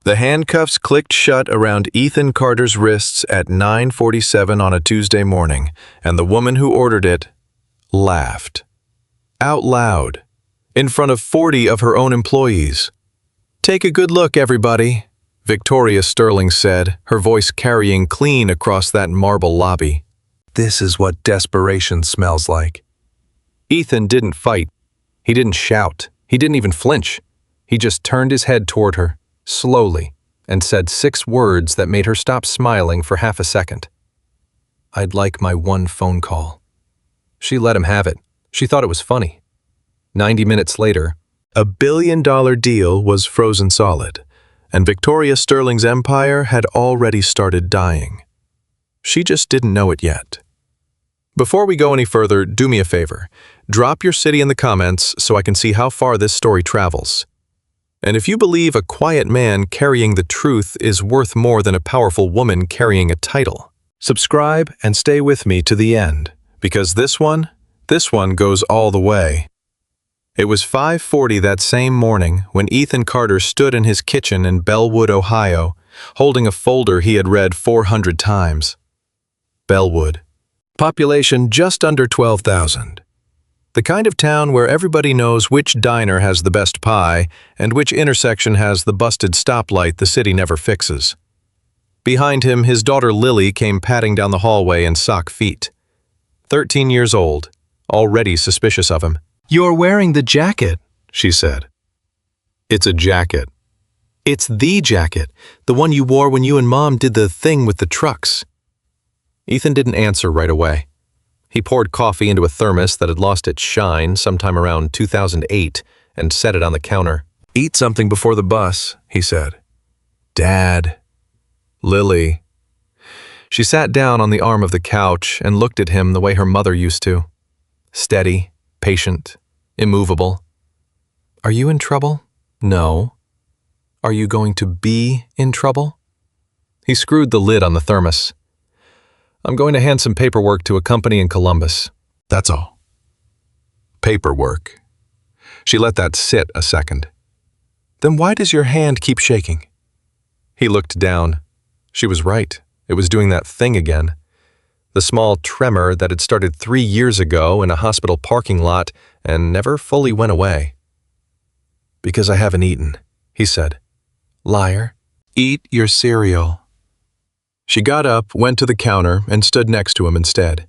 The handcuffs clicked shut around Ethan Carter's wrists at 9:47 on a Tuesday morning, and the woman who ordered it laughed. Out loud, in front of 40 of her own employees. "Take a good look, everybody," Victoria Sterling said, her voice carrying clean across that marble lobby. "This is what desperation smells like." Ethan didn't fight. He didn't shout. He didn't even flinch. He just turned his head toward her, slowly, and said 6 words that made her stop smiling for half a second. "I'd like my one phone call." She let him have it. She thought it was funny. 90 minutes later, a $1 billion deal was frozen solid, and Victoria Sterling's empire had already started dying. She just didn't know it yet. Before we go any further, do me a favor. Drop your city in the comments so I can see how far this story travels. And if you believe a quiet man carrying the truth is worth more than a powerful woman carrying a title, subscribe and stay with me to the end, because this one goes all the way. It was 5:40 that same morning when Ethan Carter stood in his kitchen in Bellwood, Ohio, holding a folder he had read 400 times. Bellwood. Population just under 12,000. The kind of town where everybody knows which diner has the best pie and which intersection has the busted stoplight the city never fixes. Behind him, his daughter Lily came padding down the hallway in sock feet. 13 years old, already suspicious of him. "You're wearing the jacket," she said. "It's a jacket. It's the jacket, the one you wore when you and Mom did the thing with the trucks." Ethan didn't answer right away. He poured coffee into a thermos that had lost its shine sometime around 2008 and set it on the counter. "Eat something before the bus," he said. "Dad." "Lily." She sat down on the arm of the couch and looked at him the way her mother used to. Steady, patient, immovable. "Are you in trouble?" "No." "Are you going to be in trouble?" He screwed the lid on the thermos. "I'm going to hand some paperwork to a company in Columbus. That's all." Paperwork. She let that sit a second. "Then why does your hand keep shaking?" He looked down. She was right. It was doing that thing again. The small tremor that had started 3 years ago in a hospital parking lot and never fully went away. "Because I haven't eaten," he said. "Liar. Eat your cereal." She got up, went to the counter, and stood next to him instead.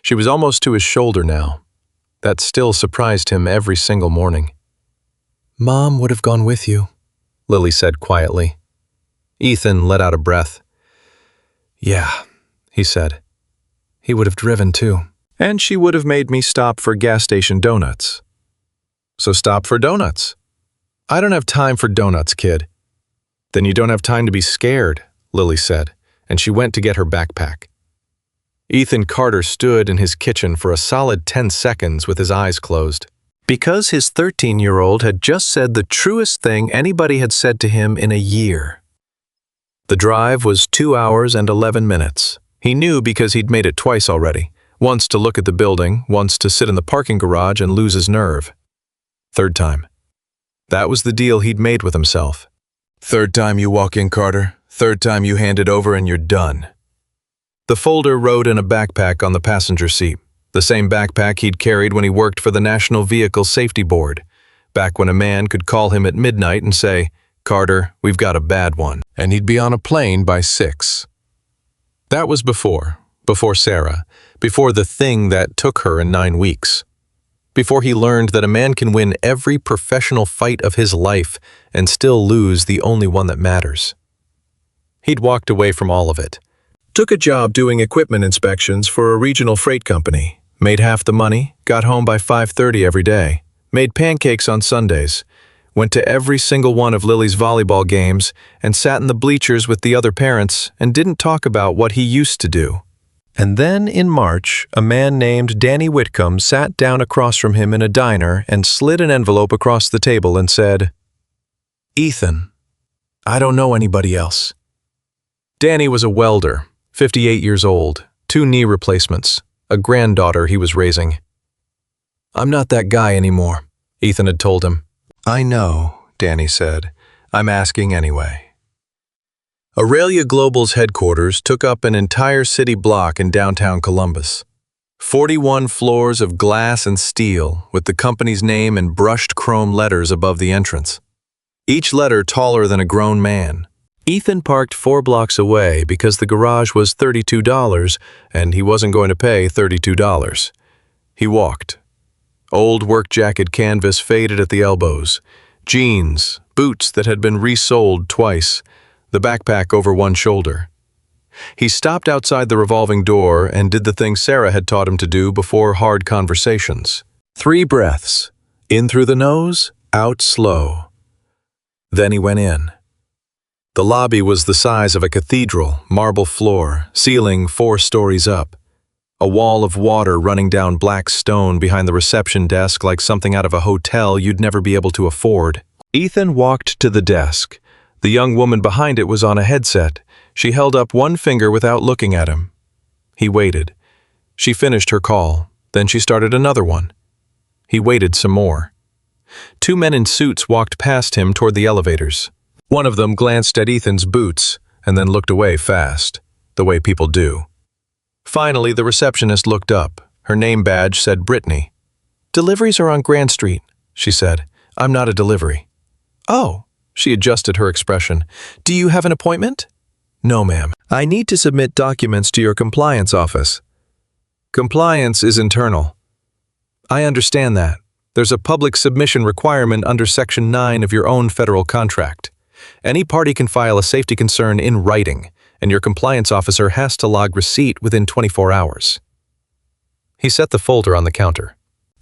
She was almost to his shoulder now. That still surprised him every single morning. "Mom would have gone with you," Lily said quietly. Ethan let out a breath. "Yeah," he said. "He would have driven too. And she would have made me stop for gas station donuts." "So stop for donuts." "I don't have time for donuts, kid." "Then you don't have time to be scared," Lily said, and she went to get her backpack. Ethan Carter stood in his kitchen for a solid 10 seconds with his eyes closed. Because his 13-year-old had just said the truest thing anybody had said to him in a year. The drive was 2 hours and 11 minutes. He knew because he'd made it twice already, once to look at the building, once to sit in the parking garage and lose his nerve. Third time. That was the deal he'd made with himself. "Third time you walk in, Carter. Third time you hand it over and you're done." The folder rode in a backpack on the passenger seat, the same backpack he'd carried when he worked for the National Vehicle Safety Board, back when a man could call him at midnight and say, "Carter, we've got a bad one," and he'd be on a plane by 6. That was before Sarah, before the thing that took her in 9 weeks. Before he learned that a man can win every professional fight of his life and still lose the only one that matters. He'd walked away from all of it. Took a job doing equipment inspections for a regional freight company, made half the money, got home by 5:30 every day, made pancakes on Sundays, went to every single one of Lily's volleyball games, and sat in the bleachers with the other parents and didn't talk about what he used to do. And then in March, a man named Danny Whitcomb sat down across from him in a diner and slid an envelope across the table and said, "Ethan, I don't know anybody else." Danny was a welder, 58 years old, 2 knee replacements, a granddaughter he was raising. "I'm not that guy anymore," Ethan had told him. "I know," Danny said. I'm asking anyway. Aurelia Global's headquarters took up an entire city block in downtown Columbus. 41 floors of glass and steel with the company's name in brushed chrome letters above the entrance. Each letter taller than a grown man. Ethan parked 4 blocks away because the garage was $32 and he wasn't going to pay $32. He walked. Old work jacket canvas faded at the elbows. Jeans, boots that had been resoled twice, the backpack over one shoulder. He stopped outside the revolving door and did the thing Sarah had taught him to do before hard conversations. 3 breaths, in through the nose, out slow. Then he went in. The lobby was the size of a cathedral, marble floor, ceiling 4 stories up. A wall of water running down black stone behind the reception desk like something out of a hotel you'd never be able to afford. Ethan walked to the desk. The young woman behind it was on a headset. She held up one finger without looking at him. He waited. She finished her call. Then she started another one. He waited some more. 2 men in suits walked past him toward the elevators. One of them glanced at Ethan's boots and then looked away fast, the way people do. Finally, the receptionist looked up. Her name badge said Brittany. "Deliveries are on Grand Street," she said. "I'm not a delivery." "Oh," she adjusted her expression. "Do you have an appointment?" "No, ma'am. I need to submit documents to your compliance office." "Compliance is internal." "I understand that. There's a public submission requirement under Section 9 of your own federal contract. Any party can file a safety concern in writing, and your compliance officer has to log receipt within 24 hours. He set the folder on the counter.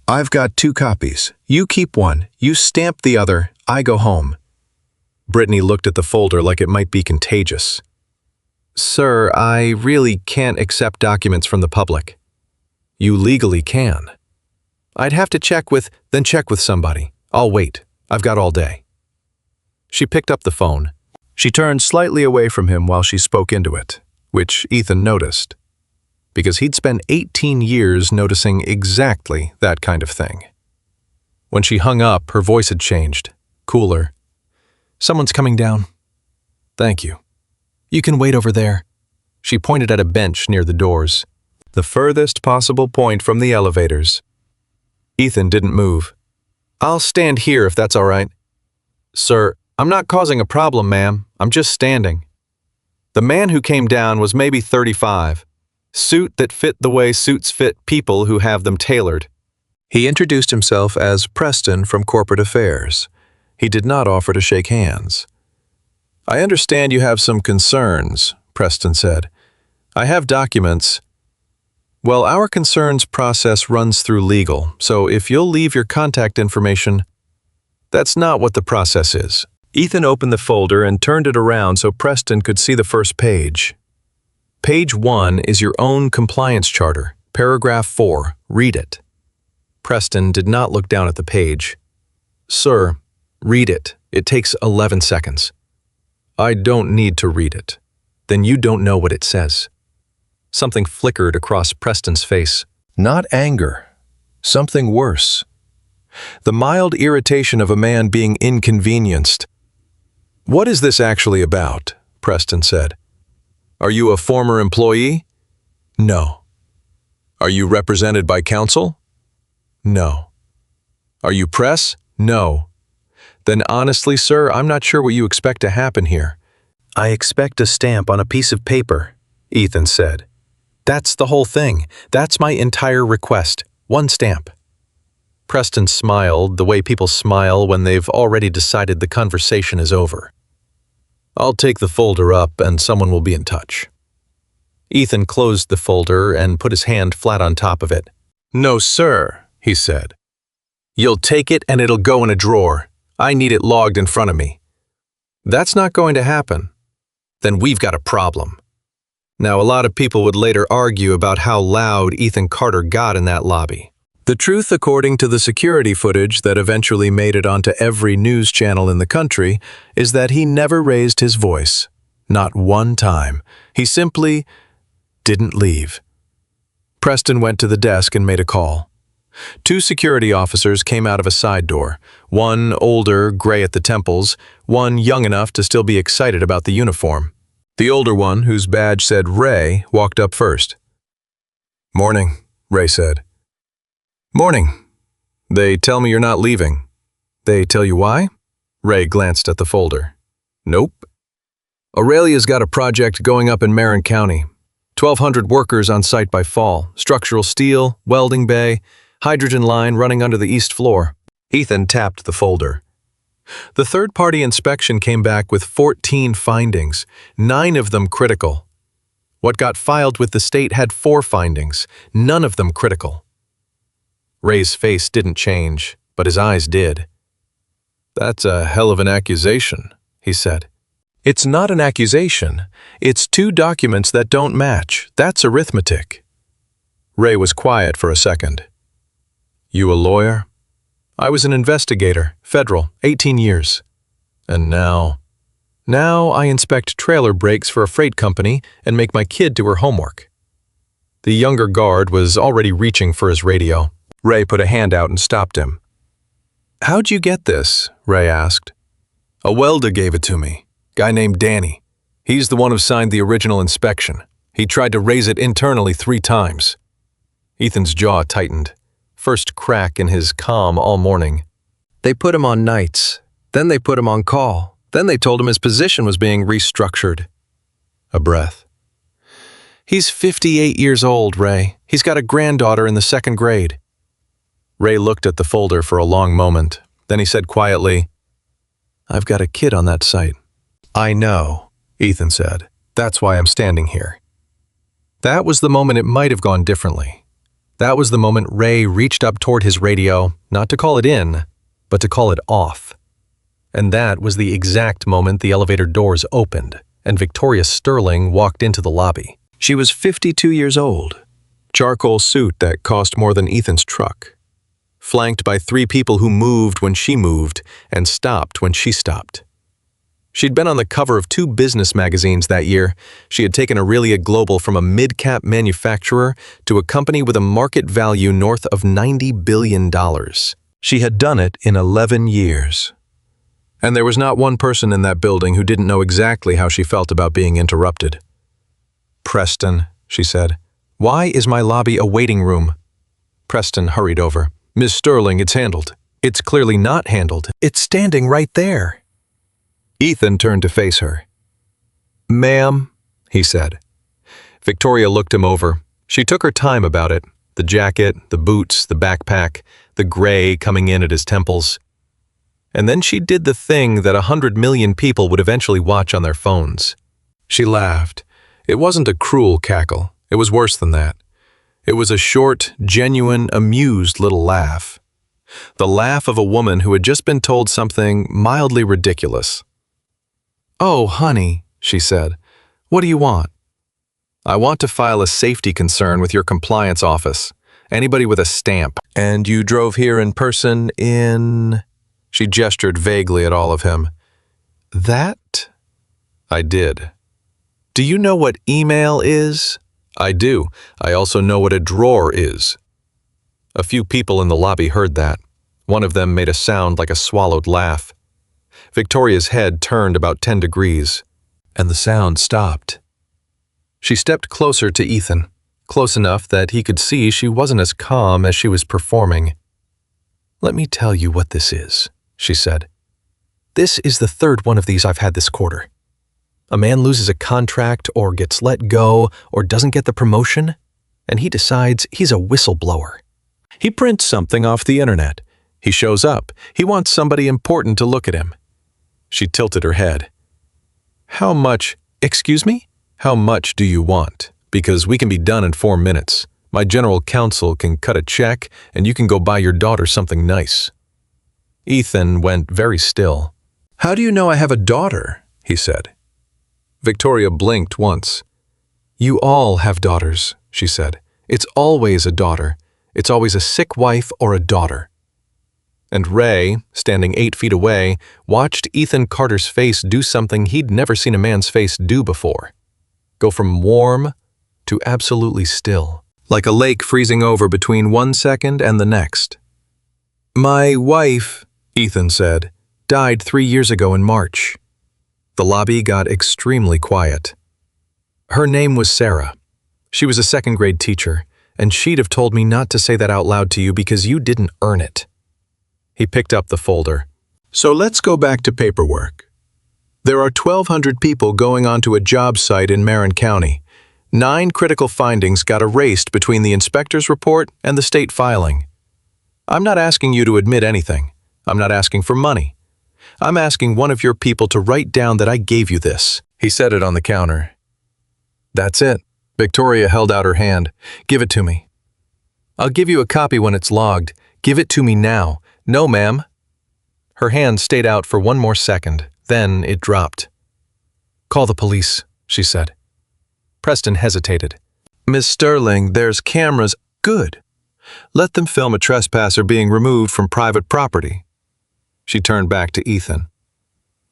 "I've got 2 copies. You keep one. You stamp the other. I go home." Brittany looked at the folder like it might be contagious. "Sir, I really can't accept documents from the public." "You legally can." "I'd have to check with somebody. I'll wait. I've got all day." She picked up the phone. She turned slightly away from him while she spoke into it, which Ethan noticed, because he'd spent 18 years noticing exactly that kind of thing. When she hung up, her voice had changed, cooler. "Someone's coming down." "Thank you." "You can wait over there." She pointed at a bench near the doors, the furthest possible point from the elevators. Ethan didn't move. "I'll stand here if that's all right." "Sir, I'm not causing a problem, ma'am. I'm just standing." The man who came down was maybe 35. Suit that fit the way suits fit people who have them tailored. He introduced himself as Preston from Corporate Affairs. He did not offer to shake hands. "I understand you have some concerns," Preston said. "I have documents." "Well, our concerns process runs through legal, so if you'll leave your contact information..." "That's not what the process is." Ethan opened the folder and turned it around so Preston could see the first page. Page 1 is your own compliance charter, paragraph 4. Read it. Preston did not look down at the page. "Sir, read it. It takes 11 seconds." "I don't need to read it." "Then you don't know what it says." Something flickered across Preston's face. Not anger. Something worse. The mild irritation of a man being inconvenienced. "What is this actually about?" Preston said. "Are you a former employee?" "No." "Are you represented by counsel?" "No." "Are you press?" "No." "Then honestly, sir, I'm not sure what you expect to happen here." "I expect a stamp on a piece of paper," Ethan said. "That's the whole thing. That's my entire request. One stamp." Preston smiled the way people smile when they've already decided the conversation is over. "I'll take the folder up and someone will be in touch." Ethan closed the folder and put his hand flat on top of it. "No, sir," he said. "You'll take it and it'll go in a drawer. I need it logged in front of me." "That's not going to happen." "Then we've got a problem." Now, a lot of people would later argue about how loud Ethan Carter got in that lobby. The truth, according to the security footage that eventually made it onto every news channel in the country, is that he never raised his voice. Not one time. He simply didn't leave. Preston went to the desk and made a call. 2 security officers came out of a side door. One older, gray at the temples, one young enough to still be excited about the uniform. The older one, whose badge said Ray, walked up first. "Morning," Ray said. "Morning. They tell me you're not leaving." "They tell you why?" Ray glanced at the folder. "Nope. Aurelia's got a project going up in Marin County. 1,200 workers on site by fall. Structural steel, welding bay, hydrogen line running under the east floor." Ethan tapped the folder. The third-party inspection came back with 14 findings, 9 of them critical. What got filed with the state had 4 findings, none of them critical. Ray's face didn't change, but his eyes did. "That's a hell of an accusation," he said. "It's not an accusation. It's 2 documents that don't match. That's arithmetic." Ray was quiet for a second. "You a lawyer?" "I was an investigator, federal, 18 years. And now I inspect trailer brakes for a freight company and make my kid do her homework." The younger guard was already reaching for his radio. Ray put a hand out and stopped him. "How'd you get this?" Ray asked. "A welder gave it to me. Guy named Danny. He's the one who signed the original inspection. He tried to raise it internally 3 times. Ethan's jaw tightened. First crack in his calm all morning. "They put him on nights. Then they put him on call. Then they told him his position was being restructured." A breath. "He's 58 years old, Ray. He's got a granddaughter in the 2nd grade. Ray looked at the folder for a long moment. Then he said quietly, "I've got a kid on that site." "I know," Ethan said. "That's why I'm standing here." That was the moment it might have gone differently. That was the moment Ray reached up toward his radio, not to call it in, but to call it off. And that was the exact moment the elevator doors opened, and Victoria Sterling walked into the lobby. She was 52 years old, charcoal suit that cost more than Ethan's truck, flanked by 3 people who moved when she moved and stopped when she stopped. She'd been on the cover of 2 business magazines that year. She had taken Aurelia Global from a mid-cap manufacturer to a company with a market value north of $90 billion. She had done it in 11 years. And there was not one person in that building who didn't know exactly how she felt about being interrupted. "Preston," she said, "why is my lobby a waiting room?" Preston hurried over. "Miss Sterling, it's handled." "It's clearly not handled. It's standing right there." Ethan turned to face her. "Ma'am," he said. Victoria looked him over. She took her time about it. The jacket, the boots, the backpack, the gray coming in at his temples. And then she did the thing that 100 million people would eventually watch on their phones. She laughed. It wasn't a cruel cackle. It was worse than that. It was a short, genuine, amused little laugh. The laugh of a woman who had just been told something mildly ridiculous. "Oh, honey," she said, "what do you want?" "I want to file a safety concern with your compliance office. Anybody with a stamp." "And you drove here in person in—" She gestured vaguely at all of him. "That?" "I did." "Do you know what email is?" "I do. I also know what a drawer is." A few people in the lobby heard that. One of them made a sound like a swallowed laugh. Victoria's head turned about 10 degrees, and the sound stopped. She stepped closer to Ethan, close enough that he could see she wasn't as calm as she was performing. "Let me tell you what this is," she said. "This is the 3rd one of these I've had this quarter. A man loses a contract or gets let go or doesn't get the promotion, and he decides he's a whistleblower. He prints something off the internet. He shows up. He wants somebody important to look at him." She tilted her head. "How much, excuse me? How much do you want? Because we can be done in 4 minutes. My general counsel can cut a check, and you can go buy your daughter something nice." Ethan went very still. "How do you know I have a daughter?" he said. Victoria blinked once. "You all have daughters," she said. "It's always a daughter. It's always a sick wife or a daughter." And Ray, standing 8 feet away, watched Ethan Carter's face do something he'd never seen a man's face do before. Go from warm to absolutely still, like a lake freezing over between 1 second and the next. "My wife," Ethan said. Died 3 years ago in March. The lobby got extremely quiet. Her name was Sarah. She was a second-grade teacher, and she'd have told me not to say that out loud to you because you didn't earn it. He picked up the folder. So let's go back to paperwork. There are 1,200 people going onto a job site in Marin County. 9 critical findings got erased between the inspector's report and the state filing. I'm not asking you to admit anything. I'm not asking for money. I'm asking one of your people to write down that I gave you this. He set it on the counter. That's it. Victoria held out her hand. Give it to me. I'll give you a copy when it's logged. Give it to me now. No, ma'am. Her hand stayed out for one more second. Then it dropped. Call the police, she said. Preston hesitated. Miss Sterling, there's cameras. Good. Let them film a trespasser being removed from private property. She turned back to Ethan.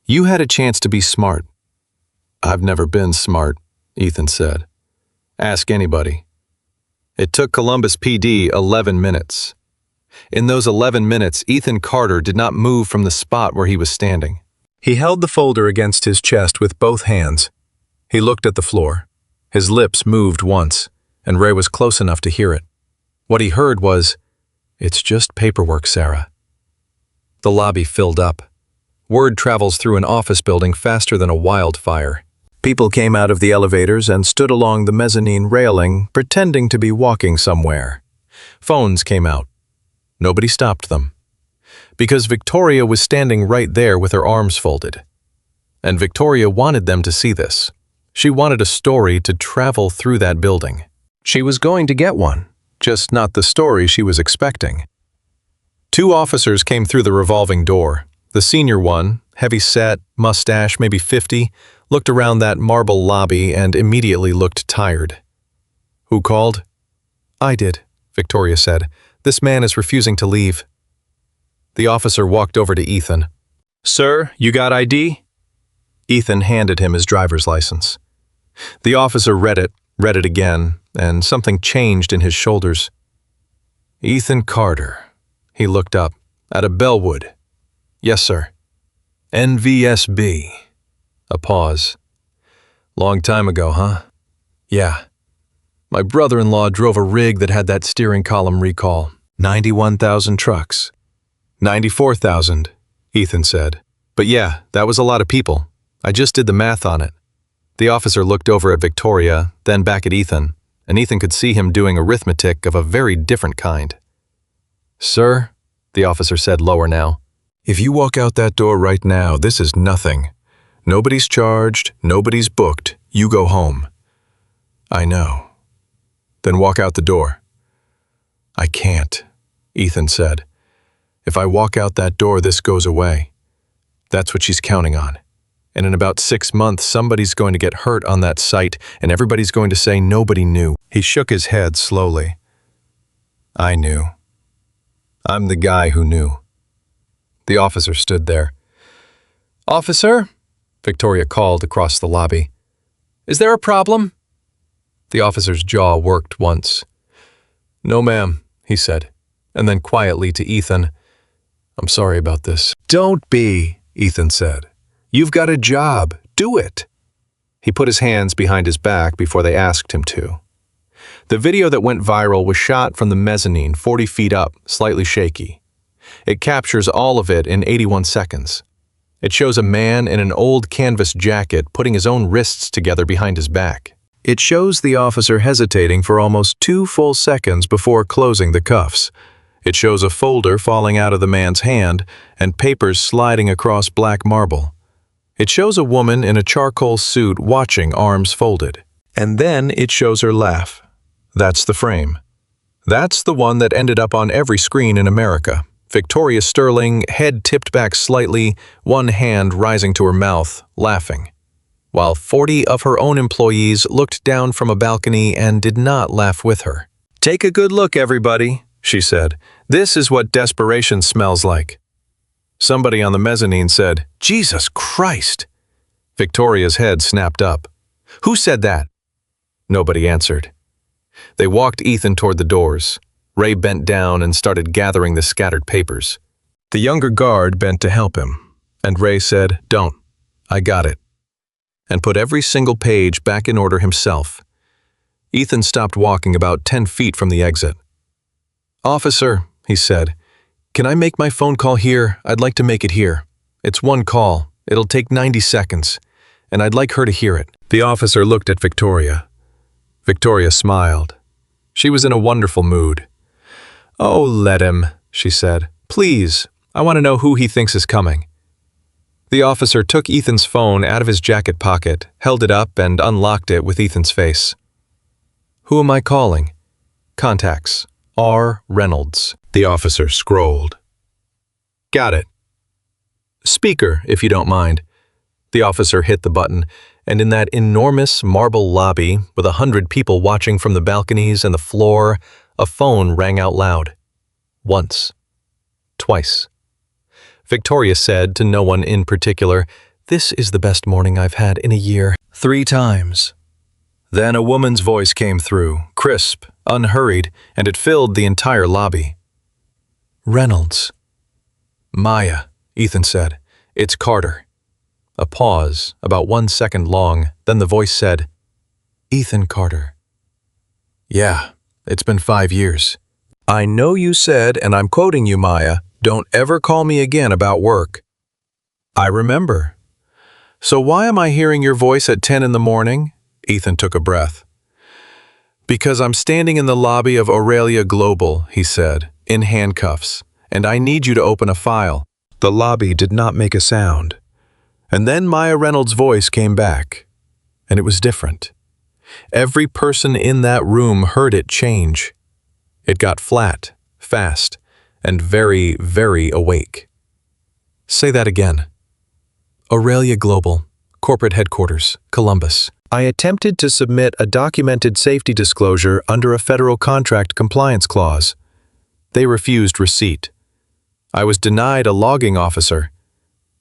You had a chance to be smart. I've never been smart, Ethan said. Ask anybody. It took Columbus PD 11 minutes. In those 11 minutes, Ethan Carter did not move from the spot where he was standing. He held the folder against his chest with both hands. He looked at the floor. His lips moved once, and Ray was close enough to hear it. What he heard was, "It's just paperwork, Sarah." The lobby filled up. Word travels through an office building faster than a wildfire. People came out of the elevators and stood along the mezzanine railing, pretending to be walking somewhere. Phones came out. Nobody stopped them. Because Victoria was standing right there with her arms folded. And Victoria wanted them to see this. She wanted a story to travel through that building. She was going to get one, just not the story she was expecting. 2 officers came through the revolving door. The senior one, heavy-set, mustache, maybe 50, looked around that marble lobby and immediately looked tired. Who called? I did, Victoria said. This man is refusing to leave. The officer walked over to Ethan. Sir, you got ID? Ethan handed him his driver's license. The officer read it again, and something changed in his shoulders. Ethan Carter. He looked up. At a Bellwood. Yes, sir. NVSB. A pause. Long time ago, huh? Yeah. My brother-in-law drove a rig that had that steering column recall. 91,000 trucks. 94,000, Ethan said. But yeah, that was a lot of people. I just did the math on it. The officer looked over at Victoria, then back at Ethan, and Ethan could see him doing arithmetic of a very different kind. Sir, the officer said lower now, if you walk out that door right now, this is nothing. Nobody's charged, nobody's booked. You go home. I know. Then walk out the door. I can't, Ethan said. If I walk out that door, this goes away. That's what she's counting on. And in about 6 months, somebody's going to get hurt on that site, and everybody's going to say nobody knew. He shook his head slowly. I knew. I'm the guy who knew. The officer stood there. Officer? Victoria called across the lobby. Is there a problem? The officer's jaw worked once. No, ma'am, he said, and then quietly to Ethan, I'm sorry about this. Don't be, Ethan said. You've got a job. Do it. He put his hands behind his back before they asked him to. The video that went viral was shot from the mezzanine 40 feet up, slightly shaky. It captures all of it in 81 seconds. It shows a man in an old canvas jacket putting his own wrists together behind his back. It shows the officer hesitating for almost 2 full seconds before closing the cuffs. It shows a folder falling out of the man's hand and papers sliding across black marble. It shows a woman in a charcoal suit watching, arms folded. And then it shows her laugh. That's the frame. That's the one that ended up on every screen in America. Victoria Sterling, head tipped back slightly, one hand rising to her mouth, laughing, while 40 of her own employees looked down from a balcony and did not laugh with her. Take a good look, everybody, she said. This is what desperation smells like. Somebody on the mezzanine said, Jesus Christ! Victoria's head snapped up. Who said that? Nobody answered. They walked Ethan toward the doors. Ray bent down and started gathering the scattered papers. The younger guard bent to help him, and Ray said, "Don't. I got it," and put every single page back in order himself. Ethan stopped walking about 10 feet from the exit. "Officer," he said, "can I make my phone call here? I'd like to make it here. It's one call. It'll take 90 seconds, and I'd like her to hear it." The officer looked at Victoria. Victoria smiled. She was in a wonderful mood. "Oh, let him," she said. "Please, I want to know who he thinks is coming." The officer took Ethan's phone out of his jacket pocket, held it up, and unlocked it with Ethan's face. "Who am I calling?" "Contacts. R. Reynolds." The officer scrolled. "Got it." "Speaker, if you don't mind." The officer hit the button, and in that enormous marble lobby, with 100 people watching from the balconies and the floor, a phone rang out loud. Once. Twice. Victoria said, to no one in particular, "This is the best morning I've had in a year." 3 times. Then a woman's voice came through, crisp, unhurried, and it filled the entire lobby. "Reynolds." "Maya," Ethan said. "It's Carter." A pause, about 1 second long, then the voice said, "Ethan Carter." "Yeah, it's been 5 years. I know you said, and I'm quoting you, Maya, 'Don't ever call me again about work.' I remember. So why am I hearing your voice at 10 in the morning?" Ethan took a breath. "Because I'm standing in the lobby of Aurelia Global," he said, "in handcuffs, and I need you to open a file." The lobby did not make a sound. And then Maya Reynolds' voice came back, and it was different. Every person in that room heard it change. It got flat, fast, and very, very awake. "Say that again." "Aurelia Global, Corporate Headquarters, Columbus. I attempted to submit a documented safety disclosure under a federal contract compliance clause. They refused receipt. I was denied a logging officer.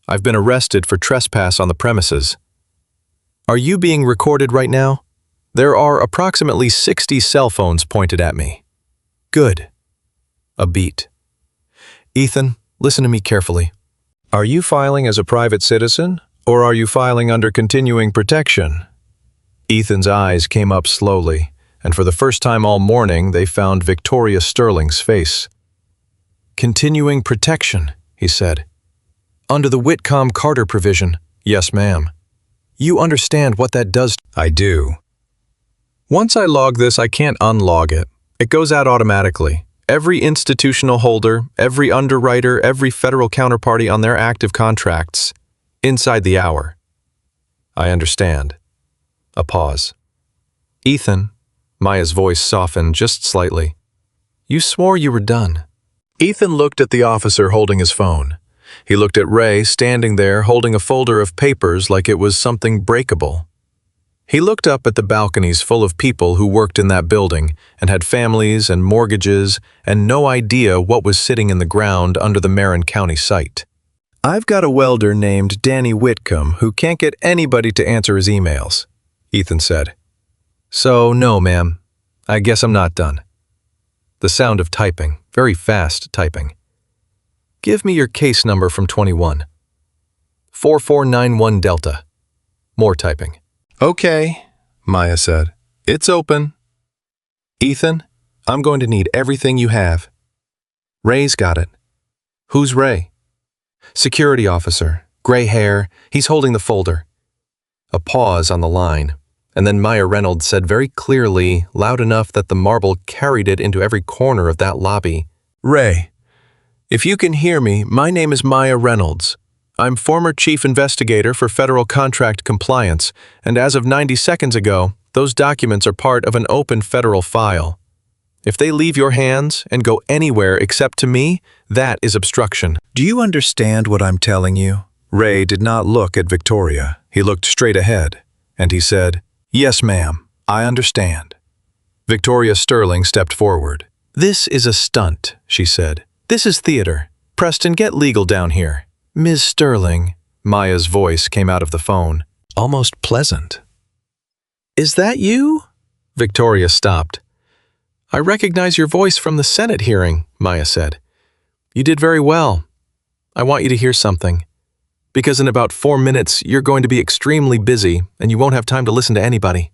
I've been arrested for trespass on the premises. Are you being recorded right now? There are approximately 60 cell phones pointed at me." "Good." A beat. "Ethan, listen to me carefully. Are you filing as a private citizen, or are you filing under continuing protection?" Ethan's eyes came up slowly, and for the first time all morning they found Victoria Sterling's face. "Continuing protection," he said. "Under the Whitcomb-Carter provision." "Yes, ma'am." "You understand what that does?" "I do. Once I log this, I can't unlog it. It goes out automatically. Every institutional holder, every underwriter, every federal counterparty on their active contracts, inside the hour." "I understand." A pause. "Ethan," Maya's voice softened just slightly. "You swore you were done." Ethan looked at the officer holding his phone. He looked at Ray standing there holding a folder of papers like it was something breakable. He looked up at the balconies full of people who worked in that building and had families and mortgages and no idea what was sitting in the ground under the Marin County site. "I've got a welder named Danny Whitcomb who can't get anybody to answer his emails," Ethan said. "So, no, ma'am. I guess I'm not done." The sound of typing, very fast typing. "Give me your case number from 21. 4491 Delta. More typing. "Okay," Maya said. "It's open." "Ethan, I'm going to need everything you have." "Ray's got it." "Who's Ray?" "Security officer, gray hair, he's holding the folder." A pause on the line, and then Maya Reynolds said very clearly, loud enough that the marble carried it into every corner of that lobby, "Ray, if you can hear me, my name is Maya Reynolds. I'm former chief investigator for federal contract compliance, and as of 90 seconds ago, those documents are part of an open federal file. If they leave your hands and go anywhere except to me, that is obstruction." "Do you understand what I'm telling you?" Ray did not look at Victoria. He looked straight ahead, and he said, "Yes, ma'am, I understand." Victoria Sterling stepped forward. "This is a stunt," she said. "This is theater. Preston, get legal down here." "Ms. Sterling," Maya's voice came out of the phone, almost pleasant. "Is that you?" Victoria stopped. "I recognize your voice from the Senate hearing," Maya said. "You did very well. I want you to hear something. Because in about 4 minutes, you're going to be extremely busy and you won't have time to listen to anybody.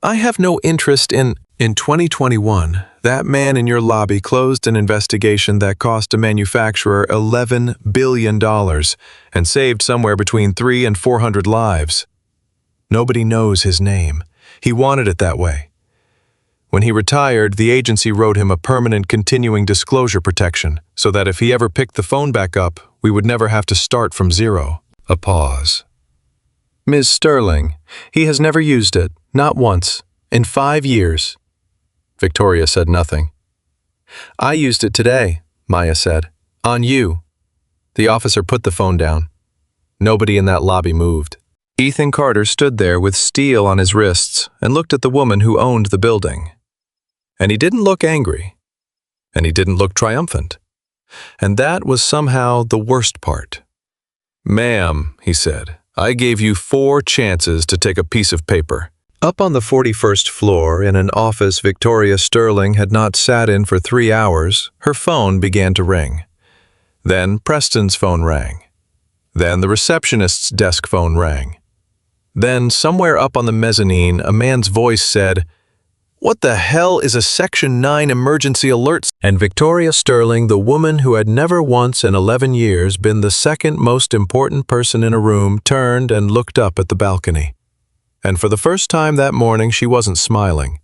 I have no interest in... In 2021, that man in your lobby closed an investigation that cost a manufacturer $11 billion and saved somewhere between 300 and 400 lives. Nobody knows his name. He wanted it that way. When he retired, the agency wrote him a permanent continuing disclosure protection so that if he ever picked the phone back up, we would never have to start from zero. A pause. Ms. Sterling, he has never used it, not once, in 5 years. Victoria said nothing. I used it today, Maya said. On you. The officer put the phone down. Nobody in that lobby moved. Ethan Carter stood there with steel on his wrists and looked at the woman who owned the building. And he didn't look angry. And he didn't look triumphant. And that was somehow the worst part. Ma'am, he said, I gave you 4 chances to take a piece of paper. Up on the 41st floor, in an office Victoria Sterling had not sat in for 3 hours, her phone began to ring. Then Preston's phone rang. Then the receptionist's desk phone rang. Then, somewhere up on the mezzanine, a man's voice said, "What the hell is a Section 9 emergency alert?" And Victoria Sterling, the woman who had never once in 11 years been the second most important person in a room, turned and looked up at the balcony. And for the first time that morning, she wasn't smiling.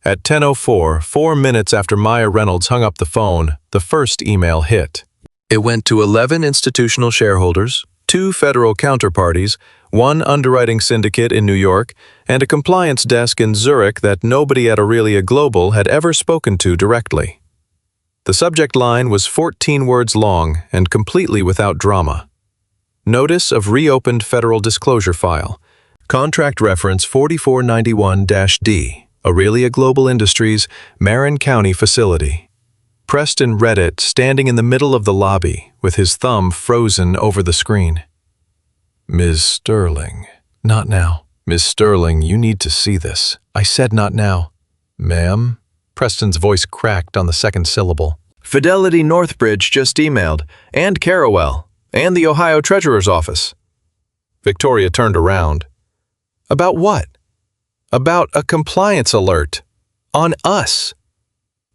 At 10:04, 4 minutes after Maya Reynolds hung up the phone, the first email hit. It went to 11 institutional shareholders, 2 federal counterparties, 1 underwriting syndicate in New York, and a compliance desk in Zurich that nobody at Aurelia Global had ever spoken to directly. The subject line was 14 words long and completely without drama. Notice of reopened federal disclosure file. Contract reference 4491-D, Aurelia Global Industries, Marin County facility. Preston read it, standing in the middle of the lobby, with his thumb frozen over the screen. Ms. Sterling. Not now. Ms. Sterling, you need to see this. I said not now. Ma'am? Preston's voice cracked on the second syllable. Fidelity Northbridge just emailed, and Carrawell, and the Ohio Treasurer's Office. Victoria turned around. About what? About a compliance alert. On us.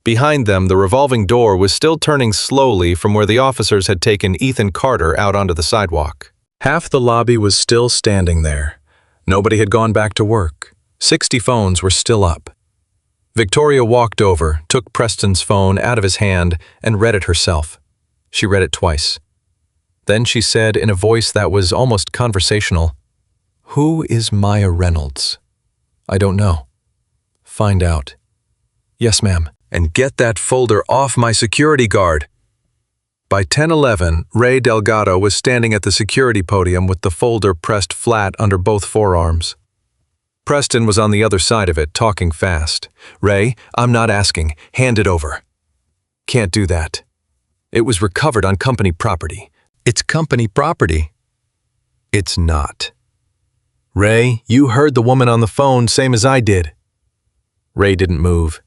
Behind them, the revolving door was still turning slowly from where the officers had taken Ethan Carter out onto the sidewalk. Half the lobby was still standing there. Nobody had gone back to work. 60 phones were still up. Victoria walked over, took Preston's phone out of his hand, and read it herself. She read it twice. Then she said in a voice that was almost conversational, "Who is Maya Reynolds?" "I don't know." "Find out." "Yes, ma'am." "And get that folder off my security guard." By 10:11, Ray Delgado was standing at the security podium with the folder pressed flat under both forearms. Preston was on the other side of it, talking fast. "Ray, I'm not asking. Hand it over." "Can't do that. It was recovered on company property." "It's company property." "It's not." "Ray, you heard the woman on the phone, same as I did." Ray didn't move.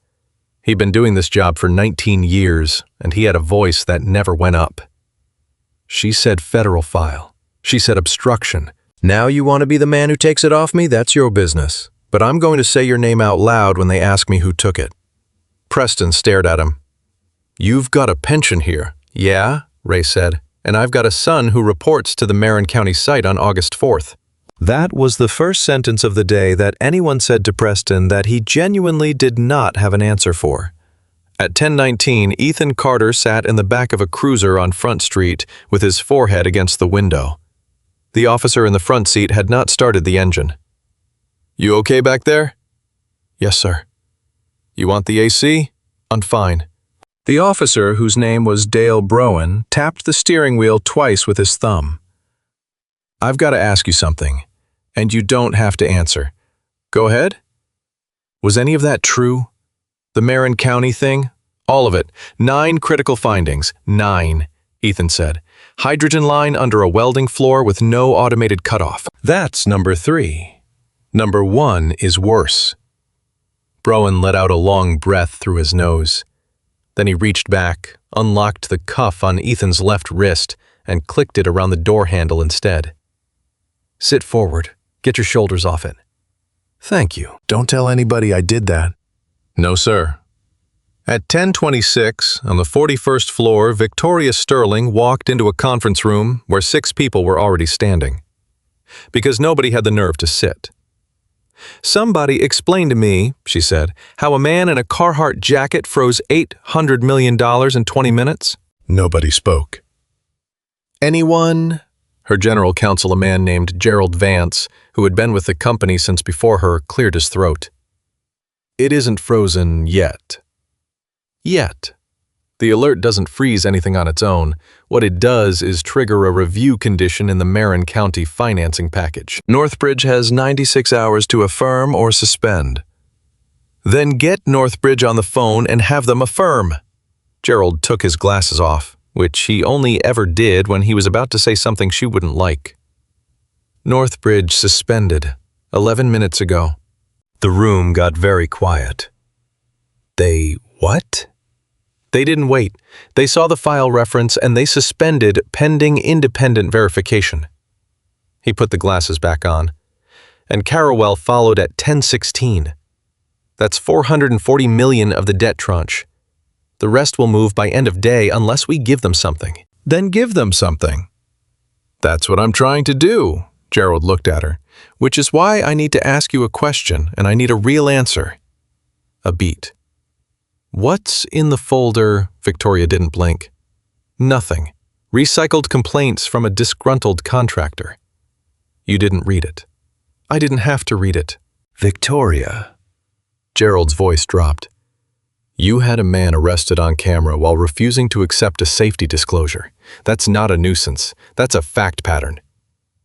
He'd been doing this job for 19 years, and he had a voice that never went up. "She said federal file. She said obstruction. Now you want to be the man who takes it off me? That's your business. But I'm going to say your name out loud when they ask me who took it." Preston stared at him. "You've got a pension here." "Yeah," Ray said, "and I've got a son who reports to the Marin County site on August 4th. That was the first sentence of the day that anyone said to Preston that he genuinely did not have an answer for. At 10:19, Ethan Carter sat in the back of a cruiser on Front Street with his forehead against the window. The officer in the front seat had not started the engine. "You okay back there?" "Yes, sir." "You want the AC?" "I'm fine." The officer, whose name was Dale Browen, tapped the steering wheel twice with his thumb. "I've got to ask you something, and you don't have to answer." "Go ahead." "Was any of that true? The Marin County thing? All of it. 9 critical findings. 9, Ethan said. Hydrogen line under a welding floor with no automated cutoff. That's number 3. Number 1 is worse." Browen let out a long breath through his nose. Then he reached back, unlocked the cuff on Ethan's left wrist, and clicked it around the door handle instead. "Sit forward. Get your shoulders off it." "Thank you. Don't tell anybody I did that." "No, sir." At 10:26, on the 41st floor, Victoria Sterling walked into a conference room where 6 people were already standing, because nobody had the nerve to sit. "Somebody explain to me," she said, "how a man in a Carhartt jacket froze $800 million in 20 minutes? Nobody spoke. "Anyone?" Her general counsel, a man named Gerald Vance, who had been with the company since before her, cleared his throat. "It isn't frozen yet." Yet. The alert doesn't freeze anything on its own. What it does is trigger a review condition in the Marin County financing package. Northbridge has 96 hours to affirm or suspend. "Then get Northbridge on the phone and have them affirm." Gerald took his glasses off, which he only ever did when he was about to say something she wouldn't like. "Northbridge suspended 11 minutes ago." The room got very quiet. "They what?" "They didn't wait. They saw the file reference and they suspended pending independent verification." He put the glasses back on. "And Carrawell followed at 10:16. That's $440 million of the debt tranche. The rest will move by end of day unless we give them something." "Then give them something." "That's what I'm trying to do." Gerald looked at her. "Which is why I need to ask you a question, and I need a real answer." A beat. "What's in the folder?" Victoria didn't blink. "Nothing. Recycled complaints from a disgruntled contractor." "You didn't read it." "I didn't have to read it." "Victoria." Gerald's voice dropped. "You had a man arrested on camera while refusing to accept a safety disclosure. That's not a nuisance. That's a fact pattern.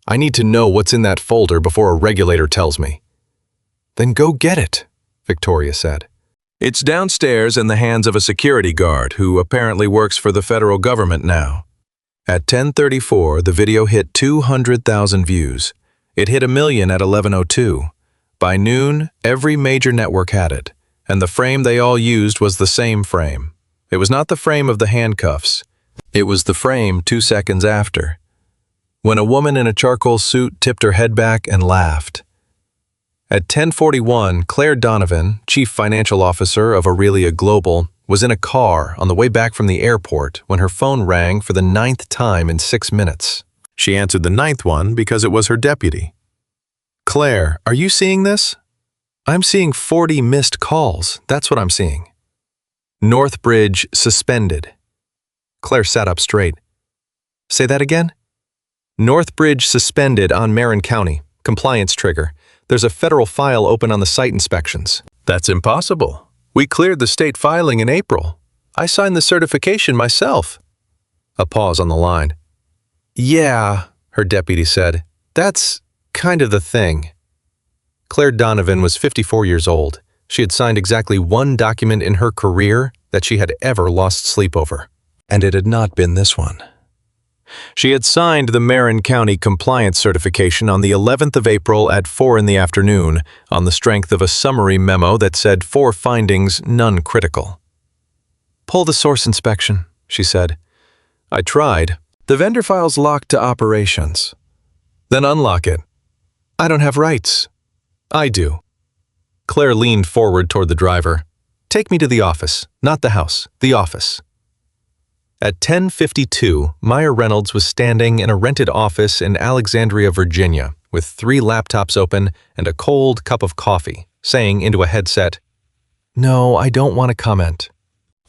I need to know what's in that folder before a regulator tells me." "Then go get it," Victoria said. "It's downstairs in the hands of a security guard who apparently works for the federal government now." At 10:34, the video hit 200,000 views. It hit 1 million at 11:02. By noon, every major network had it, and the frame they all used was the same frame. It was not the frame of the handcuffs. It was the frame 2 seconds after, when a woman in a charcoal suit tipped her head back and laughed. At 10:41, Claire Donovan, chief financial officer of Aurelia Global, was in a car on the way back from the airport when her phone rang for the 9th time in 6 minutes. She answered the 9th one because it was her deputy. "Claire, are you seeing this?" "I'm seeing 40 missed calls. That's what I'm seeing." "Northbridge suspended." Claire sat up straight. "Say that again?" "Northbridge suspended on Marin County. Compliance trigger. There's a federal file open on the site inspections." "That's impossible. We cleared the state filing in April. I signed the certification myself." A pause on the line. "Yeah," her deputy said. "That's kind of the thing." Claire Donovan was 54 years old. She had signed exactly one document in her career that she had ever lost sleep over. And it had not been this one. She had signed the Marin County compliance certification on the 11th of April at 4 in the afternoon on the strength of a summary memo that said 4 findings, none critical. "Pull the source inspection," she said. "I tried. The vendor file's locked to operations." "Then unlock it." "I don't have rights." "I do." Claire leaned forward toward the driver. "Take me to the office, not the house, the office." At 10:52, Maya Reynolds was standing in a rented office in Alexandria, Virginia, with 3 laptops open and a cold cup of coffee, saying into a headset, "No, I don't want to comment.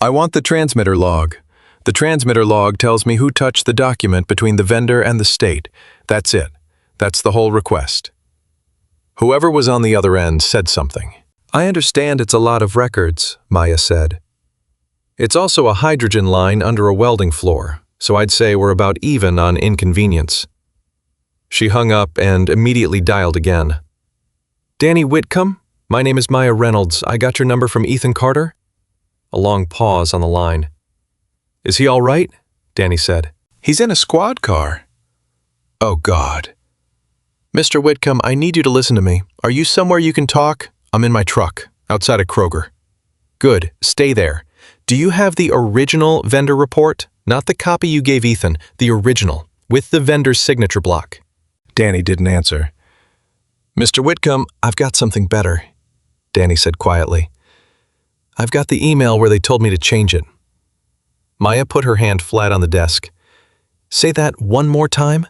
I want the transmitter log. The transmitter log tells me who touched the document between the vendor and the state. That's it. That's the whole request." Whoever was on the other end said something. "I understand it's a lot of records," Maya said. "It's also a hydrogen line under a welding floor, so I'd say we're about even on inconvenience." She hung up and immediately dialed again. "Danny Whitcomb? My name is Maya Reynolds. I got your number from Ethan Carter?" A long pause on the line. "Is he all right?" Danny said. "He's in a squad car." "Oh, God." "Mr. Whitcomb, I need you to listen to me. Are you somewhere you can talk? I'm in my truck, outside of Kroger." "Good. Stay there. Do you have the original vendor report? Not the copy you gave Ethan, the original, with the vendor's signature block. Danny didn't answer. Mr. Whitcomb, I've got something better, Danny said quietly. I've got the email where they told me to change it. Maya put her hand flat on the desk. Say that one more time.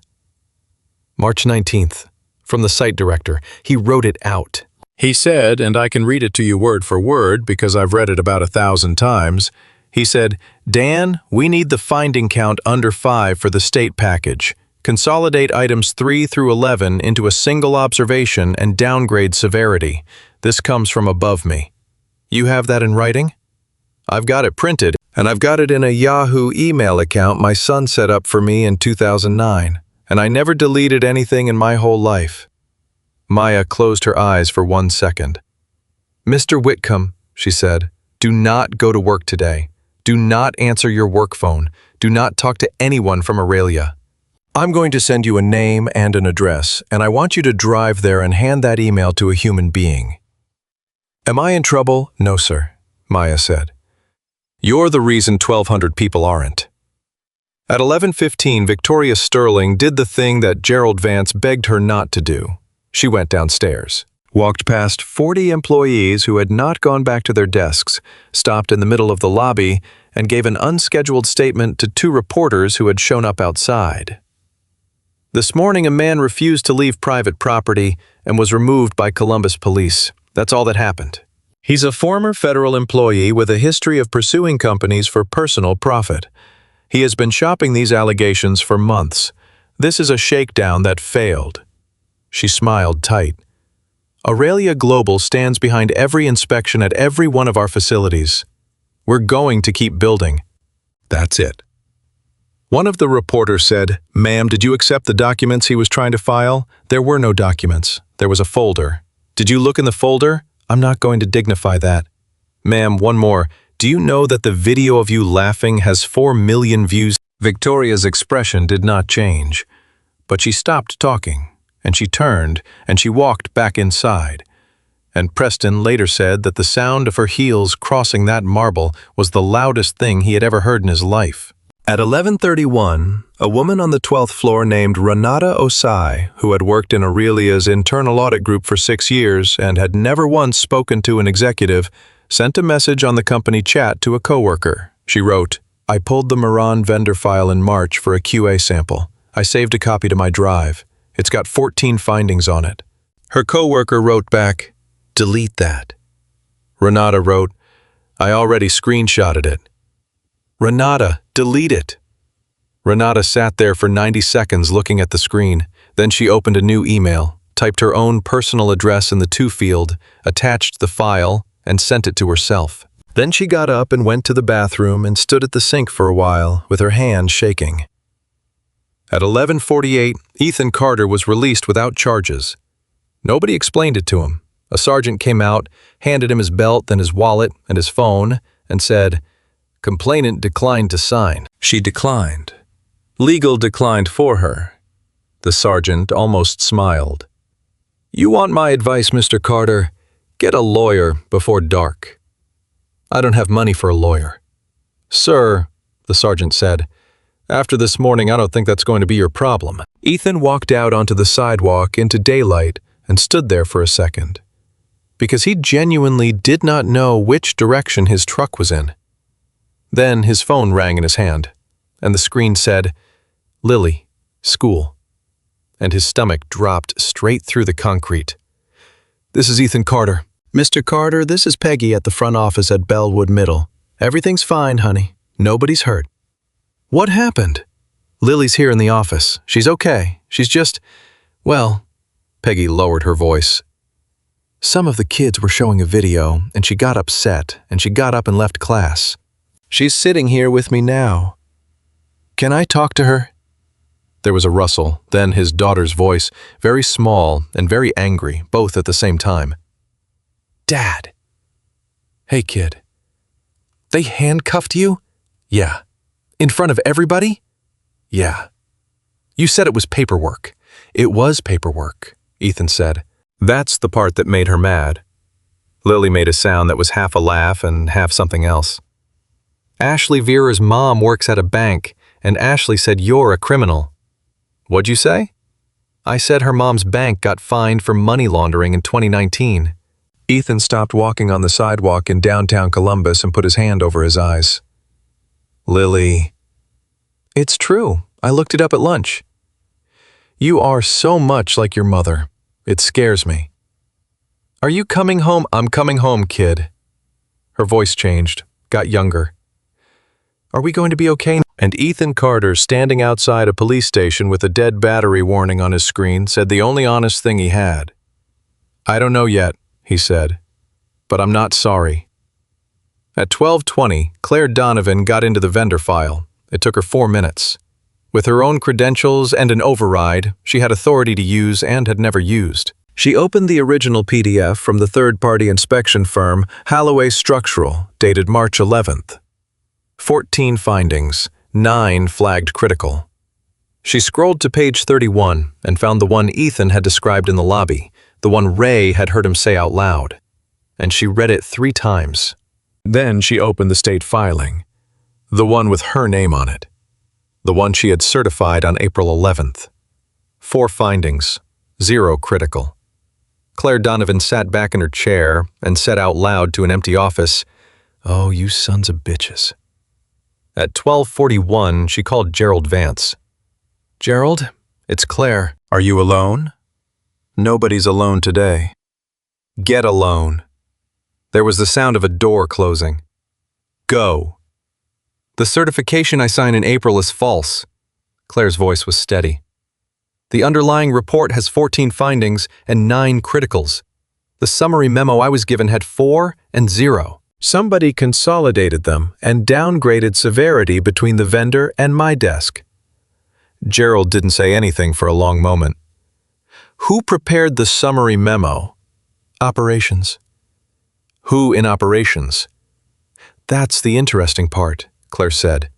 March 19th. From the site director. He wrote it out. He said, and I can read it to you word for word because I've read it about 1,000 times. He said, Dan, we need the finding count under 5 for the state package. Consolidate items 3 through 11 into a single observation and downgrade severity. This comes from above me. You have that in writing? I've got it printed, and I've got it in a Yahoo email account my son set up for me in 2009, and I never deleted anything in my whole life. Maya closed her eyes for 1 second. Mr. Whitcomb, she said, do not go to work today. Do not answer your work phone. Do not talk to anyone from Aurelia. I'm going to send you a name and an address, and I want you to drive there and hand that email to a human being. Am I in trouble? No, sir, Maya said. You're the reason 1,200 people aren't. At 11:15, Victoria Sterling did the thing that Gerald Vance begged her not to do. She went downstairs, walked past 40 employees who had not gone back to their desks, stopped in the middle of the lobby, and gave an unscheduled statement to 2 reporters who had shown up outside. This morning, a man refused to leave private property and was removed by Columbus police. That's all that happened. He's a former federal employee with a history of pursuing companies for personal profit. He has been shopping these allegations for months. This is a shakedown that failed. She smiled tight. Aurelia Global stands behind every inspection at every one of our facilities. We're going to keep building. That's it. One of the reporters said, Ma'am, did you accept the documents he was trying to file? There were no documents. There was a folder. Did you look in the folder? I'm not going to dignify that. Ma'am, one more. Do you know that the video of you laughing has 4 million views? Victoria's expression did not change, but she stopped talking, and she turned, and she walked back inside. And Preston later said that the sound of her heels crossing that marble was the loudest thing he had ever heard in his life. At 11:31, a woman on the 12th floor named Renata Osai, who had worked in Aurelia's internal audit group for 6 years and had never once spoken to an executive, sent a message on the company chat to a coworker. She wrote, I pulled the Moran vendor file in March for a QA sample. I saved a copy to my drive. It's got 14 findings on it. Her coworker wrote back, delete that. Renata wrote, I already screenshotted it. Renata, delete it. Renata sat there for 90 seconds looking at the screen. Then she opened a new email, typed her own personal address in the to field, attached the file, and sent it to herself. Then she got up and went to the bathroom and stood at the sink for a while with her hands shaking. At 11:48, Ethan Carter was released without charges. Nobody explained it to him. A sergeant came out, handed him his belt and his wallet and his phone, and said, Complainant declined to sign. She declined. Legal declined for her. The sergeant almost smiled. You want my advice, Mr. Carter? Get a lawyer before dark. I don't have money for a lawyer. Sir, the sergeant said, after this morning, I don't think that's going to be your problem. Ethan walked out onto the sidewalk into daylight and stood there for a second, because he genuinely did not know which direction his truck was in. Then his phone rang in his hand, and the screen said, Lily, school. And his stomach dropped straight through the concrete. This is Ethan Carter. Mr. Carter, this is Peggy at the front office at Bellwood Middle. Everything's fine, honey. Nobody's hurt. What happened? Lily's here in the office. She's okay. She's just, well, Peggy lowered her voice. Some of the kids were showing a video, and she got upset, and she got up and left class. She's sitting here with me now. Can I talk to her? There was a rustle, then his daughter's voice, very small and very angry, both at the same time. Dad. Hey, kid. They handcuffed you? Yeah. In front of everybody? Yeah. You said it was paperwork. It was paperwork, Ethan said. That's the part that made her mad. Lily made a sound that was half a laugh and half something else. Ashley Vera's mom works at a bank, and Ashley said you're a criminal. What'd you say? I said her mom's bank got fined for money laundering in 2019. Ethan stopped walking on the sidewalk in downtown Columbus and put his hand over his eyes. Lily. It's true. I looked it up at lunch. You are so much like your mother. It scares me. Are you coming home? I'm coming home, kid. Her voice changed, got younger. Are we going to be okay? And Ethan Carter, standing outside a police station with a dead battery warning on his screen, said the only honest thing he had. I don't know yet, he said, but I'm not sorry. At 12:20, Claire Donovan got into the vendor file. It took her 4 minutes. With her own credentials and an override, she had authority to use and had never used. She opened the original PDF from the third-party inspection firm Holloway Structural, dated March 11th. 14 findings, 9 flagged critical. She scrolled to page 31 and found the one Ethan had described in the lobby, the one Ray had heard him say out loud. And she read it 3 times. Then she opened the state filing, the one with her name on it, the one she had certified on April 11th. 4 findings, 0 critical. Claire Donovan sat back in her chair and said out loud to an empty office, "Oh, you sons of bitches." At 12:41, she called Gerald Vance. "Gerald, it's Claire. Are you alone?" "Nobody's alone today." "Get alone." There was the sound of a door closing. "Go." "The certification I signed in April is false." Claire's voice was steady. "The underlying report has 14 findings and 9 criticals. The summary memo I was given had 4 and 0. Somebody consolidated them and downgraded severity between the vendor and my desk." Gerald didn't say anything for a long moment. "Who prepared the summary memo?" "Operations." "Who in operations?" "That's the interesting part," Claire said.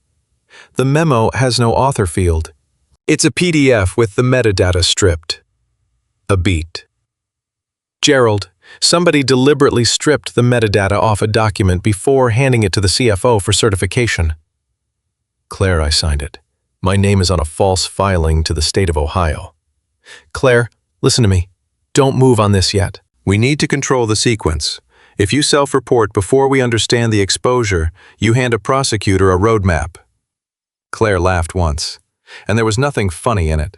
"The memo has no author field. It's a PDF with the metadata stripped." A beat. "Gerald, somebody deliberately stripped the metadata off a document before handing it to the CFO for certification." "Claire, I signed it. My name is on a false filing to the state of Ohio." "Claire, listen to me. Don't move on this yet. We need to control the sequence. If you self-report before we understand the exposure, you hand a prosecutor a roadmap." Claire laughed once, and there was nothing funny in it.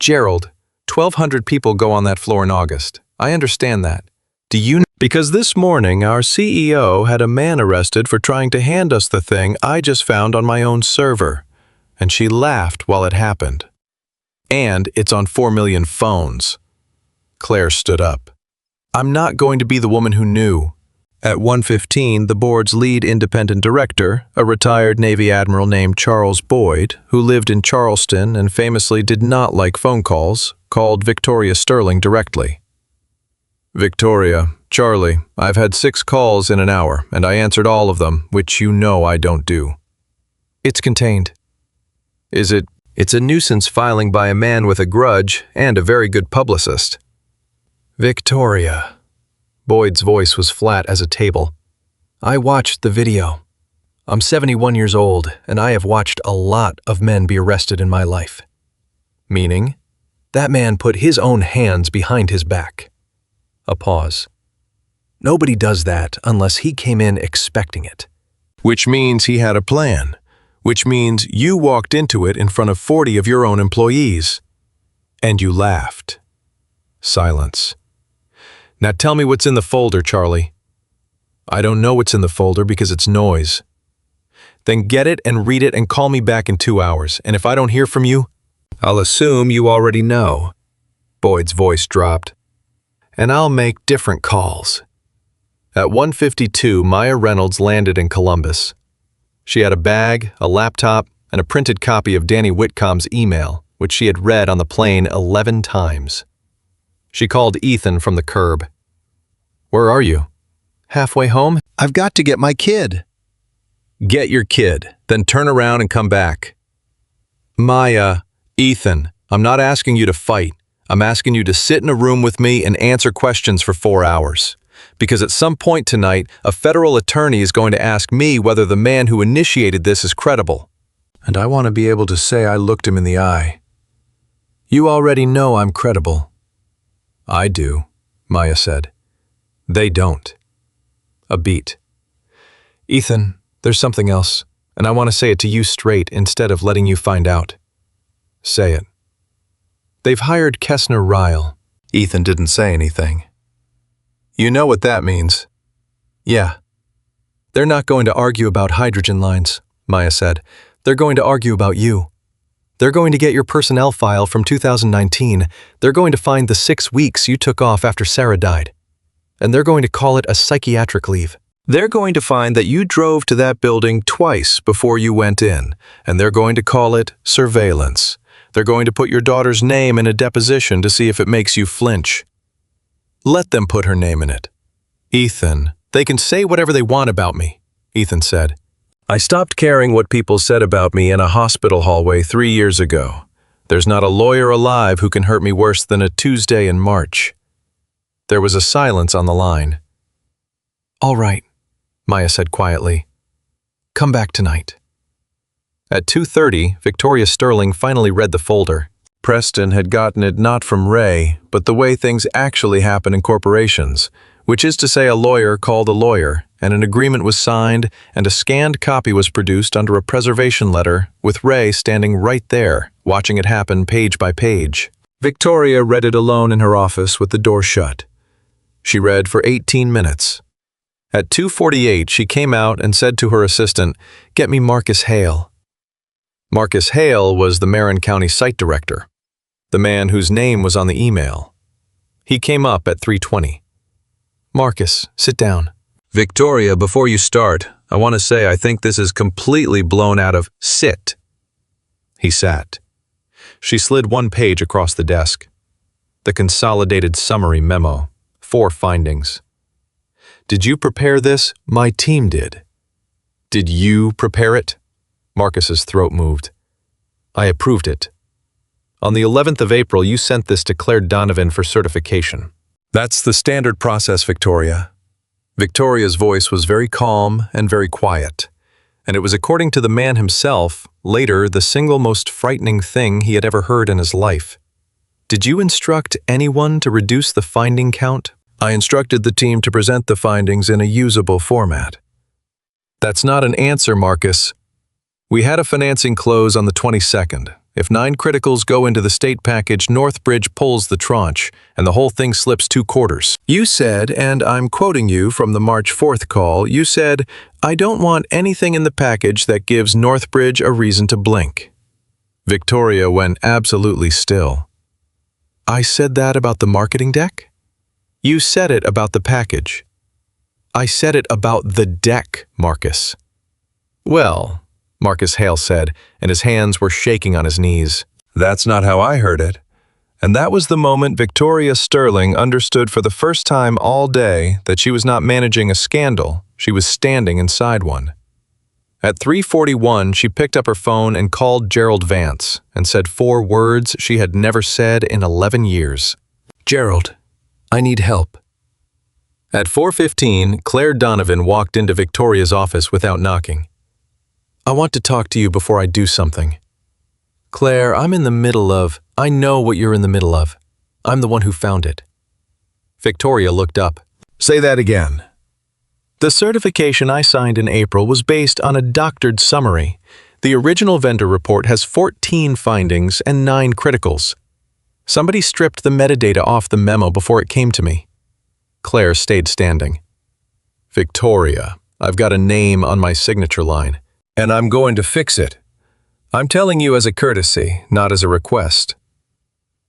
"Gerald, 1,200 people go on that floor in August. I understand that. Do you know? Because this morning our CEO had a man arrested for trying to hand us the thing I just found on my own server, and she laughed while it happened. And it's on 4 million phones." Claire stood up. "I'm not going to be the woman who knew." At 1:15, the board's lead independent director, a retired Navy admiral named Charles Boyd, who lived in Charleston and famously did not like phone calls, called Victoria Sterling directly. "Victoria, Charlie, I've had 6 calls in an hour, and I answered all of them, which you know I don't do." "It's contained." "Is it? It's a nuisance filing by a man with a grudge and a very good publicist." "Victoria." Boyd's voice was flat as a table. "I watched the video. I'm 71 years old, and I have watched a lot of men be arrested in my life." "Meaning?" "That man put his own hands behind his back." A pause. "Nobody does that unless he came in expecting it." "Which means he had a plan. Which means you walked into it in front of 40 of your own employees. And you laughed." Silence. "Now tell me what's in the folder, Charlie." "I don't know what's in the folder because it's noise." "Then get it and read it and call me back in 2 hours, and if I don't hear from you, I'll assume you already know." Boyd's voice dropped. "And I'll make different calls." At 1:52, Maya Reynolds landed in Columbus. She had a bag, a laptop, and a printed copy of Danny Whitcomb's email, which she had read on the plane 11 times. She called Ethan from the curb. "Where are you?" "Halfway home. I've got to get my kid." "Get your kid, then turn around and come back." "Maya, Ethan, I'm not asking you to fight. I'm asking you to sit in a room with me and answer questions for 4 hours. because at some point tonight, a federal attorney is going to ask me whether the man who initiated this is credible. And I want to be able to say I looked him in the eye. You already know I'm credible. I do, Maya said. They don't. A beat. Ethan, there's something else, and I want to say it to you straight instead of letting you find out. Say it. They've hired Kessner Ryle. Ethan didn't say anything. You know what that means. Yeah. They're not going to argue about hydrogen lines, Maya said. They're going to argue about you. They're going to get your personnel file from 2019. They're going to find the 6 weeks you took off after Sarah died. And they're going to call it a psychiatric leave. They're going to find that you drove to that building twice before you went in, and they're going to call it surveillance. They're going to put your daughter's name in a deposition to see if it makes you flinch. Let them put her name in it. Ethan, they can say whatever they want about me, Ethan said. I stopped caring what people said about me in a hospital hallway 3 years ago. There's not a lawyer alive who can hurt me worse than a Tuesday in March. There was a silence on the line. All right, Maya said quietly. Come back tonight. At 2:30, Victoria Sterling finally read the folder. Preston had gotten it not from Ray, but the way things actually happen in corporations, which is to say a lawyer called a lawyer, and an agreement was signed, and a scanned copy was produced under a preservation letter, with Ray standing right there, watching it happen page by page. Victoria read it alone in her office with the door shut. She read for 18 minutes. At 2:48, she came out and said to her assistant, "Get me Marcus Hale." Marcus Hale was the Marin County site director, the man whose name was on the email. He came up at 3:20. Marcus, sit down. Victoria, before you start, I want to say I think this is completely blown out of sit. He sat. She slid one page across the desk. The consolidated summary memo. 4 findings. Did you prepare this? My team did. Did you prepare it? Marcus's throat moved. I approved it. On the 11th of April, you sent this to Claire Donovan for certification. That's the standard process, Victoria. Victoria's voice was very calm and very quiet, and it was, according to the man himself, later the single most frightening thing he had ever heard in his life. Did you instruct anyone to reduce the finding count? I instructed the team to present the findings in a usable format. That's not an answer, Marcus. We had a financing close on the 22nd. If 9 criticals go into the state package, Northbridge pulls the tranche, and the whole thing slips 2 quarters. You said, and I'm quoting you from the March 4th call, you said, I don't want anything in the package that gives Northbridge a reason to blink. Victoria went absolutely still. I said that about the marketing deck? You said it about the package. I said it about the deck, Marcus. Well, Marcus Hale said, and his hands were shaking on his knees. That's not how I heard it. And that was the moment Victoria Sterling understood for the first time all day that she was not managing a scandal, she was standing inside one. At 3:41, she picked up her phone and called Gerald Vance and said 4 words she had never said in 11 years. Gerald, I need help. At 4:15, Claire Donovan walked into Victoria's office without knocking. I want to talk to you before I do something. Claire, I know what you're in the middle of. I'm the one who found it. Victoria looked up. Say that again. The certification I signed in April was based on a doctored summary. The original vendor report has 14 findings and 9 criticals. Somebody stripped the metadata off the memo before it came to me. Claire stayed standing. Victoria, I've got a name on my signature line, and I'm going to fix it. I'm telling you as a courtesy, not as a request.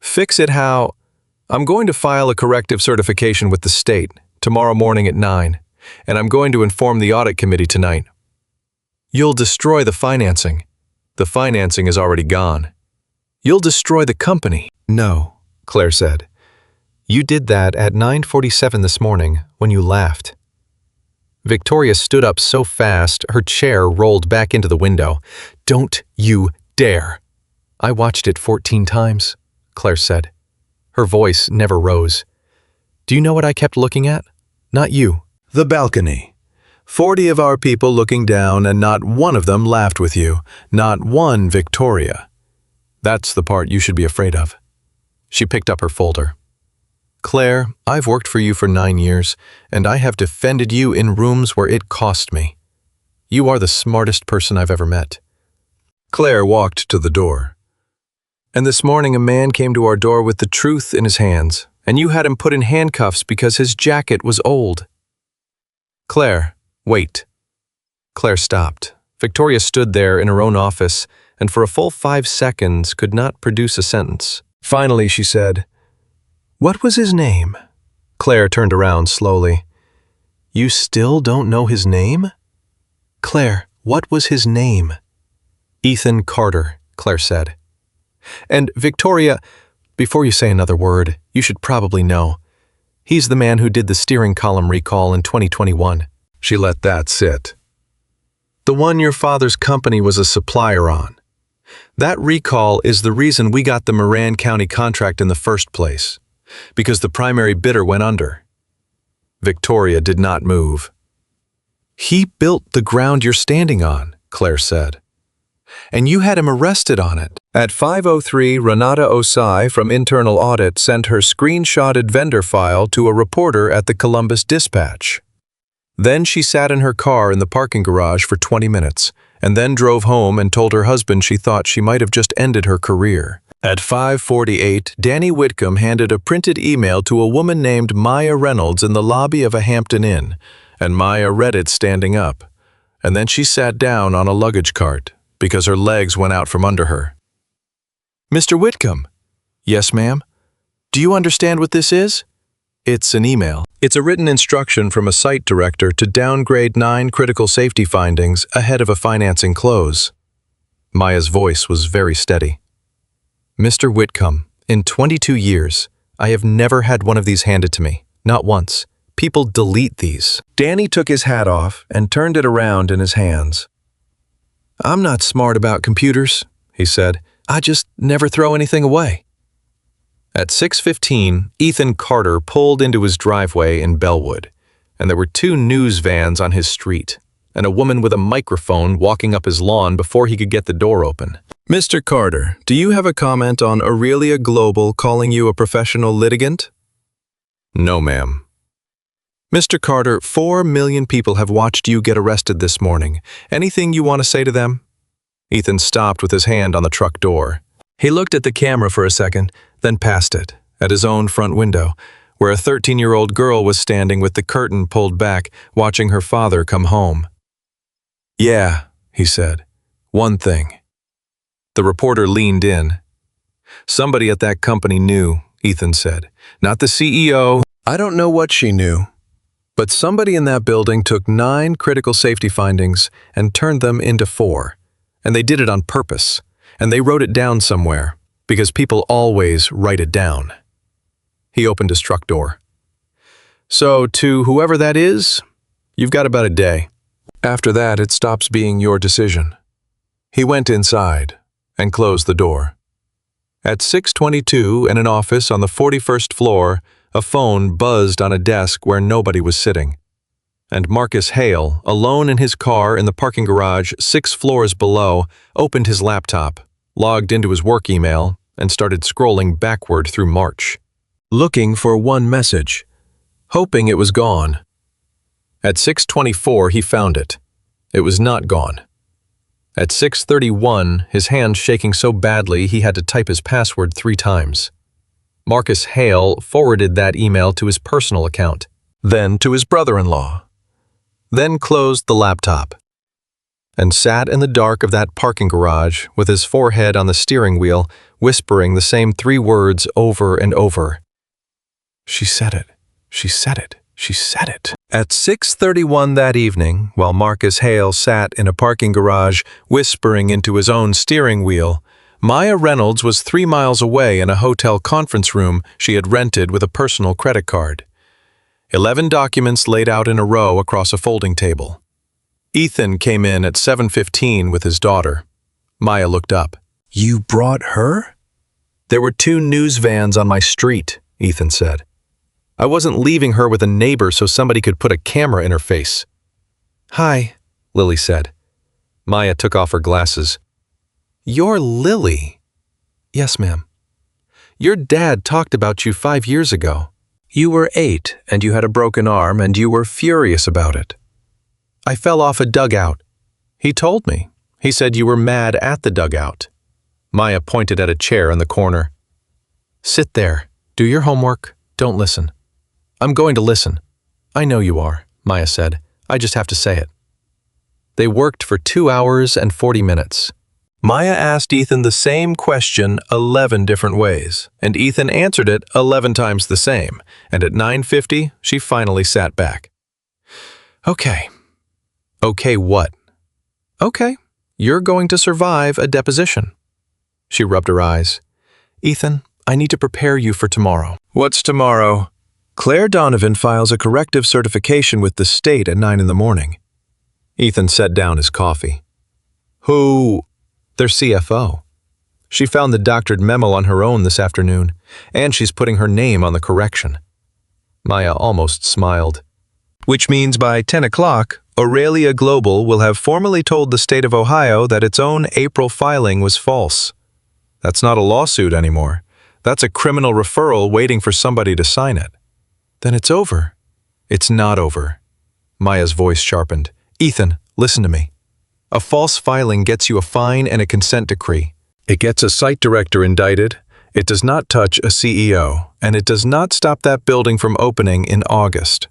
Fix it how? I'm going to file a corrective certification with the state tomorrow morning at 9, and I'm going to inform the audit committee tonight. You'll destroy the financing. The financing is already gone. You'll destroy the company. No, Claire said. You did that at 9:47 this morning when you laughed. Victoria stood up so fast, her chair rolled back into the window. Don't you dare. I watched it 14 times, Claire said. Her voice never rose. Do you know what I kept looking at? not you. The balcony. 40 of our people looking down, and not one of them laughed with you. Not one, Victoria. That's the part you should be afraid of. She picked up her folder. Claire, I've worked for you for 9 years, and I have defended you in rooms where it cost me. You are the smartest person I've ever met. Claire walked to the door. And this morning a man came to our door with the truth in his hands, and you had him put in handcuffs because his jacket was old. Claire, wait. Claire stopped. Victoria stood there in her own office, and for a full 5 seconds could not produce a sentence. Finally, she said, "What was his name?" Claire turned around slowly. "You still don't know his name?" Claire, what was his name? Ethan Carter, Claire said. And Victoria, before you say another word, you should probably know. He's the man who did the steering column recall in 2021. She let that sit. The one your father's company was a supplier on. That recall is the reason we got the Moran County contract in the first place, because the primary bidder went under. Victoria did not move. He built the ground you're standing on, Claire said. And you had him arrested on it. At 5:03, Renata Osai from Internal Audit sent her screenshotted vendor file to a reporter at the Columbus Dispatch. Then she sat in her car in the parking garage for 20 minutes, and then drove home and told her husband she thought she might have just ended her career. At 5:48, Danny Whitcomb handed a printed email to a woman named Maya Reynolds in the lobby of a Hampton Inn, and Maya read it standing up. And then she sat down on a luggage cart, because her legs went out from under her. Mr. Whitcomb. Yes, ma'am. Do you understand what this is? It's an email. It's a written instruction from a site director to downgrade 9 critical safety findings ahead of a financing close. Maya's voice was very steady. Mr. Whitcomb, in 22 years, I have never had one of these handed to me. Not once. People delete these. Danny took his hat off and turned it around in his hands. I'm not smart about computers, he said. I just never throw anything away. At 6:15, Ethan Carter pulled into his driveway in Bellwood, and there were 2 news vans on his street, and a woman with a microphone walking up his lawn before he could get the door open. Mr. Carter, do you have a comment on Aurelia Global calling you a professional litigant? No, ma'am. Mr. Carter, 4 million people have watched you get arrested this morning. Anything you want to say to them? Ethan stopped with his hand on the truck door. He looked at the camera for a second, then past it, at his own front window, where a 13-year-old girl was standing with the curtain pulled back, watching her father come home. Yeah, he said. One thing. The reporter leaned in. Somebody at that company knew, Ethan said. Not the CEO. I don't know what she knew. But somebody in that building took 9 critical safety findings and turned them into 4. And they did it on purpose. And they wrote it down somewhere, because people always write it down. He opened his truck door. So, to whoever that is, you've got about a day. After that, it stops being your decision. He went inside and closed the door. At 6:22, in an office on the 41st floor, a phone buzzed on a desk where nobody was sitting. And Marcus Hale, alone in his car in the parking garage 6 floors below, opened his laptop, logged into his work email, and started scrolling backward through March, looking for one message, hoping it was gone. At 6:24, he found it. It was not gone. At 6:31, his hand shaking so badly he had to type his password 3 times. Marcus Hale forwarded that email to his personal account, then to his brother-in-law, then closed the laptop, and sat in the dark of that parking garage with his forehead on the steering wheel, whispering the same 3 words over and over. She said it. She said it. She said it. At 6:31 that evening, while Marcus Hale sat in a parking garage whispering into his own steering wheel, Maya Reynolds was 3 miles away in a hotel conference room she had rented with a personal credit card. 11 documents laid out in a row across a folding table. Ethan came in at 7:15 with his daughter. Maya looked up. You brought her? There were 2 news vans on my street, Ethan said. I wasn't leaving her with a neighbor so somebody could put a camera in her face. "Hi," Lily said. Maya took off her glasses. "You're Lily." "Yes, ma'am." "Your dad talked about you 5 years ago. You were 8 and you had a broken arm and you were furious about it. I fell off a dugout. He told me. He said you were mad at the dugout." Maya pointed at a chair in the corner. "Sit there. Do your homework. Don't listen." "I'm going to listen." "I know you are," Maya said. "I just have to say it." They worked for 2 hours and 40 minutes. Maya asked Ethan the same question 11 different ways, and Ethan answered it 11 times the same, and at 9:50, she finally sat back. "Okay." "Okay what?" "Okay, you're going to survive a deposition." She rubbed her eyes. "Ethan, I need to prepare you for tomorrow." "What's tomorrow?" "Claire Donovan files a corrective certification with the state at 9 in the morning." Ethan set down his coffee. "Who?" "Their CFO. She found the doctored memo on her own this afternoon, and she's putting her name on the correction." Maya almost smiled. "Which means by 10 o'clock, Aurelia Global will have formally told the state of Ohio that its own April filing was false. That's not a lawsuit anymore. That's a criminal referral waiting for somebody to sign it." "Then it's over." "It's not over." Maya's voice sharpened. "Ethan, listen to me. A false filing gets you a fine and a consent decree. It gets a site director indicted. It does not touch a CEO, and it does not stop that building from opening in August.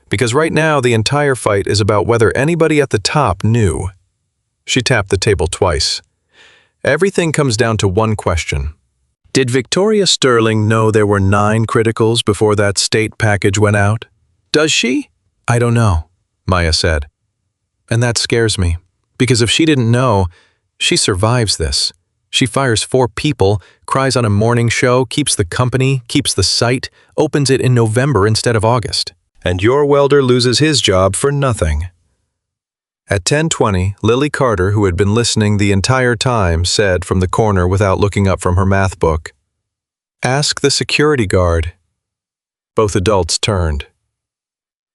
Because right now the entire fight is about whether anybody at the top knew." She tapped the table twice. "Everything comes down to one question. Did Victoria Sterling know there were 9 criticals before that state package went out? Does she?" "I don't know," Maya said. "And that scares me, because if she didn't know, she survives this. She fires 4 people, cries on a morning show, keeps the company, keeps the site, opens it in November instead of August. And your welder loses his job for nothing." At 10:20, Lily Carter, who had been listening the entire time, said from the corner without looking up from her math book, "Ask the security guard." Both adults turned.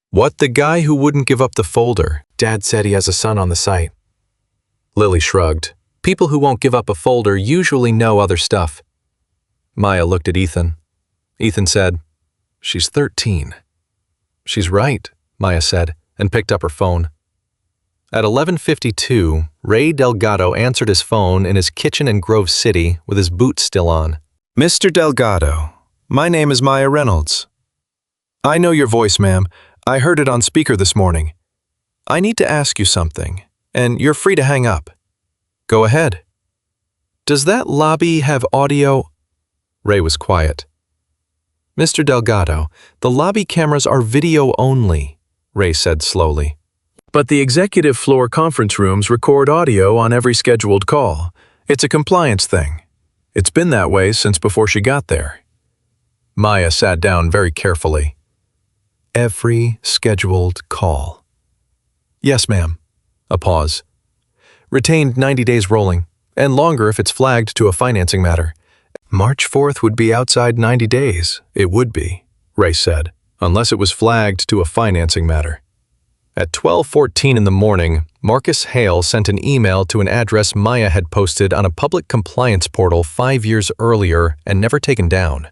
"What, the guy who wouldn't give up the folder? Dad said he has a son on the site." Lily shrugged. "People who won't give up a folder usually know other stuff." Maya looked at Ethan. Ethan said, "She's 13. "She's right," Maya said, and picked up her phone. At 11:52, Ray Delgado answered his phone in his kitchen in Grove City with his boots still on. "Mr. Delgado, my name is Maya Reynolds." "I know your voice, ma'am. I heard it on speaker this morning. I need to ask you something, and you're free to hang up." "Go ahead." "Does that lobby have audio?" Ray was quiet. "Mr. Delgado, the lobby cameras are video only," Ray said slowly. "But the executive floor conference rooms record audio on every scheduled call. It's a compliance thing. It's been that way since before she got there." Maya sat down very carefully. "Every scheduled call." "Yes, ma'am." A pause. "Retained 90 days rolling, and longer if it's flagged to a financing matter." "March 4th would be outside 90 days. It would be," Ray said, "unless it was flagged to a financing matter." At 12:14 in the morning, Marcus Hale sent an email to an address Maya had posted on a public compliance portal 5 years earlier and never taken down.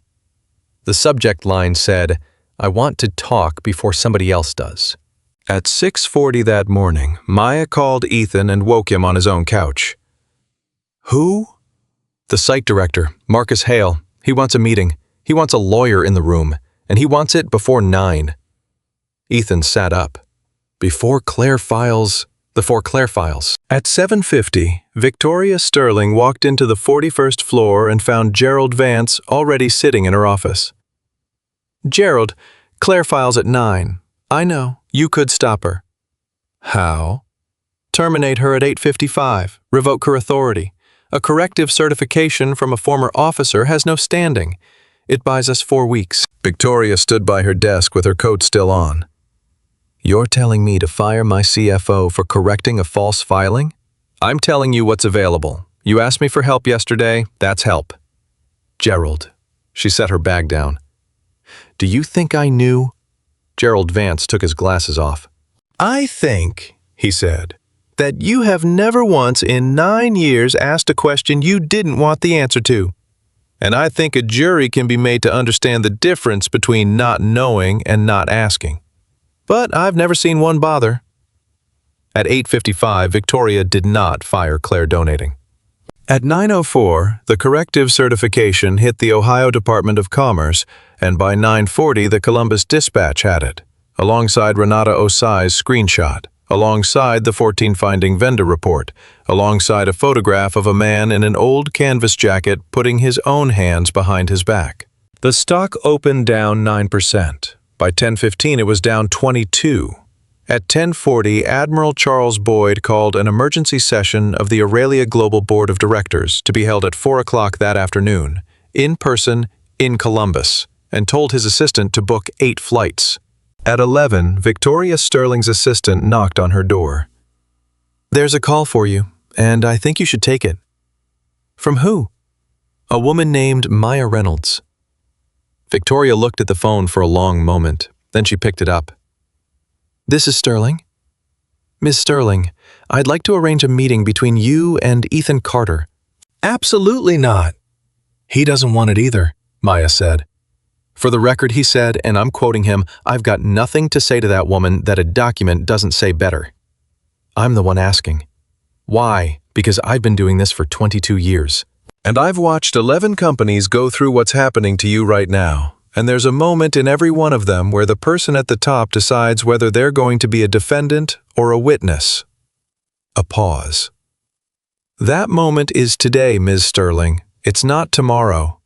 The subject line said, "I want to talk before somebody else does." At 6:40 that morning, Maya called Ethan and woke him on his own couch. "Who?" "The site director, Marcus Hale. He wants a meeting. He wants a lawyer in the room, and he wants it before 9. Ethan sat up. Before Claire files. At 7:50, Victoria Sterling walked into the 41st floor and found Gerald Vance already sitting in her office. "Gerald, Claire files at 9. I know, you could stop her." "How?" "Terminate her at 8:55. Revoke her authority. A corrective certification from a former officer has no standing. It buys us 4 weeks." Victoria stood by her desk with her coat still on. "You're telling me to fire my CFO for correcting a false filing? I'm telling you what's available. You asked me for help yesterday, that's help." "Gerald." She set her bag down. Do you think I knew? Gerald Vance took his glasses off. I think, he said, that you have never once in 9 years asked a question you didn't want the answer to. And I think a jury can be made to understand the difference between not knowing and not asking. But I've never seen one bother. At 8:55, Victoria did not fire Claire Donating. At 9:04, the corrective certification hit the Ohio Department of Commerce, and by 9:40 the Columbus Dispatch had it, alongside Renata Osai's screenshot, alongside the 14-finding vendor report, alongside a photograph of a man in an old canvas jacket putting his own hands behind his back. The stock opened down 9%. By 10:15 it was down 22%. At 10:40, Admiral Charles Boyd called an emergency session of the Aurelia Global Board of Directors to be held at 4 o'clock that afternoon, in person, in Columbus, and told his assistant to book 8 flights. At 11, Victoria Sterling's assistant knocked on her door. There's a call for you, and I think you should take it. From who? A woman named Maya Reynolds. Victoria looked at the phone for a long moment, then she picked it up. This is Sterling. Miss Sterling, I'd like to arrange a meeting between you and Ethan Carter. Absolutely not. He doesn't want it either, Maya said. For the record, he said, and I'm quoting him, I've got nothing to say to that woman that a document doesn't say better. I'm the one asking. Why? Because I've been doing this for 22 years. And I've watched 11 companies go through what's happening to you right now. And there's a moment in every one of them where the person at the top decides whether they're going to be a defendant or a witness. A pause. That moment is today, Ms. Sterling. It's not tomorrow.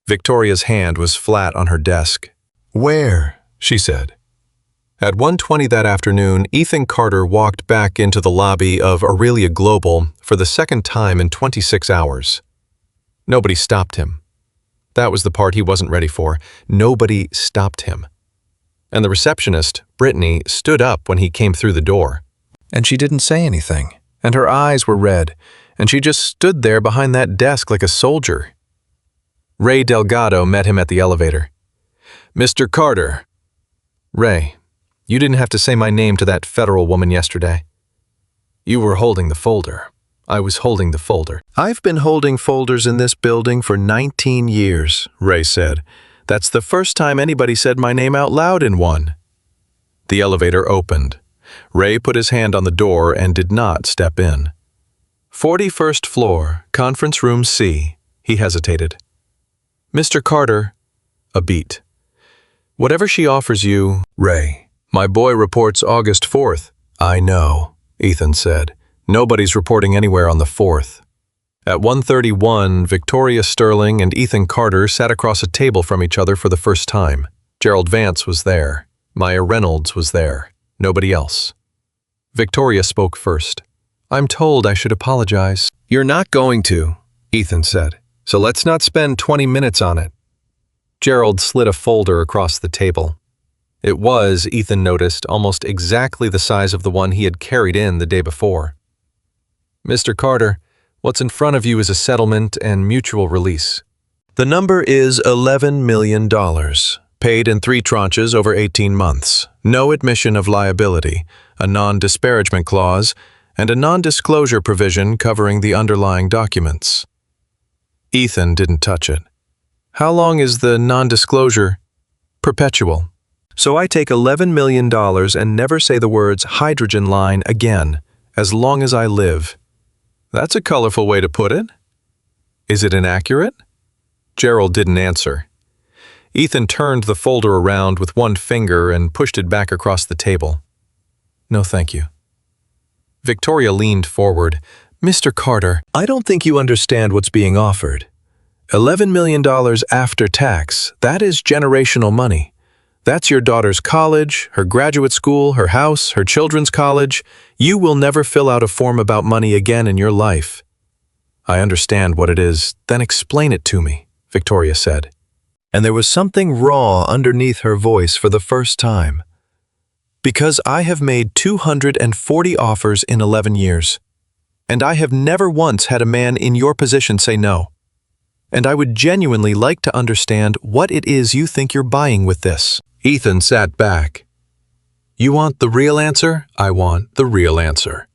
Victoria's hand was flat on her desk. Where? She said. At 1:20 that afternoon, Ethan Carter walked back into the lobby of Aurelia Global for the second time in 26 hours. Nobody stopped him. That was the part he wasn't ready for. Nobody stopped him. And the receptionist, Brittany, stood up when he came through the door. And she didn't say anything, and her eyes were red, and she just stood there behind that desk like a soldier. Ray Delgado met him at the elevator. Mr. Carter. Ray, you didn't have to say my name to that federal woman yesterday. You were holding the folder. I was holding the folder. I've been holding folders in this building for 19 years, Ray said. That's the first time anybody said my name out loud in one. The elevator opened. Ray put his hand on the door and did not step in. 41st floor, conference room C. He hesitated. Mr. Carter, a beat. Whatever she offers you, Ray. My boy reports August 4th. I know, Ethan said. Nobody's reporting anywhere on the 4th. At 1:31, Victoria Sterling and Ethan Carter sat across a table from each other for the first time. Gerald Vance was there. Maya Reynolds was there. Nobody else. Victoria spoke first. I'm told I should apologize. You're not going to, Ethan said. So let's not spend 20 minutes on it. Gerald slid a folder across the table. It was, Ethan noticed, almost exactly the size of the one he had carried in the day before. Mr. Carter, what's in front of you is a settlement and mutual release. The number is $11 million, paid in 3 tranches over 18 months, no admission of liability, a non-disparagement clause, and a non-disclosure provision covering the underlying documents. Ethan didn't touch it. How long is the non-disclosure? Perpetual. So I take $11 million and never say the words hydrogen line again, as long as I live. That's a colorful way to put it. Is it inaccurate? Gerald didn't answer. Ethan turned the folder around with one finger and pushed it back across the table. No, thank you. Victoria leaned forward. Mr. Carter, I don't think you understand what's being offered. $11 million after tax, that is generational money. That's your daughter's college, her graduate school, her house, her children's college. You will never fill out a form about money again in your life. I understand what it is, then explain it to me, Victoria said. And there was something raw underneath her voice for the first time. Because I have made 240 offers in 11 years. And I have never once had a man in your position say no. And I would genuinely like to understand what it is you think you're buying with this. Ethan sat back. You want the real answer? I want the real answer.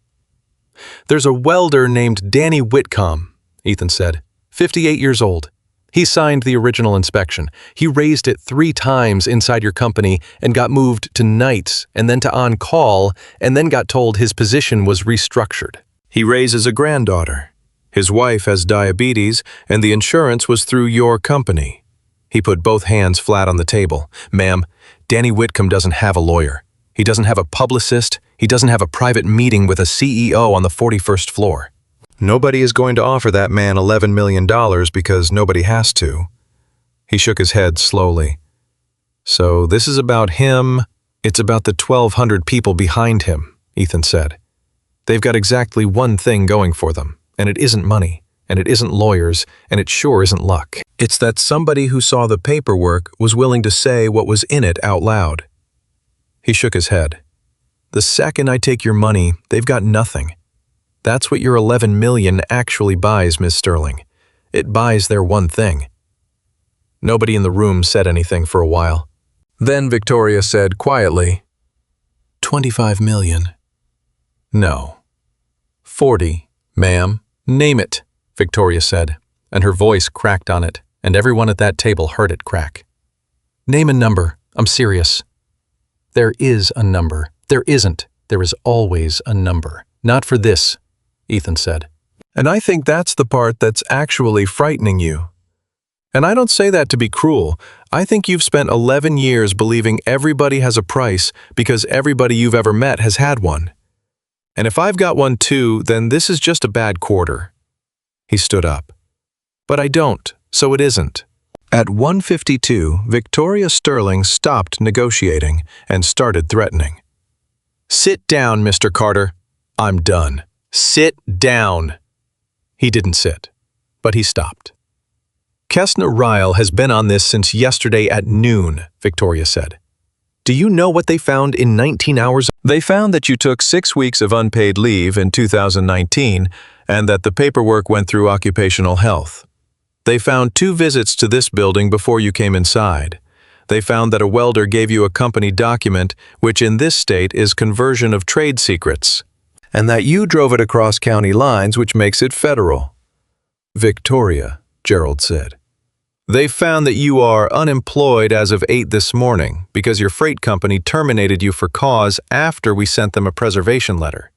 There's a welder named Danny Whitcomb, Ethan said, 58 years old. He signed the original inspection. He raised it 3 times inside your company and got moved to nights and then to on-call and then got told his position was restructured. He raises a granddaughter. His wife has diabetes and the insurance was through your company. He put both hands flat on the table. Ma'am, Danny Whitcomb doesn't have a lawyer. He doesn't have a publicist. He doesn't have a private meeting with a CEO on the 41st floor. Nobody is going to offer that man $11 million because nobody has to. He shook his head slowly. So this is about him. It's about the 1,200 people behind him, Ethan said. They've got exactly one thing going for them, and it isn't money, and it isn't lawyers, and it sure isn't luck. It's that somebody who saw the paperwork was willing to say what was in it out loud. He shook his head. The second I take your money, they've got nothing. That's what your $11 million actually buys, Miss Sterling. It buys their one thing. Nobody in the room said anything for a while. Then Victoria said quietly, 25 million. No. 40, ma'am. Name it, Victoria said, and her voice cracked on it, and everyone at that table heard it crack. Name a number. I'm serious. There is a number. There isn't. There is always a number. Not for this, Ethan said. And I think that's the part that's actually frightening you. And I don't say that to be cruel. I think you've spent 11 years believing everybody has a price because everybody you've ever met has had one. And if I've got one too, then this is just a bad quarter. He stood up. But I don't, so it isn't. At 1:52, Victoria Sterling stopped negotiating and started threatening. Sit down, Mr. Carter. I'm done. Sit down. He didn't sit, but he stopped. Kessner Ryle has been on this since yesterday at noon, Victoria said. Do you know what they found in 19 hours? They found that you took 6 weeks of unpaid leave in 2019 and that the paperwork went through occupational health. They found 2 visits to this building before you came inside. They found that a welder gave you a company document, which in this state is conversion of trade secrets, and that you drove it across county lines, which makes it federal. Victoria, Gerald said. They found that you are unemployed as of 8 this morning because your freight company terminated you for cause after we sent them a preservation letter.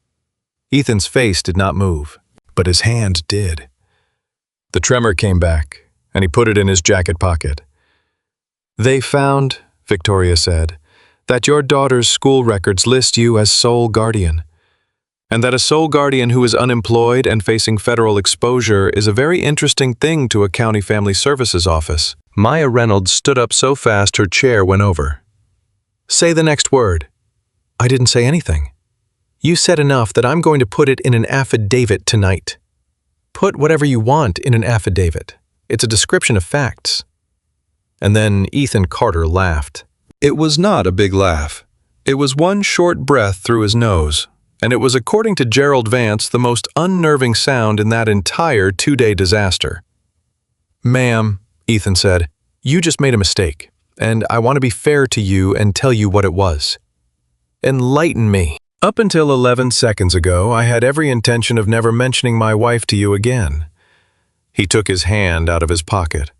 Ethan's face did not move, but his hand did. The tremor came back, and he put it in his jacket pocket. They found, Victoria said, that your daughter's school records list you as sole guardian, and that a sole guardian who is unemployed and facing federal exposure is a very interesting thing to a county family services office. Maya Reynolds stood up so fast her chair went over. Say the next word. I didn't say anything. You said enough that I'm going to put it in an affidavit tonight. Put whatever you want in an affidavit. It's a description of facts. And then Ethan Carter laughed. It was not a big laugh. It was one short breath through his nose, and it was, according to Gerald Vance, the most unnerving sound in that entire 2-day disaster. Ma'am, Ethan said, you just made a mistake, and I want to be fair to you and tell you what it was. Enlighten me. Up until 11 seconds ago, I had every intention of never mentioning my wife to you again. He took his hand out of his pocket.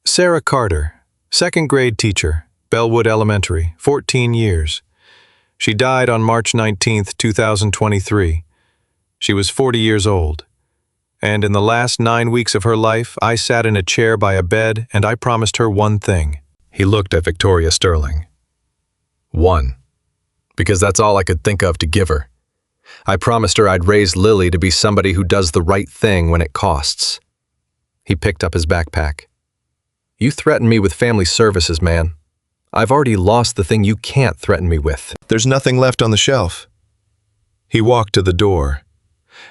Sarah Carter, 2nd grade teacher, Bellwood Elementary, 14 years. She died on March 19, 2023. She was 40 years old. And in the last 9 weeks of her life, I sat in a chair by a bed and I promised her one thing. He looked at Victoria Sterling. One. Because that's all I could think of to give her. I promised her I'd raise Lily to be somebody who does the right thing when it costs. He picked up his backpack. You threatened me with family services, man. I've already lost the thing you can't threaten me with. There's nothing left on the shelf. He walked to the door.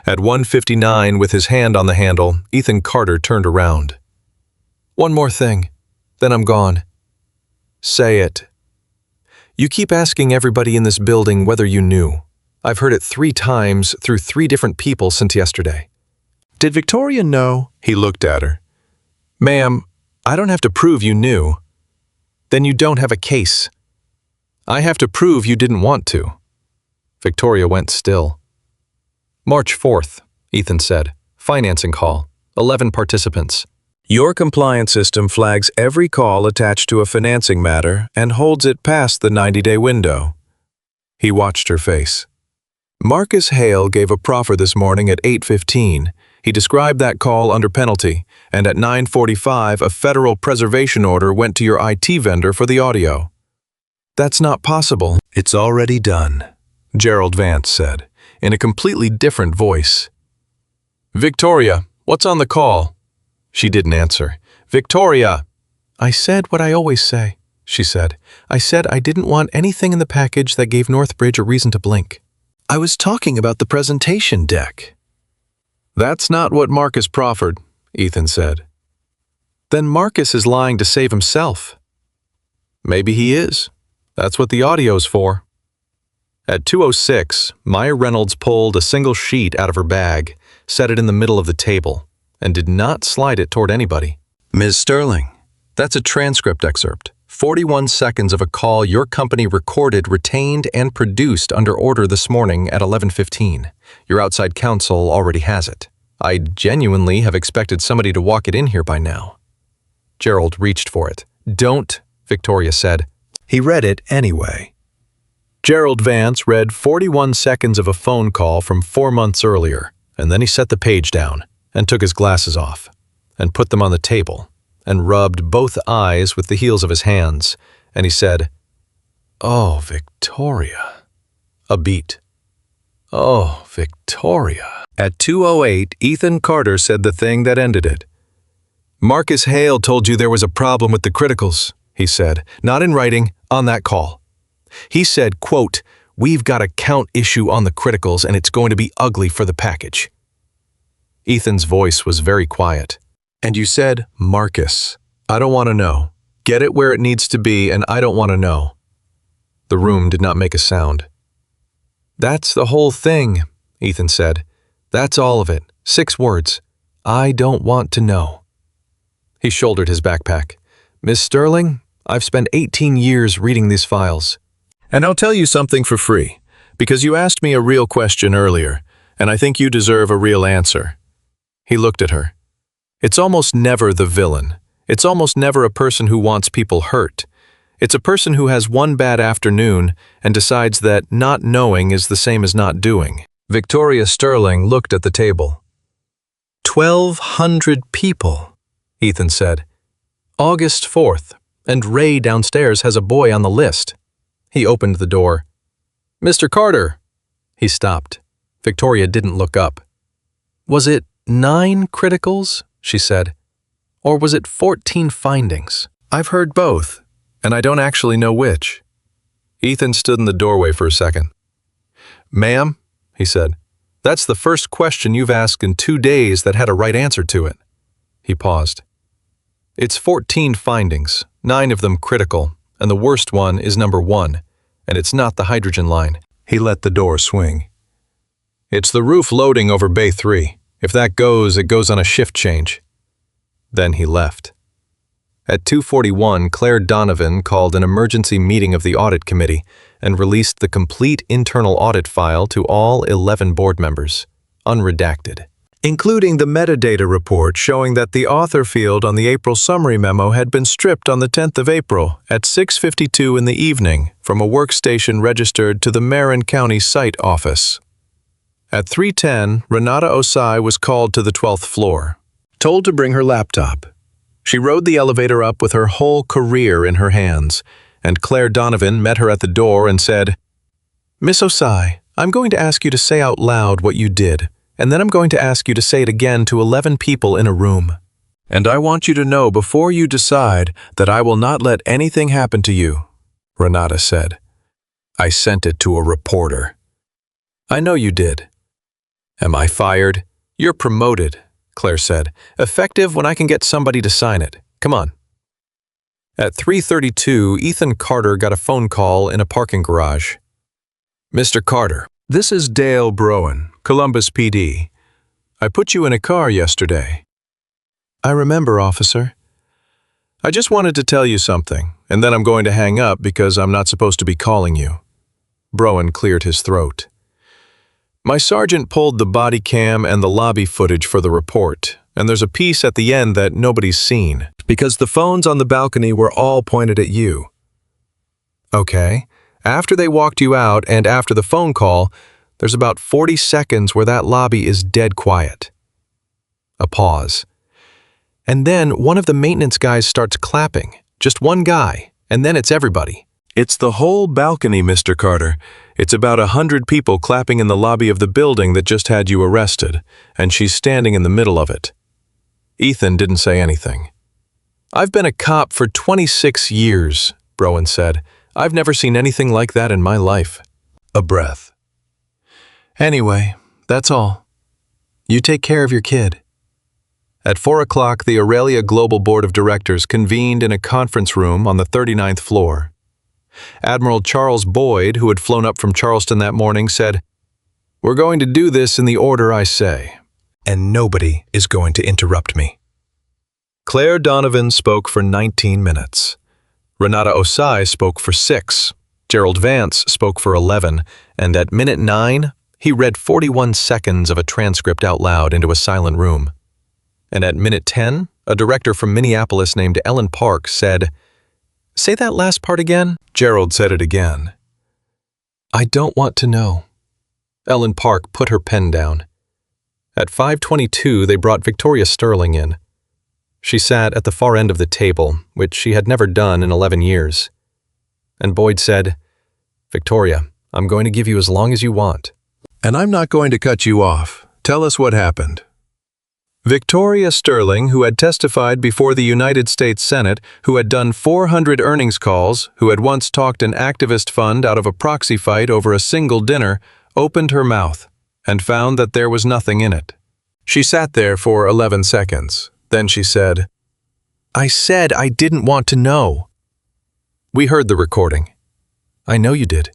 At 1:59, with his hand on the handle, Ethan Carter turned around. One more thing, then I'm gone. Say it. You keep asking everybody in this building whether you knew. I've heard it 3 times through 3 different people since yesterday. Did Victoria know? He looked at her. Ma'am, I don't have to prove you knew. Then you don't have a case. I have to prove you didn't want to. Victoria went still. March 4th, Ethan said. Financing call. 11 participants. Your compliance system flags every call attached to a financing matter and holds it past the 90-day window. He watched her face. Marcus Hale gave a proffer this morning at 8:15. He described that call under penalty, and at 9:45 a federal preservation order went to your IT vendor for the audio. That's not possible. It's already done, Gerald Vance said, in a completely different voice. Victoria, what's on the call? She didn't answer. Victoria! I said what I always say, she said. I said I didn't want anything in the package that gave Northbridge a reason to blink. I was talking about the presentation deck. That's not what Marcus proffered, Ethan said. Then Marcus is lying to save himself. Maybe he is. That's what the audio's for. At 2:06, Maya Reynolds pulled a single sheet out of her bag, set it in the middle of the table, and did not slide it toward anybody. Ms. Sterling, that's a transcript excerpt. 41 seconds of a call your company recorded, retained, and produced under order this morning at 11:15. Your outside counsel already has it. I genuinely have expected somebody to walk it in here by now. Gerald reached for it. Don't, Victoria said. He read it anyway. Gerald Vance read 41 seconds of a phone call from 4 months earlier, and then he set the page down and took his glasses off and put them on the table and rubbed both eyes with the heels of his hands, and he said, Oh, Victoria. A beat. Oh, Victoria. At 2:08, Ethan Carter said the thing that ended it. Marcus Hale told you there was a problem with the criticals, he said, not in writing, on that call. He said, quote, we've got a count issue on the criticals and it's going to be ugly for the package. Ethan's voice was very quiet. And you said, Marcus, I don't want to know. Get it where it needs to be and I don't want to know. The room did not make a sound. That's the whole thing, Ethan said. That's all of it. 6 words. I don't want to know. He shouldered his backpack. Miss Sterling, I've spent 18 years reading these files. And I'll tell you something for free, because you asked me a real question earlier, and I think you deserve a real answer. He looked at her. It's almost never the villain. It's almost never a person who wants people hurt. It's a person who has one bad afternoon and decides that not knowing is the same as not doing. Victoria Sterling looked at the table. 1,200 people, Ethan said. August 4th, and Ray downstairs has a boy on the list. He opened the door. Mr. Carter. He stopped. Victoria didn't look up. Was it 9 criticals? She said. Or was it 14 findings? I've heard both, and I don't actually know which. Ethan stood in the doorway for a second. Ma'am, he said, that's the first question you've asked in 2 days that had a right answer to it. He paused. It's 14 findings, 9 of them critical, and the worst one is number 1, and it's not the hydrogen line. He let the door swing. It's the roof loading over Bay 3. If that goes, it goes on a shift change. Then he left. At 2:41, Claire Donovan called an emergency meeting of the audit committee and released the complete internal audit file to all 11 board members, unredacted, including the metadata report showing that the author field on the April summary memo had been stripped on the 10th of April at 6:52 in the evening from a workstation registered to the Marin County site office. At 3:10, Renata Osai was called to the 12th floor, told to bring her laptop. She rode the elevator up with her whole career in her hands, and Claire Donovan met her at the door and said, Miss Osai, I'm going to ask you to say out loud what you did, and then I'm going to ask you to say it again to 11 people in a room. And I want you to know before you decide that I will not let anything happen to you, Renata said. I sent it to a reporter. I know you did. Am I fired? You're promoted, Claire said. Effective when I can get somebody to sign it. Come on. At 3:32, Ethan Carter got a phone call in a parking garage. Mr. Carter, this is Dale Broen, Columbus PD. I put you in a car yesterday. I remember, officer. I just wanted to tell you something, and then I'm going to hang up because I'm not supposed to be calling you. Broen cleared his throat. My sergeant pulled the body cam and the lobby footage for the report, and there's a piece at the end that nobody's seen, because the phones on the balcony were all pointed at you. Okay, after they walked you out and after the phone call, there's about 40 seconds where that lobby is dead quiet. A pause. And then one of the maintenance guys starts clapping, just one guy, and then it's everybody. It's the whole balcony, Mr. Carter. It's about 100 people clapping in the lobby of the building that just had you arrested, and she's standing in the middle of it. Ethan didn't say anything. I've been a cop for 26 years, Broen said. I've never seen anything like that in my life. A breath. Anyway, that's all. You take care of your kid. At 4 o'clock, the Aurelia Global Board of Directors convened in a conference room on the 39th floor. Admiral Charles Boyd, who had flown up from Charleston that morning, said, "We're going to do this in the order I say, and nobody is going to interrupt me." Claire Donovan spoke for 19 minutes. Renata Osai spoke for 6. Gerald Vance spoke for 11, and at minute 9, he read 41 seconds of a transcript out loud into a silent room. And at minute 10, a director from Minneapolis named Ellen Park said, "Say that last part again." Gerald said it again. "I don't want to know." Ellen Park put her pen down. At 5:22, they brought Victoria Sterling in. She sat at the far end of the table, which she had never done in 11 years. And Boyd said, "Victoria, I'm going to give you as long as you want. And I'm not going to cut you off. Tell us what happened." Victoria Sterling, who had testified before the United States Senate, who had done 400 earnings calls, who had once talked an activist fund out of a proxy fight over a single dinner, opened her mouth and found that there was nothing in it. She sat there for 11 seconds. Then she said, "I said I didn't want to know." "We heard the recording." "I know you did."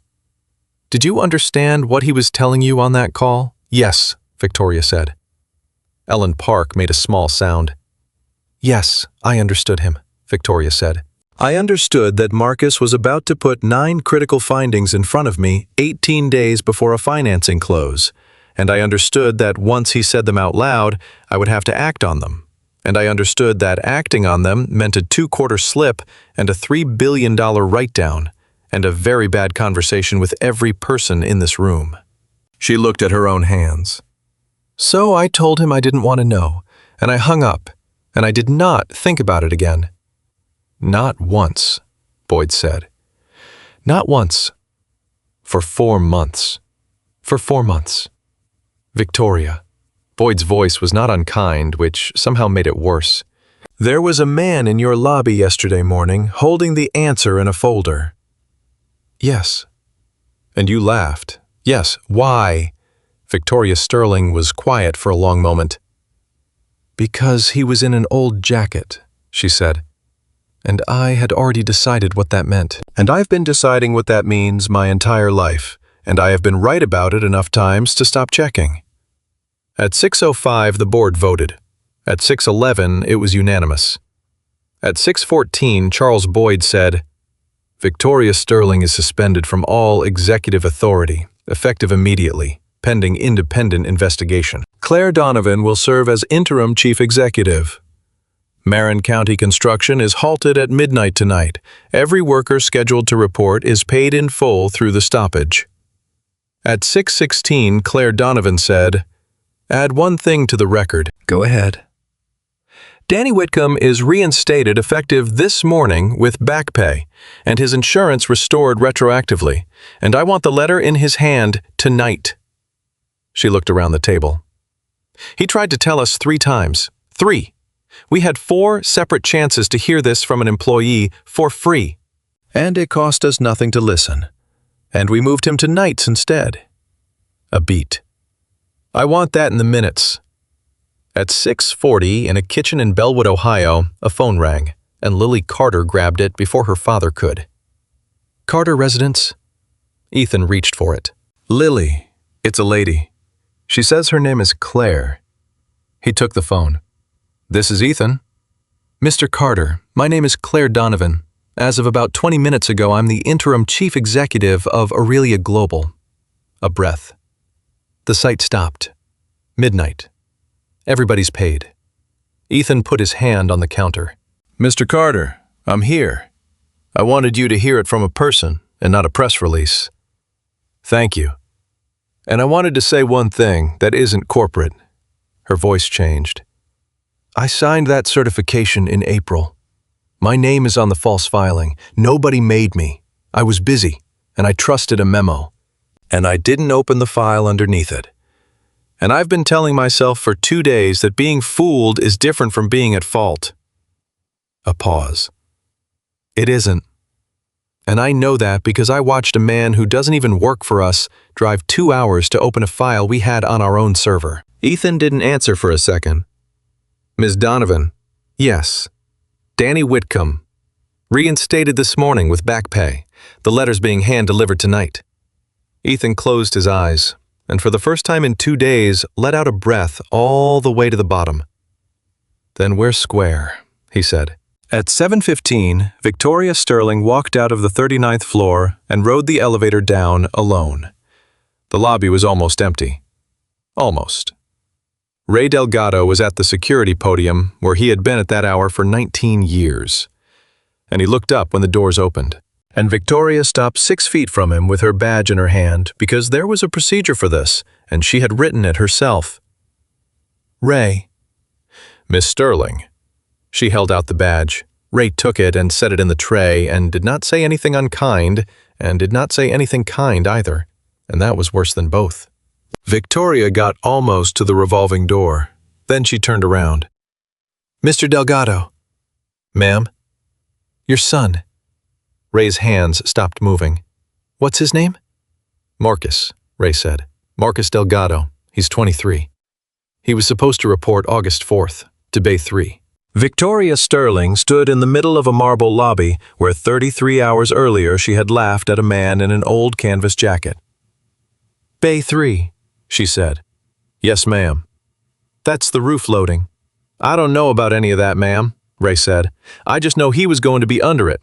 "Did you understand what he was telling you on that call?" "Yes," Victoria said. Ellen Park made a small sound. "Yes, I understood him," Victoria said. "I understood that Marcus was about to put 9 critical findings in front of me 18 days before a financing close, and I understood that once he said them out loud, I would have to act on them. And I understood that acting on them meant a 2-quarter slip and a $3 billion write-down, and a very bad conversation with every person in this room." She looked at her own hands. "So I told him I didn't want to know, and I hung up, and I did not think about it again." "Not once," Boyd said. "Not once. For 4 months. For 4 months. Victoria." Boyd's voice was not unkind, which somehow made it worse. "There was a man in your lobby yesterday morning holding the answer in a folder." "Yes." "And you laughed." "Yes. Why?" Victoria Sterling was quiet for a long moment. "Because he was in an old jacket," she said. "And I had already decided what that meant. And I've been deciding what that means my entire life, and I have been right about it enough times to stop checking." At 6:05, the board voted. At 6:11, it was unanimous. At 6:14, Charles Boyd said, "Victoria Sterling is suspended from all executive authority, effective immediately, pending independent investigation. Claire Donovan will serve as interim chief executive. Marin County construction is halted at midnight tonight. Every worker scheduled to report is paid in full through the stoppage." At 6:16, Claire Donovan said, "Add one thing to the record." "Go ahead." "Danny Whitcomb is reinstated effective this morning with back pay, and his insurance restored retroactively, and I want the letter in his hand tonight." She looked around the table. "He tried to tell us 3 times. 3. We had 4 separate chances to hear this from an employee for free. And it cost us nothing to listen. And we moved him to nights instead." A beat. "I want that in the minutes." At 6:40, in a kitchen in Bellwood, Ohio, a phone rang, and Lily Carter grabbed it before her father could. "Carter residence?" Ethan reached for it. "Lily, it's a lady. She says her name is Claire." He took the phone. This is Ethan. Mr. Carter, my name is Claire Donovan. As of about 20 minutes ago, I'm the interim chief executive of Aurelia Global. A breath. The site stopped. Midnight. Everybody's paid. Ethan put his hand on the counter. Mr. Carter, I'm here. I wanted you to hear it from a person and not a press release. Thank you. And I wanted to say one thing that isn't corporate. Her voice changed. I signed that certification in April. My name is on the false filing. Nobody made me. I was busy, and I trusted a memo. And I didn't open the file underneath it. And I've been telling myself for 2 days that being fooled is different from being at fault. A pause. It isn't. And I know that because I watched a man who doesn't even work for us drive 2 hours to open a file we had on our own server. Ethan didn't answer for a second. Ms. Donovan, yes. Danny Whitcomb. Reinstated this morning with back pay. The letter's being hand-delivered tonight. Ethan closed his eyes, and for the first time in 2 days, let out a breath all the way to the bottom. Then we're square, he said. At 7:15, Victoria Sterling walked out of the 39th floor and rode the elevator down alone. The lobby was almost empty. Almost. Ray Delgado was at the security podium where he had been at that hour for 19 years. And he looked up when the doors opened. And Victoria stopped 6 feet from him with her badge in her hand because there was a procedure for this, and she had written it herself. Ray. Miss Sterling. She held out the badge. Ray took it and set it in the tray and did not say anything unkind and did not say anything kind either, and that was worse than both. Victoria got almost to the revolving door. Then she turned around. Mr. Delgado. Ma'am? Your son. Ray's hands stopped moving. What's his name? Marcus, Ray said. Marcus Delgado. He's 23. He was supposed to report August 4th to Bay 3. Victoria Sterling stood in the middle of a marble lobby where 33 hours earlier she had laughed at a man in an old canvas jacket. Bay 3. She said. Yes, ma'am. That's the roof loading. I don't know about any of that, ma'am, Ray said. I just know he was going to be under it.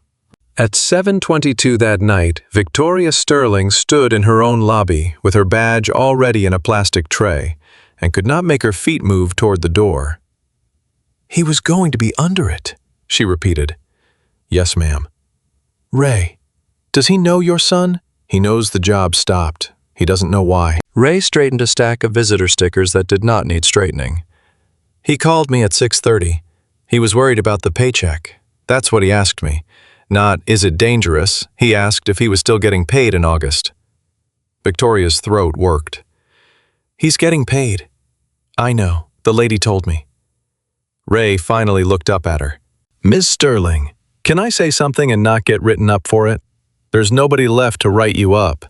At 7:22 that night, Victoria Sterling stood in her own lobby with her badge already in a plastic tray and could not make her feet move toward the door. He was going to be under it, she repeated. Yes, ma'am. Ray, does he know your son? He knows the job stopped. He doesn't know why. Ray straightened a stack of visitor stickers that did not need straightening. He called me at 6:30. He was worried about the paycheck. That's what he asked me. Not, is it dangerous? He asked if he was still getting paid in August. Victoria's throat worked. He's getting paid. I know, the lady told me. Ray finally looked up at her. Ms. Sterling, can I say something and not get written up for it? There's nobody left to write you up.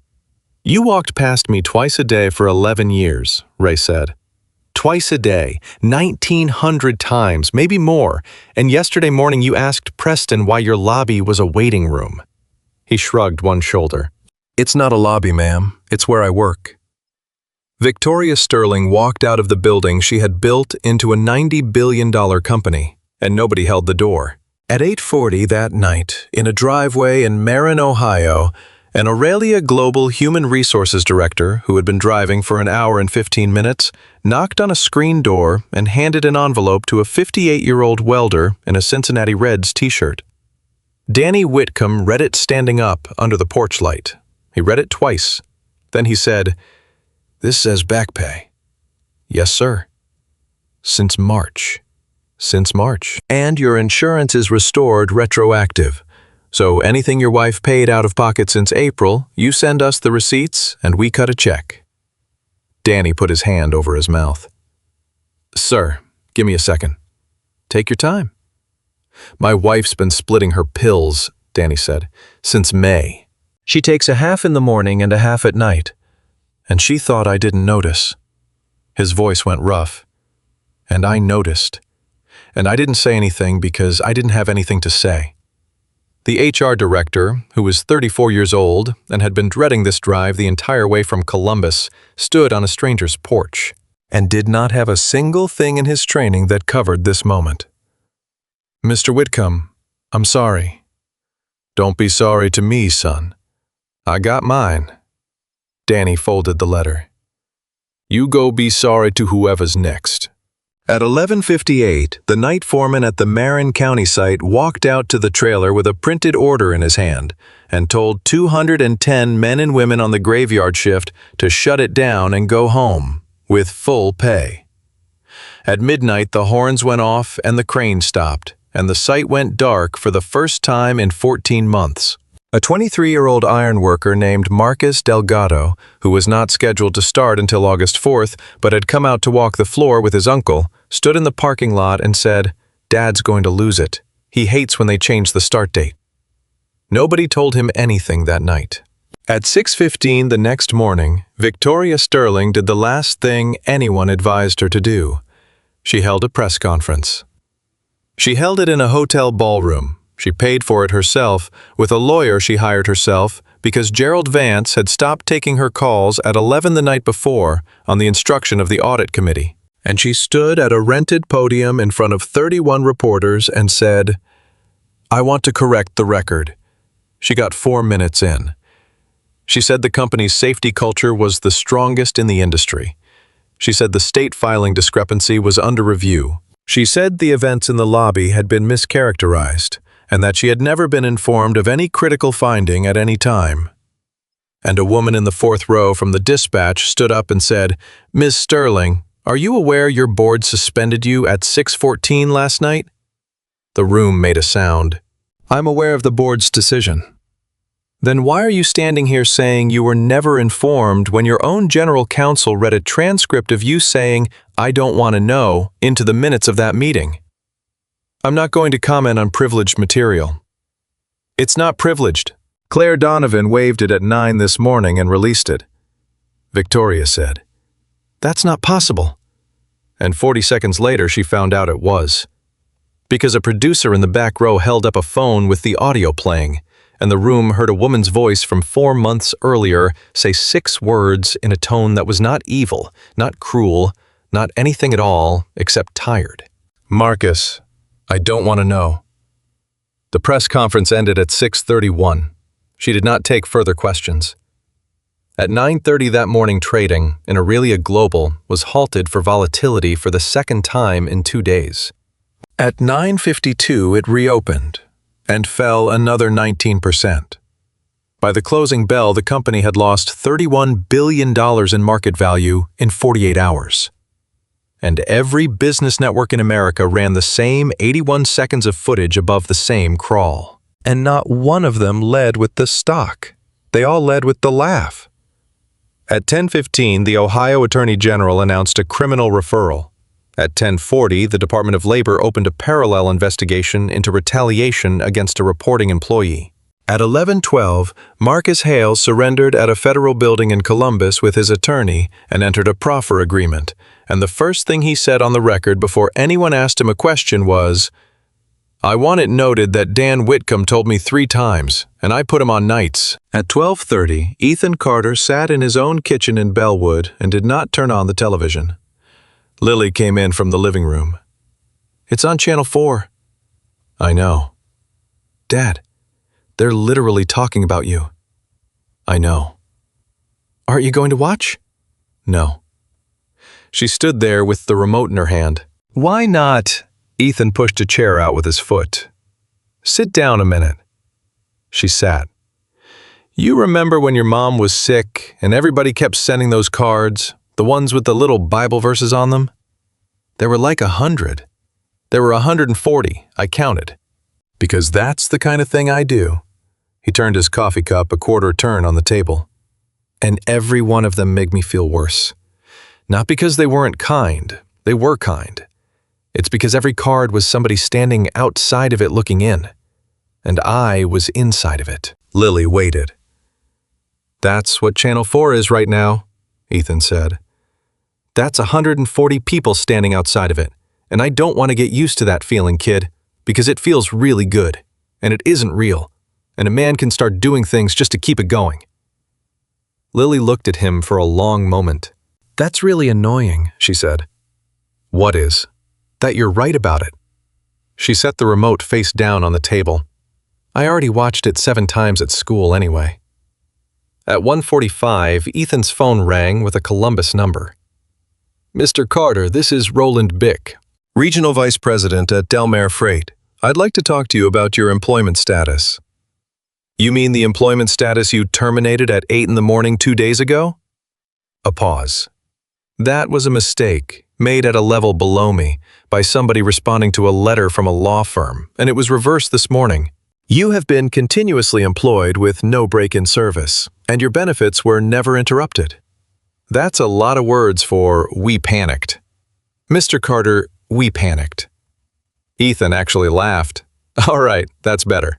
You walked past me twice a day for 11 years, Ray said. Twice a day, 1,900 times, maybe more, and yesterday morning you asked Preston why your lobby was a waiting room. He shrugged one shoulder. It's not a lobby, ma'am. It's where I work. Victoria Sterling walked out of the building she had built into a $90 billion company, and nobody held the door. At 8:40 that night, in a driveway in Marin, Ohio, an Aurelia Global Human Resources Director, who had been driving for an hour and 15 minutes, knocked on a screen door and handed an envelope to a 58-year-old welder in a Cincinnati Reds t-shirt. Danny Whitcomb read it standing up under the porch light. He read it twice. Then he said, This says back pay. Yes, sir. Since March. Since March. And your insurance is restored retroactive. So anything your wife paid out of pocket since April, you send us the receipts and we cut a check. Danny put his hand over his mouth. Sir, give me a second. Take your time. My wife's been splitting her pills, Danny said, since May. She takes a half in the morning and a half at night. And she thought I didn't notice. His voice went rough. And I noticed. And I didn't say anything because I didn't have anything to say. The HR director, who was 34 years old and had been dreading this drive the entire way from Columbus, stood on a stranger's porch. and did not have a single thing in his training that covered this moment. "Mr. Whitcomb, I'm sorry." "Don't be sorry to me, son. I got mine." Danny folded the letter. "You go be sorry to whoever's next." At 11:58, the night foreman at the Marin County site walked out to the trailer with a printed order in his hand and told 210 men and women on the graveyard shift to shut it down and go home, with full pay. At midnight, the horns went off and the crane stopped, and the site went dark for the first time in 14 months. A 23-year-old iron worker named Marcus Delgado, who was not scheduled to start until August 4th but had come out to walk the floor with his uncle, stood in the parking lot and said, "Dad's going to lose it. He hates when they change the start date." Nobody told him anything that night. At 6:15 the next morning, Victoria Sterling did the last thing anyone advised her to do. She held a press conference. She held it in a hotel ballroom. She paid for it herself, with a lawyer she hired herself, because Gerald Vance had stopped taking her calls at 11 the night before on the instruction of the audit committee. And she stood at a rented podium in front of 31 reporters and said, "I want to correct the record." She got 4 minutes in. She said the company's safety culture was the strongest in the industry. She said the state filing discrepancy was under review. She said the events in the lobby had been mischaracterized, and that she had never been informed of any critical finding at any time. And a woman in the 4th row from the dispatch stood up and said, "Ms. Sterling, are you aware your board suspended you at 6:14 last night?" The room made a sound. "I'm aware of the board's decision." "Then why are you standing here saying you were never informed when your own general counsel read a transcript of you saying, 'I don't want to know,' into the minutes of that meeting?" "I'm not going to comment on privileged material." "It's not privileged." Claire Donovan waved it at 9 this morning and released it. Victoria said, "That's not possible." And 40 seconds later she found out it was. Because a producer in the back row held up a phone with the audio playing, and the room heard a woman's voice from 4 months earlier say 6 words in a tone that was not evil, not cruel, not anything at all except tired. "Marcus, I don't want to know." The press conference ended at 6:31. She did not take further questions. At 9:30 that morning, trading in Aurelia Global was halted for volatility for the second time in 2 days. At 9:52 it reopened and fell another 19%. By the closing bell, the company had lost $31 billion in market value in 48 hours. And every business network in America ran the same 81 seconds of footage above the same crawl. And not one of them led with the stock. They all led with the laugh. At 10:15, the Ohio Attorney General announced a criminal referral. At 10:40, the Department of Labor opened a parallel investigation into retaliation against a reporting employee. At 11:12, Marcus Hale surrendered at a federal building in Columbus with his attorney and entered a proffer agreement, and the first thing he said on the record before anyone asked him a question was, "I want it noted that Dan Whitcomb told me 3 times, and I put him on nights." At 12:30, Ethan Carter sat in his own kitchen in Bellwood and did not turn on the television. Lily came in from the living room. "It's on Channel 4. "I know." "Dad, they're literally talking about you." "I know." "Aren't you going to watch?" "No." She stood there with the remote in her hand. "Why not?" Ethan pushed a chair out with his foot. "Sit down a minute." She sat. "You remember when your mom was sick and everybody kept sending those cards, the ones with the little Bible verses on them? There were like 100. There were 140, I counted. Because that's the kind of thing I do." He turned his coffee cup a quarter turn on the table. "And every one of them made me feel worse. Not because they weren't kind. They were kind. It's because every card was somebody standing outside of it looking in. And I was inside of it." Lily waited. "That's what Channel 4 is right now," Ethan said. "That's 140 people standing outside of it, and I don't want to get used to that feeling, kid, because it feels really good, and it isn't real, and a man can start doing things just to keep it going." Lily looked at him for a long moment. That's really annoying, she said. What is? That you're right about it. She set the remote face down on the table. I already watched it 7 times at school anyway. At 1:45, Ethan's phone rang with a Columbus number. Mr. Carter, this is Roland Bick, Regional Vice President at Billionaire Freight. I'd like to talk to you about your employment status. You mean the employment status you terminated at 8 in the morning 2 days ago? A pause. That was a mistake, made at a level below me, by somebody responding to a letter from a law firm, and it was reversed this morning. You have been continuously employed with no break in service, and your benefits were never interrupted. That's a lot of words for we panicked. Mr. Carter, we panicked. Ethan actually laughed. All right, that's better.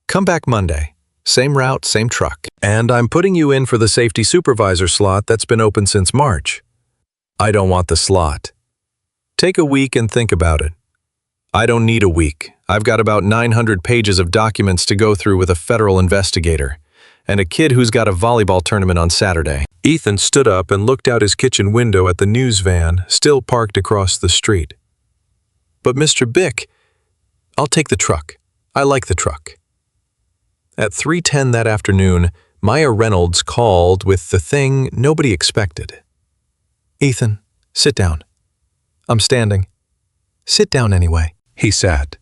Come back Monday. Same route, same truck. And I'm putting you in for the safety supervisor slot that's been open since March. I don't want the slot. Take a week and think about it. I don't need a week. I've got about 900 pages of documents to go through with a federal investigator, and a kid who's got a volleyball tournament on Saturday. Ethan stood up and looked out his kitchen window at the news van, still parked across the street. But Mr. Bick, I'll take the truck. I like the truck. At 3:10 that afternoon, Maya Reynolds called with the thing nobody expected. Ethan, sit down. I'm standing. Sit down anyway. He sat.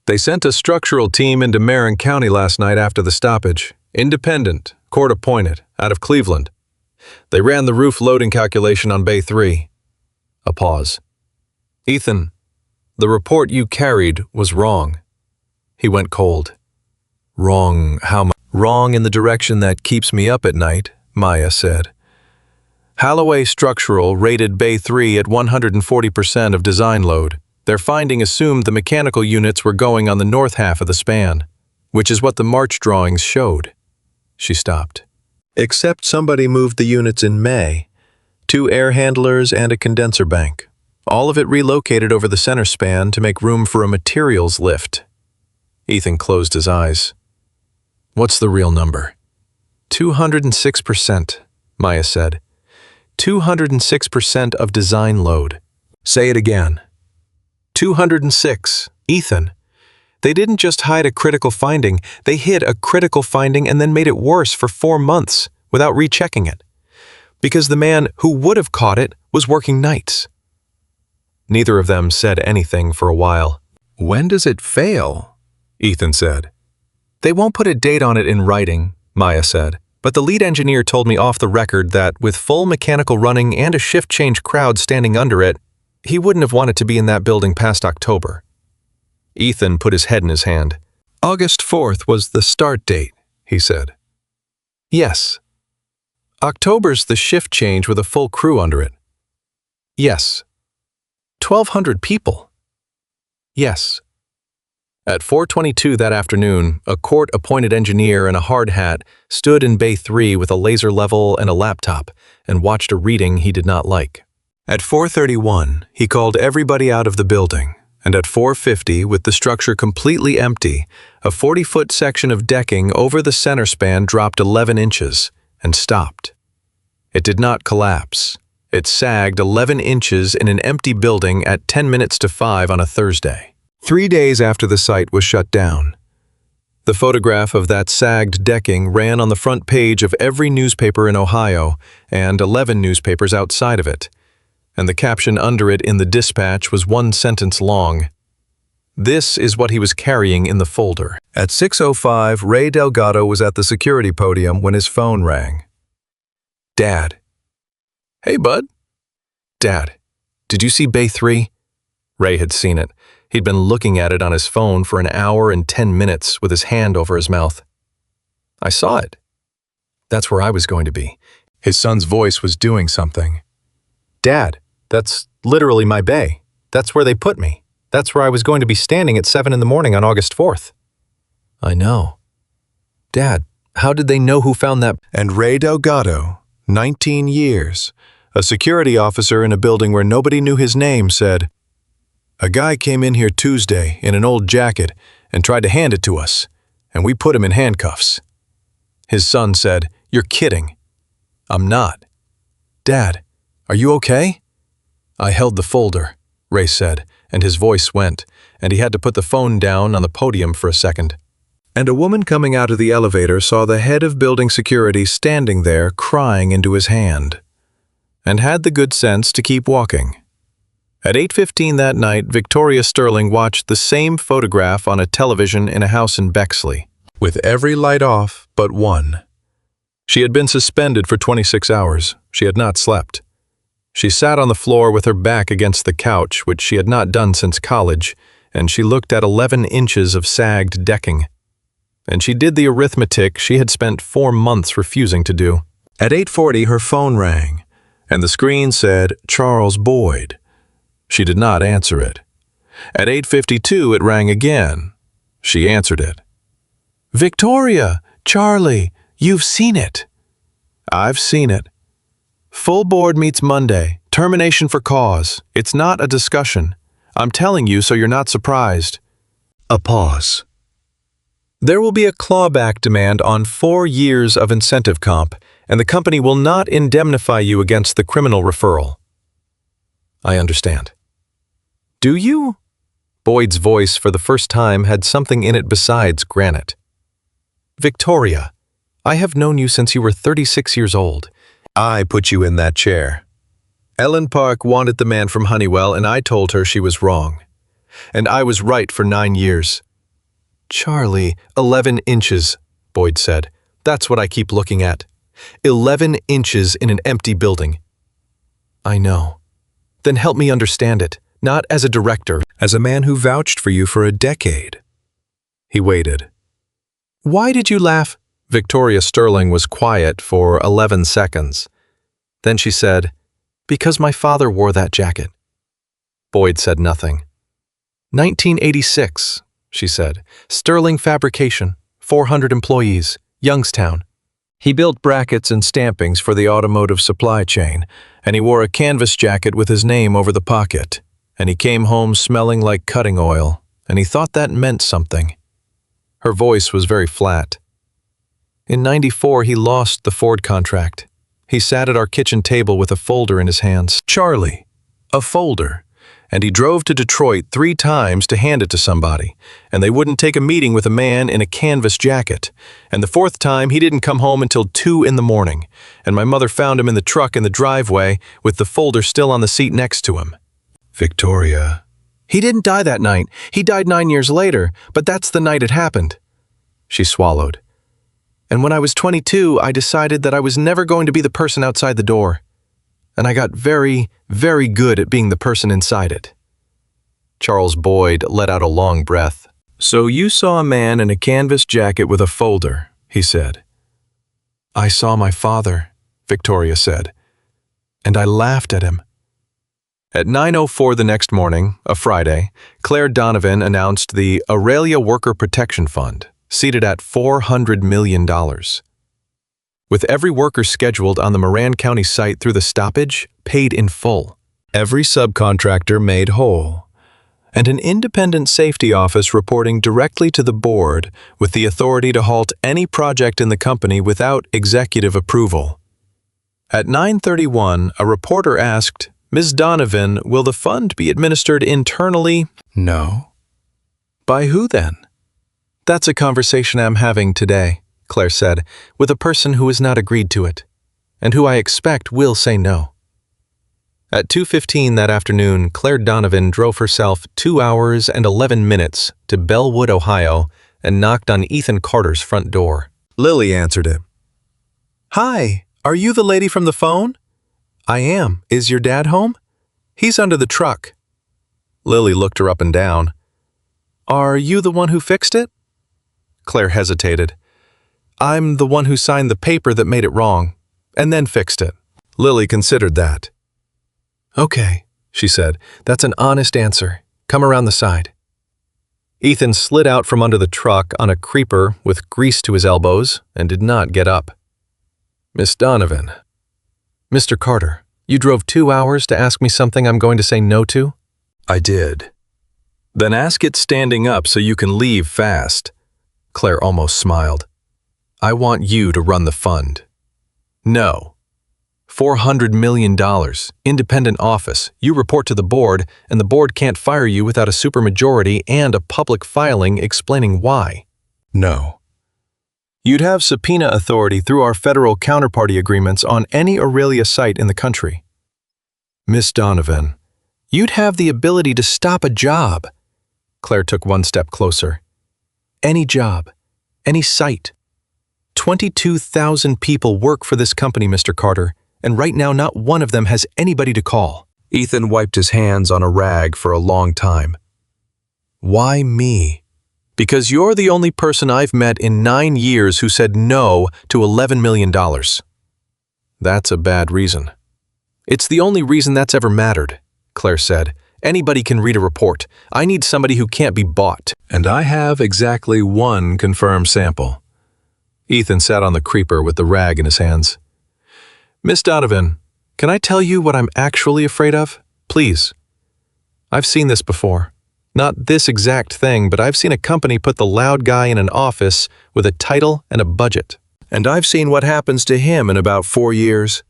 They sent a structural team into Marin County last night after the stoppage. Independent, court-appointed, out of Cleveland. They ran the roof loading calculation on Bay 3. A pause. Ethan, the report you carried was wrong. He went cold. Wrong, how much? Wrong in the direction that keeps me up at night, Maya said. Holloway Structural rated Bay 3 at 140% of design load. Their finding assumed the mechanical units were going on the north half of the span, which is what the March drawings showed. She stopped. Except somebody moved the units in May. 2 air handlers and a condenser bank. All of it relocated over the center span to make room for a materials lift. Ethan closed his eyes. What's the real number? 206%, Maya said. 206% of design load. Say it again. 206. Ethan. They didn't just hide a critical finding, they hid a critical finding and then made it worse for 4 months without rechecking it. Because the man who would have caught it was working nights. Neither of them said anything for a while. When does it fail? Ethan said. They won't put a date on it in writing, Maya said, but the lead engineer told me off the record that with full mechanical running and a shift change crowd standing under it, he wouldn't have wanted to be in that building past October. Ethan put his head in his hand. August 4th was the start date, he said. Yes. October's the shift change with a full crew under it. Yes. 1,200 people. Yes. At 4:22 that afternoon, a court-appointed engineer in a hard hat stood in Bay 3 with a laser level and a laptop and watched a reading he did not like. At 4:31, he called everybody out of the building, and at 4:50, with the structure completely empty, a 40-foot section of decking over the center span dropped 11 inches and stopped. It did not collapse. It sagged 11 inches in an empty building at 10 minutes to 5 on a Thursday. 3 days after the site was shut down. The photograph of that sagged decking ran on the front page of every newspaper in Ohio and 11 newspapers outside of it, and the caption under it in the dispatch was 1 sentence long. This is what he was carrying in the folder. At 6:05, Ray Delgado was at the security podium when his phone rang. Dad. Hey, bud. Dad, did you see Bay 3? Ray had seen it. He'd been looking at it on his phone for an hour and 10 minutes with his hand over his mouth. I saw it. That's where I was going to be. His son's voice was doing something. Dad, that's literally my bay. That's where they put me. That's where I was going to be standing at 7 in the morning on August 4th. I know. Dad, how did they know who found that? And Ray Delgado, 19 years, a security officer in a building where nobody knew his name, said, a guy came in here Tuesday in an old jacket and tried to hand it to us, and we put him in handcuffs. His son said, You're kidding. I'm not. Dad, Are you okay? I held the folder, Ray said, and his voice went, and he had to put the phone down on the podium for a second. And a woman coming out of the elevator saw the head of building security standing there crying into his hand, and had the good sense to keep walking. At 8:15 that night, Victoria Sterling watched the same photograph on a television in a house in Bexley, with every light off but one. She had been suspended for 26 hours. She had not slept. She sat on the floor with her back against the couch, which she had not done since college, and she looked at 11 inches of sagged decking. And she did the arithmetic she had spent 4 months refusing to do. At 8:40, her phone rang, and the screen said, Charles Boyd. She did not answer it. At 8:52, it rang again. She answered it. Victoria, Charlie, you've seen it. I've seen it. Full board meets Monday. Termination for cause. It's not a discussion. I'm telling you so you're not surprised. A pause. There will be a clawback demand on 4 years of incentive comp, and the company will not indemnify you against the criminal referral. I understand. Do you? Boyd's voice for the first time had something in it besides granite. Victoria, I have known you since you were 36 years old. I put you in that chair. Ellen Park wanted the man from Honeywell, and I told her she was wrong. And I was right for 9 years. Charlie, 11 inches, Boyd said. That's what I keep looking at. 11 inches in an empty building. I know. Then help me understand it, not as a director, as a man who vouched for you for a decade. He waited. Why did you laugh? Victoria Sterling was quiet for 11 seconds. Then she said, Because my father wore that jacket. Boyd said nothing. 1986, she said. Sterling Fabrication, 400 employees, Youngstown. He built brackets and stampings for the automotive supply chain, and he wore a canvas jacket with his name over the pocket, and he came home smelling like cutting oil, and he thought that meant something. Her voice was very flat. In '94, he lost the Ford contract. He sat at our kitchen table with a folder in his hands. Charlie, a folder. And he drove to Detroit 3 times to hand it to somebody, and they wouldn't take a meeting with a man in a canvas jacket. And the 4th time, he didn't come home until 2 in the morning, and my mother found him in the truck in the driveway with the folder still on the seat next to him. Victoria. He didn't die that night. He died 9 years later, but that's the night it happened. She swallowed. And when I was 22, I decided that I was never going to be the person outside the door. And I got very, very good at being the person inside it. Charles Boyd let out a long breath. So you saw a man in a canvas jacket with a folder, he said. I saw my father, Victoria said, and I laughed at him. At 9:04 the next morning, a Friday, Claire Donovan announced the Aurelia Worker Protection Fund, seated at $400 million. With every worker scheduled on the Moran County site through the stoppage, paid in full. Every subcontractor made whole. And an independent safety office reporting directly to the board with the authority to halt any project in the company without executive approval. At 9:31, a reporter asked, Ms. Donovan, will the fund be administered internally? No. By who then? That's a conversation I'm having today, Claire said, with a person who has not agreed to it, and who I expect will say no. At 2:15 that afternoon, Claire Donovan drove herself 2 hours and 11 minutes to Bellwood, Ohio, and knocked on Ethan Carter's front door. Lily answered it. Hi, are you the lady from the phone? I am. Is your dad home? He's under the truck. Lily looked her up and down. Are you the one who fixed it? Claire hesitated. I'm the one who signed the paper that made it wrong, and then fixed it. Lily considered that. Okay, she said, that's an honest answer. Come around the side. Ethan slid out from under the truck on a creeper with grease to his elbows and did not get up. Miss Donovan. Mr. Carter, you drove 2 hours to ask me something I'm going to say no to? I did. Then ask it standing up so you can leave fast. Claire almost smiled. I want you to run the fund. No. $400 million, independent office, you report to the board, and the board can't fire you without a supermajority and a public filing explaining why. No. You'd have subpoena authority through our federal counterparty agreements on any Aurelia site in the country. Miss Donovan, you'd have the ability to stop a job. Claire took one step closer. Any job, any site. 22,000 people work for this company, Mr. Carter, and right now not one of them has anybody to call. Ethan wiped his hands on a rag for a long time. Why me? Because you're the only person I've met in 9 years who said no to $11 million. That's a bad reason. It's the only reason that's ever mattered, Claire said. Anybody can read a report. I need somebody who can't be bought. And I have exactly one confirmed sample. Ethan sat on the creeper with the rag in his hands. Miss Donovan, can I tell you what I'm actually afraid of? Please. I've seen this before. Not this exact thing, but I've seen a company put the loud guy in an office with a title and a budget. And I've seen what happens to him in about 4 years.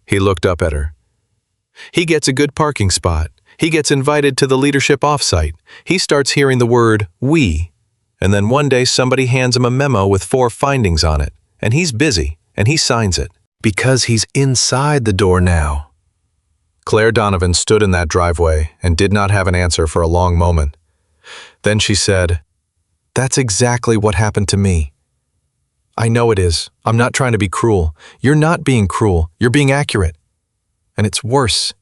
He looked up at her. He gets a good parking spot. He gets invited to the leadership offsite. He starts hearing the word we. And then one day somebody hands him a memo with 4 findings on it. And he's busy, and he signs it. Because he's inside the door now. Claire Donovan stood in that driveway and did not have an answer for a long moment. Then she said, That's exactly what happened to me. I know it is. I'm not trying to be cruel. You're not being cruel. You're being accurate. And it's worse.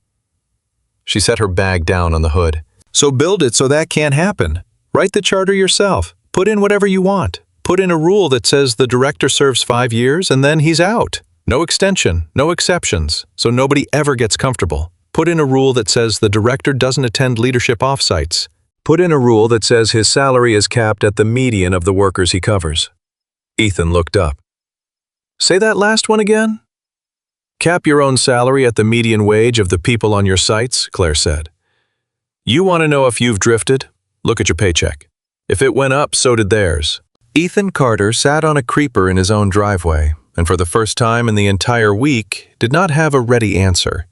She set her bag down on the hood. So build it so that can't happen. Write the charter yourself. Put in whatever you want. Put in a rule that says the director serves 5 years and then he's out. No extension, no exceptions, so nobody ever gets comfortable. Put in a rule that says the director doesn't attend leadership offsites. Put in a rule that says his salary is capped at the median of the workers he covers. Ethan looked up. Say that last one again? Cap your own salary at the median wage of the people on your sites, Claire said. You want to know if you've drifted? Look at your paycheck. If it went up, so did theirs. Ethan Carter sat on a creeper in his own driveway, and for the first time in the entire week, did not have a ready answer.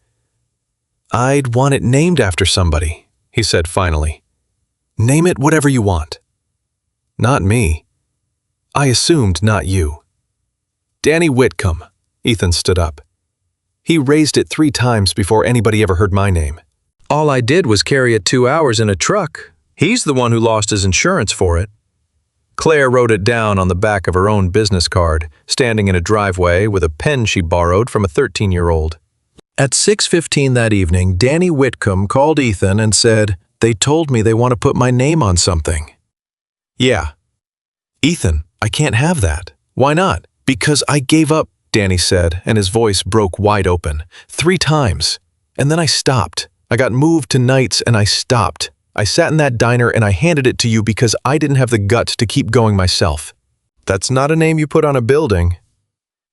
I'd want it named after somebody, he said finally. Name it whatever you want. Not me. I assumed not you. Danny Whitcomb. Ethan stood up. He raised it 3 times before anybody ever heard my name. All I did was carry it 2 hours in a truck. He's the one who lost his insurance for it. Claire wrote it down on the back of her own business card, standing in a driveway with a pen she borrowed from a 13-year-old. At 6:15 that evening, Danny Whitcomb called Ethan and said, They told me they want to put my name on something. Yeah. Ethan, I can't have that. Why not? Because I gave up, Danny said, and his voice broke wide open. 3 times. And then I stopped. I got moved to nights and I stopped. I sat in that diner and I handed it to you because I didn't have the guts to keep going myself. That's not a name you put on a building.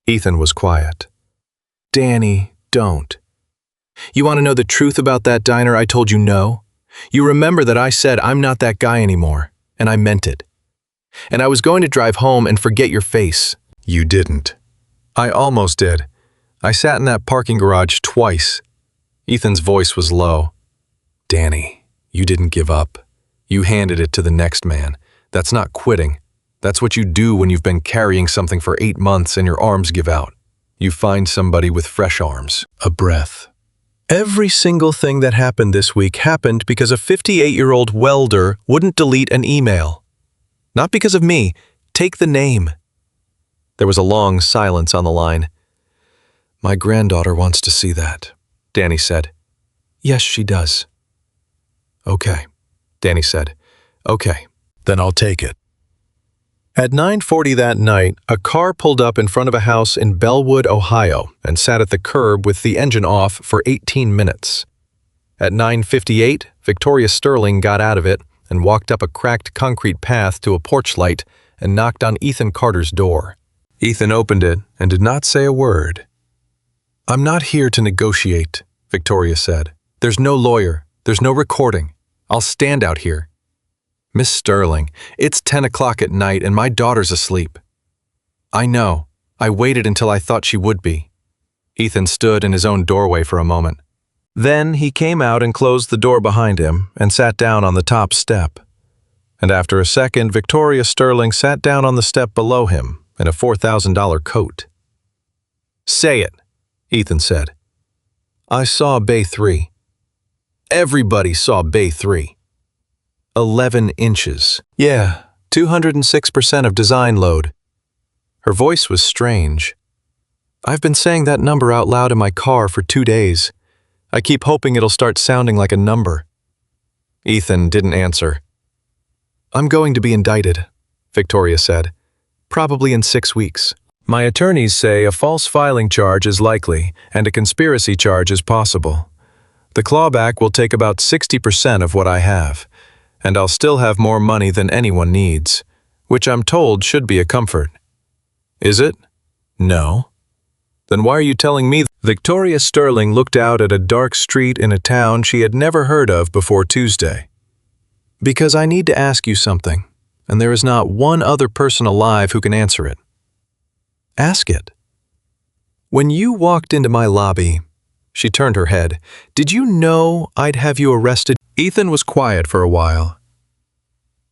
Ethan was quiet. Danny, don't. You want to know the truth about that diner I told you no? You remember that I said I'm not that guy anymore, and I meant it. And I was going to drive home and forget your face. You didn't. I almost did. I sat in that parking garage twice. Ethan's voice was low. Danny. You didn't give up. You handed it to the next man. That's not quitting. That's what you do when you've been carrying something for 8 months and your arms give out. You find somebody with fresh arms, a breath. Every single thing that happened this week happened because a 58-year-old welder wouldn't delete an email. Not because of me. Take the name. There was a long silence on the line. My granddaughter wants to see that, Danny said. Yes, she does. Okay, Danny said. Okay, then I'll take it. At 9:40 that night, a car pulled up in front of a house in Bellwood, Ohio, and sat at the curb with the engine off for 18 minutes. At 9:58, Victoria Sterling got out of it and walked up a cracked concrete path to a porch light and knocked on Ethan Carter's door. Ethan opened it and did not say a word. I'm not here to negotiate, Victoria said. There's no lawyer. There's no recording. I'll stand out here. Miss Sterling, it's 10 o'clock at night and my daughter's asleep. I know. I waited until I thought she would be. Ethan stood in his own doorway for a moment. Then he came out and closed the door behind him and sat down on the top step. And after a second, Victoria Sterling sat down on the step below him in a $4,000 coat. "Say it," Ethan said. "I saw Bay 3. Everybody saw Bay 3. 11 inches. Yeah, 206% of design load." Her voice was strange. "I've been saying that number out loud in my car for 2 days. I keep hoping it'll start sounding like a number." Ethan didn't answer. "I'm going to be indicted," Victoria said. "Probably in 6 weeks. My attorneys say a false filing charge is likely and a conspiracy charge is possible. The clawback will take about 60% of what I have, and I'll still have more money than anyone needs, which I'm told should be a comfort." "Is it?" "No." "Then why are you telling me?" Victoria Sterling looked out at a dark street in a town she had never heard of before Tuesday. "Because I need to ask you something, and there is not one other person alive who can answer it." "Ask it." "When you walked into my lobby," she turned her head, "did you know I'd have you arrested?" Ethan was quiet for a while.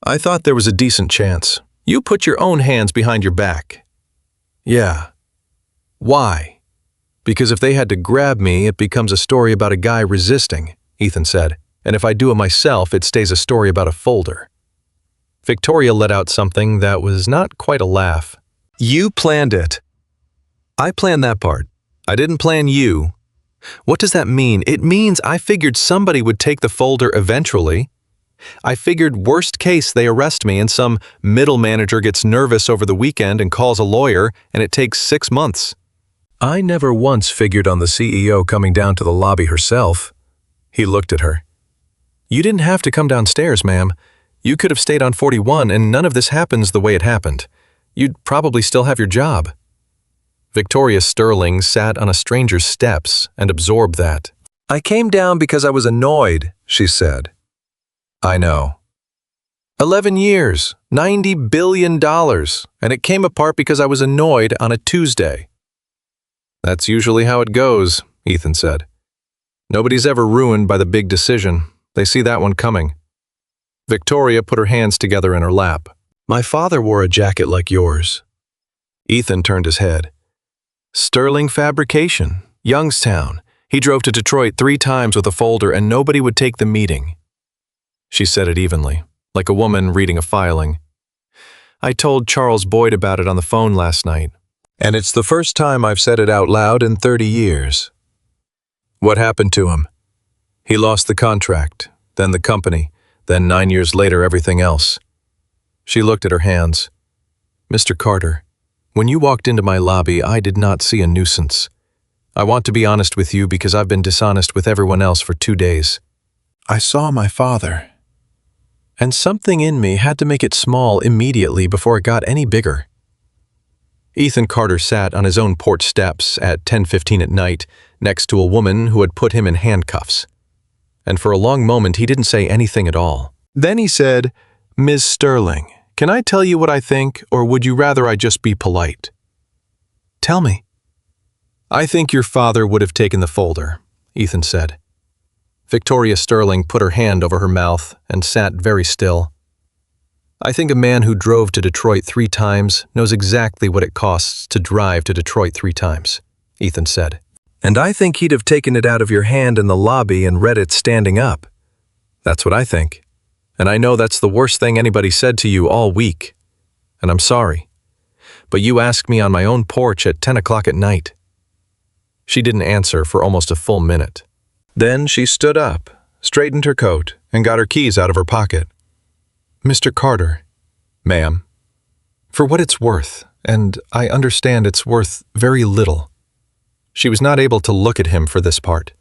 "I thought there was a decent chance. You put your own hands behind your back." "Yeah." "Why?" "Because if they had to grab me, it becomes a story about a guy resisting," Ethan said. "And if I do it myself, it stays a story about a folder." Victoria let out something that was not quite a laugh. "You planned it." "I planned that part. I didn't plan you." "What does that mean?" "It means I figured somebody would take the folder eventually. I figured worst case they arrest me and some middle manager gets nervous over the weekend and calls a lawyer and it takes 6 months. I never once figured on the CEO coming down to the lobby herself." He looked at her. "You didn't have to come downstairs, ma'am. You could have stayed on 41 and none of this happens the way it happened. You'd probably still have your job." Victoria Sterling sat on a stranger's steps and absorbed that. "I came down because I was annoyed," she said. "I know. 11 years, $90 billion, and it came apart because I was annoyed on a Tuesday." "That's usually how it goes," Ethan said. "Nobody's ever ruined by the big decision. They see that one coming." Victoria put her hands together in her lap. "My father wore a jacket like yours." Ethan turned his head. "Sterling Fabrication, Youngstown. He drove to Detroit 3 times with a folder and nobody would take the meeting." She said it evenly, like a woman reading a filing. "I told Charles Boyd about it on the phone last night, and it's the first time I've said it out loud in 30 years. "What happened to him?" "He lost the contract, then the company, then 9 years later everything else." She looked at her hands. "Mr. Carter, when you walked into my lobby, I did not see a nuisance. I want to be honest with you because I've been dishonest with everyone else for 2 days. I saw my father, and something in me had to make it small immediately before it got any bigger." Ethan Carter sat on his own porch steps at 10:15 at night next to a woman who had put him in handcuffs. And for a long moment he didn't say anything at all. Then he said, "Ms. Sterling, can I tell you what I think, or would you rather I just be polite?" "Tell me." "I think your father would have taken the folder," Ethan said. Victoria Sterling put her hand over her mouth and sat very still. "I think a man who drove to Detroit 3 times knows exactly what it costs to drive to Detroit 3 times, Ethan said. "And I think he'd have taken it out of your hand in the lobby and read it standing up. That's what I think. And I know that's the worst thing anybody said to you all week. And I'm sorry. But you asked me on my own porch at 10 o'clock at night." She didn't answer for almost a full minute. Then she stood up, straightened her coat, and got her keys out of her pocket. "Mr. Carter." "Ma'am." "For what it's worth, and I understand it's worth very little." She was not able to look at him for this part.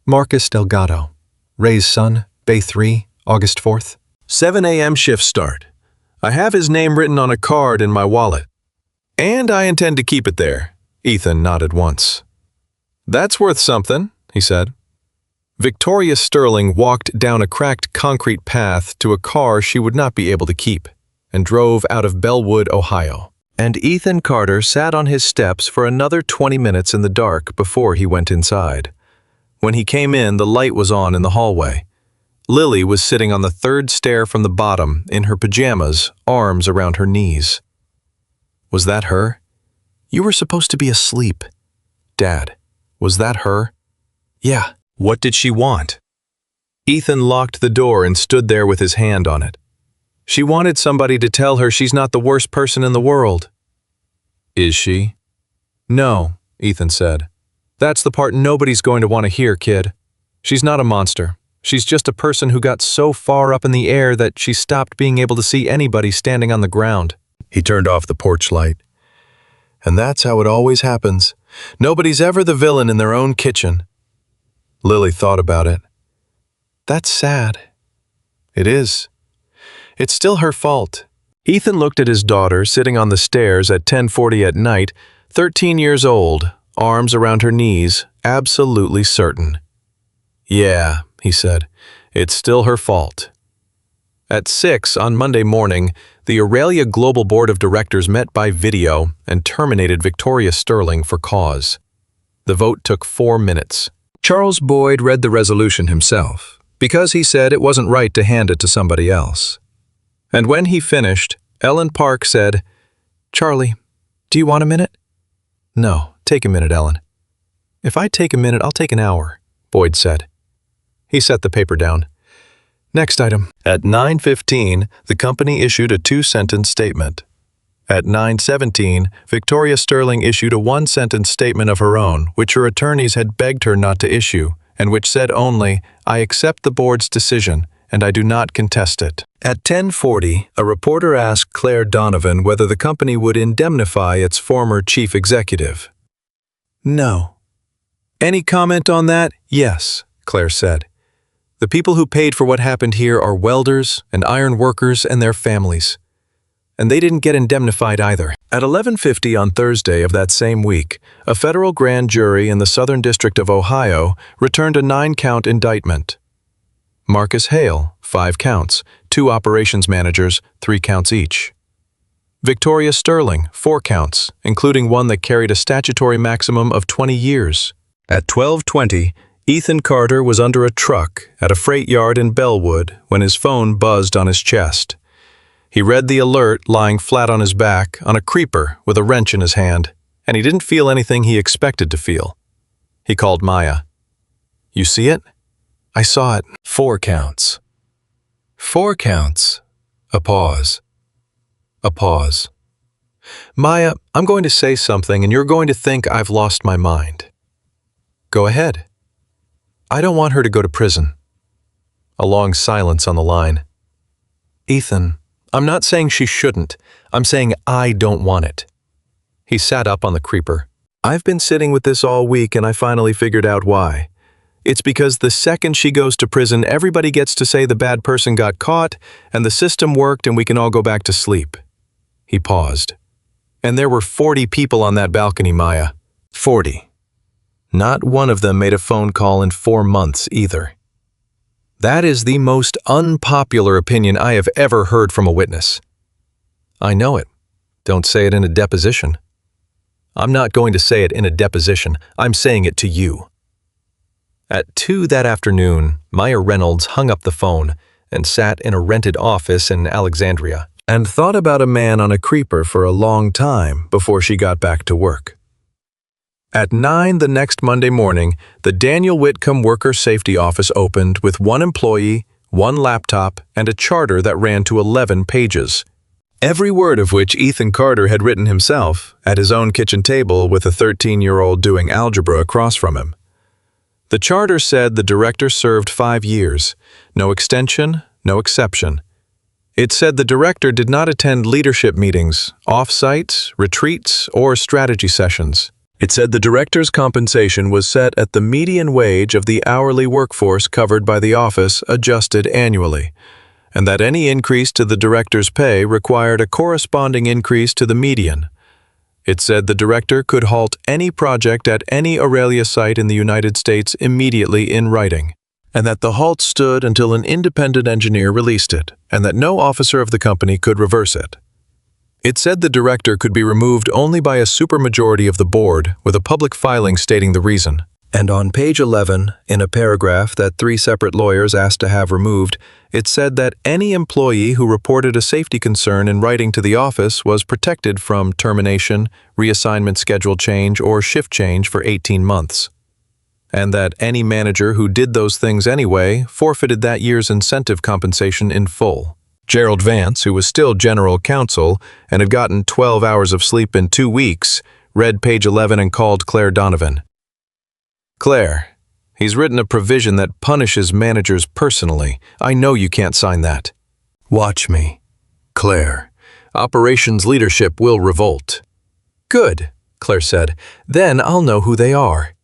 "Marcus Delgado, Ray's son, Bay 3, August 4th. 7 a.m. shift start. I have his name written on a card in my wallet. And I intend to keep it there." Ethan nodded once. "That's worth something," he said. Victoria Sterling walked down a cracked concrete path to a car she would not be able to keep, and drove out of Bellwood, Ohio. And Ethan Carter sat on his steps for another 20 minutes in the dark before he went inside. When he came in, the light was on in the hallway. Lily was sitting on the third stair from the bottom, in her pajamas, arms around her knees. Was that her? You were supposed to be asleep. Dad, was that her? Yeah. What did she want? Ethan locked the door and stood there with his hand on it. She wanted somebody to tell her she's not the worst person in the world. Is she? No, Ethan said. That's the part nobody's going to want to hear, kid. She's not a monster. She's just a person who got so far up in the air that she stopped being able to see anybody standing on the ground. He turned off the porch light. And that's how it always happens. Nobody's ever the villain in their own kitchen. Lily thought about it. That's sad. It is. It's still her fault. Ethan looked at his daughter sitting on the stairs at 10:40 at night, 13 years old, arms around her knees, absolutely certain. Yeah, he said, it's still her fault. At 6 on Monday morning, the Aurelia Global Board of Directors met by video and terminated Victoria Sterling for cause. The vote took 4 minutes. Charles Boyd read the resolution himself, because he said it wasn't right to hand it to somebody else. And when he finished, Ellen Park said, "Charlie, do you want a minute?" "No, take a minute, Ellen." "If I take a minute, I'll take an hour," Boyd said. He set the paper down. Next item. At 9:15, the company issued a 2-sentence statement. At 9:17, Victoria Sterling issued a 1-sentence statement of her own, which her attorneys had begged her not to issue, and which said only, "I accept the board's decision, and I do not contest it." At 10:40, a reporter asked Claire Donovan whether the company would indemnify its former chief executive. No. Any comment on that? Yes, Claire said. The people who paid for what happened here are welders and iron workers and their families. And they didn't get indemnified either. At 11:50 on Thursday of that same week, a federal grand jury in the Southern District of Ohio returned a 9-count indictment. Marcus Hale, 5 counts, 2 operations managers, 3 counts each. Victoria Sterling, 4 counts, including one that carried a statutory maximum of 20 years. At 12:20, Ethan Carter was under a truck at a freight yard in Bellwood when his phone buzzed on his chest. He read the alert lying flat on his back on a creeper with a wrench in his hand, and he didn't feel anything he expected to feel. He called Maya. "You see it?" "I saw it." 4 counts. 4 counts. A pause. A pause. "Maya, I'm going to say something and you're going to think I've lost my mind." "Go ahead." "I don't want her to go to prison." A long silence on the line. "Ethan, I'm not saying she shouldn't. I'm saying I don't want it." He sat up on the creeper. "I've been sitting with this all week and I finally figured out why. It's because the second she goes to prison, everybody gets to say the bad person got caught and the system worked and we can all go back to sleep." He paused. "And there were 40 people on that balcony, Maya. 40. Not one of them made a phone call in 4 months either. That is the most unpopular opinion I have ever heard from a witness." "I know it. Don't say it in a deposition." "I'm not going to say it in a deposition. I'm saying it to you." At 2 that afternoon, Maya Reynolds hung up the phone and sat in a rented office in Alexandria and thought about a man on a creeper for a long time before she got back to work. At 9 the next Monday morning, the Daniel Whitcomb Worker Safety Office opened with 1 employee, 1 laptop, and a charter that ran to 11 pages. Every word of which Ethan Carter had written himself at his own kitchen table with a 13-year-old doing algebra across from him. The charter said the director served 5 years, no extension, no exception. It said the director did not attend leadership meetings, off-sites, retreats, or strategy sessions. It said the director's compensation was set at the median wage of the hourly workforce covered by the office adjusted annually, and that any increase to the director's pay required a corresponding increase to the median. It said the director could halt any project at any Aurelia site in the United States immediately in writing, and that the halt stood until an independent engineer released it, and that no officer of the company could reverse it. It said the director could be removed only by a supermajority of the board, with a public filing stating the reason. And on page 11, in a paragraph that 3 separate lawyers asked to have removed, it said that any employee who reported a safety concern in writing to the office was protected from termination, reassignment schedule change, or shift change for 18 months. And that any manager who did those things anyway forfeited that year's incentive compensation in full. Gerald Vance, who was still general counsel and had gotten 12 hours of sleep in 2 weeks, read page 11 and called Claire Donovan. "Claire, he's written a provision that punishes managers personally. I know you can't sign that." "Watch me. Claire, operations leadership will revolt." "Good," Claire said. "Then I'll know who they are."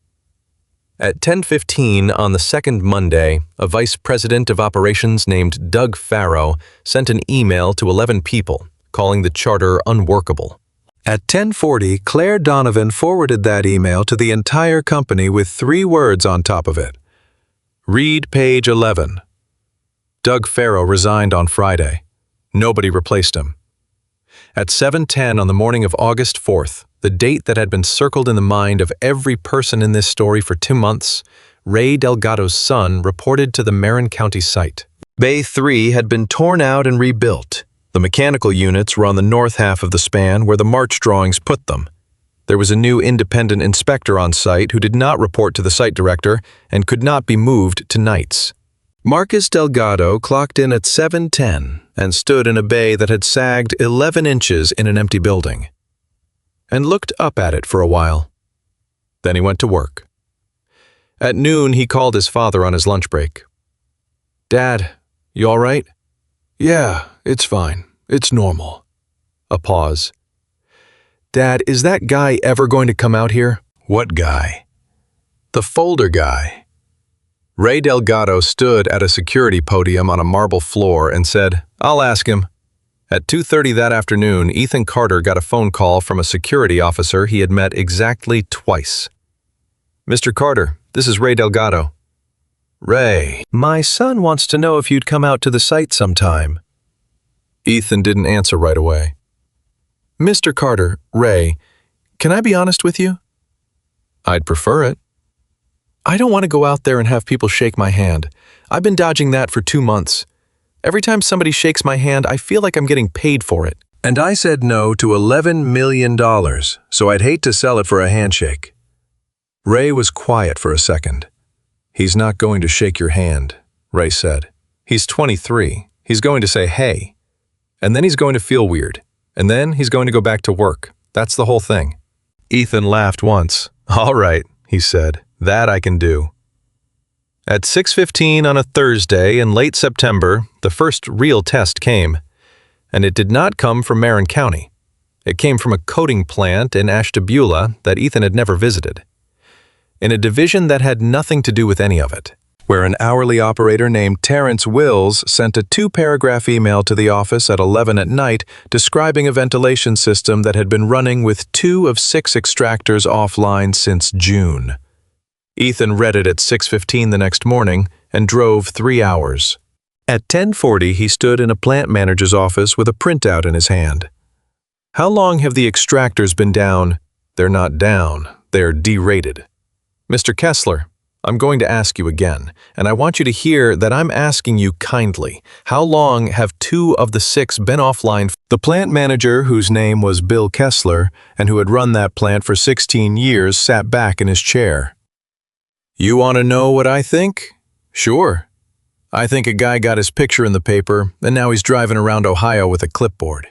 At 10:15 on the second Monday, a vice president of operations named Doug Farrow sent an email to 11 people, calling the charter unworkable. At 10:40, Claire Donovan forwarded that email to the entire company with 3 words on top of it. "Read page 11. Doug Farrow resigned on Friday. Nobody replaced him. At 7:10 on the morning of August 4th, the date that had been circled in the mind of every person in this story for 2 months, Ray Delgado's son reported to the Marin County site. Bay 3 had been torn out and rebuilt. The mechanical units were on the north half of the span where the March drawings put them. There was a new independent inspector on site who did not report to the site director and could not be moved to nights. Marcus Delgado clocked in at 7:10 and stood in a bay that had sagged 11 inches in an empty building, and looked up at it for a while. Then he went to work. At noon, he called his father on his lunch break. "Dad, you all right?" "Yeah, it's fine. It's normal." A pause. "Dad, is that guy ever going to come out here?" "What guy?" "The folder guy." Ray Delgado stood at a security podium on a marble floor and said, "I'll ask him." At 2:30 that afternoon, Ethan Carter got a phone call from a security officer he had met exactly twice. "Mr. Carter, this is Ray Delgado." "Ray, my son wants to know if you'd come out to the site sometime." Ethan didn't answer right away. "Mr. Carter, Ray, can I be honest with you?" "I'd prefer it." "I don't want to go out there and have people shake my hand. I've been dodging that for 2 months. Every time somebody shakes my hand, I feel like I'm getting paid for it. And I said no to $11 million, so I'd hate to sell it for a handshake." Ray was quiet for a second. "He's not going to shake your hand," Ray said. "He's 23. He's going to say, hey. And then he's going to feel weird. And then he's going to go back to work. That's the whole thing." Ethan laughed once. "All right," he said. "That I can do." At 6:15 on a Thursday in late September, the first real test came. And it did not come from Marin County. It came from a coating plant in Ashtabula that Ethan had never visited, in a division that had nothing to do with any of it, where an hourly operator named Terrence Wills sent a 2-paragraph email to the office at 11 at night describing a ventilation system that had been running with 2 of 6 extractors offline since June. Ethan read it at 6:15 the next morning and drove 3 hours. At 10:40, he stood in a plant manager's office with a printout in his hand. "How long have the extractors been down?" "They're not down, they're derated." "Mr. Kessler, I'm going to ask you again, and I want you to hear that I'm asking you kindly. How long have 2 of the 6 been offline?" The plant manager, whose name was Bill Kessler, and who had run that plant for 16 years, sat back in his chair. "You want to know what I think?" "Sure. I think a guy got his picture in the paper, and now he's driving around Ohio with a clipboard."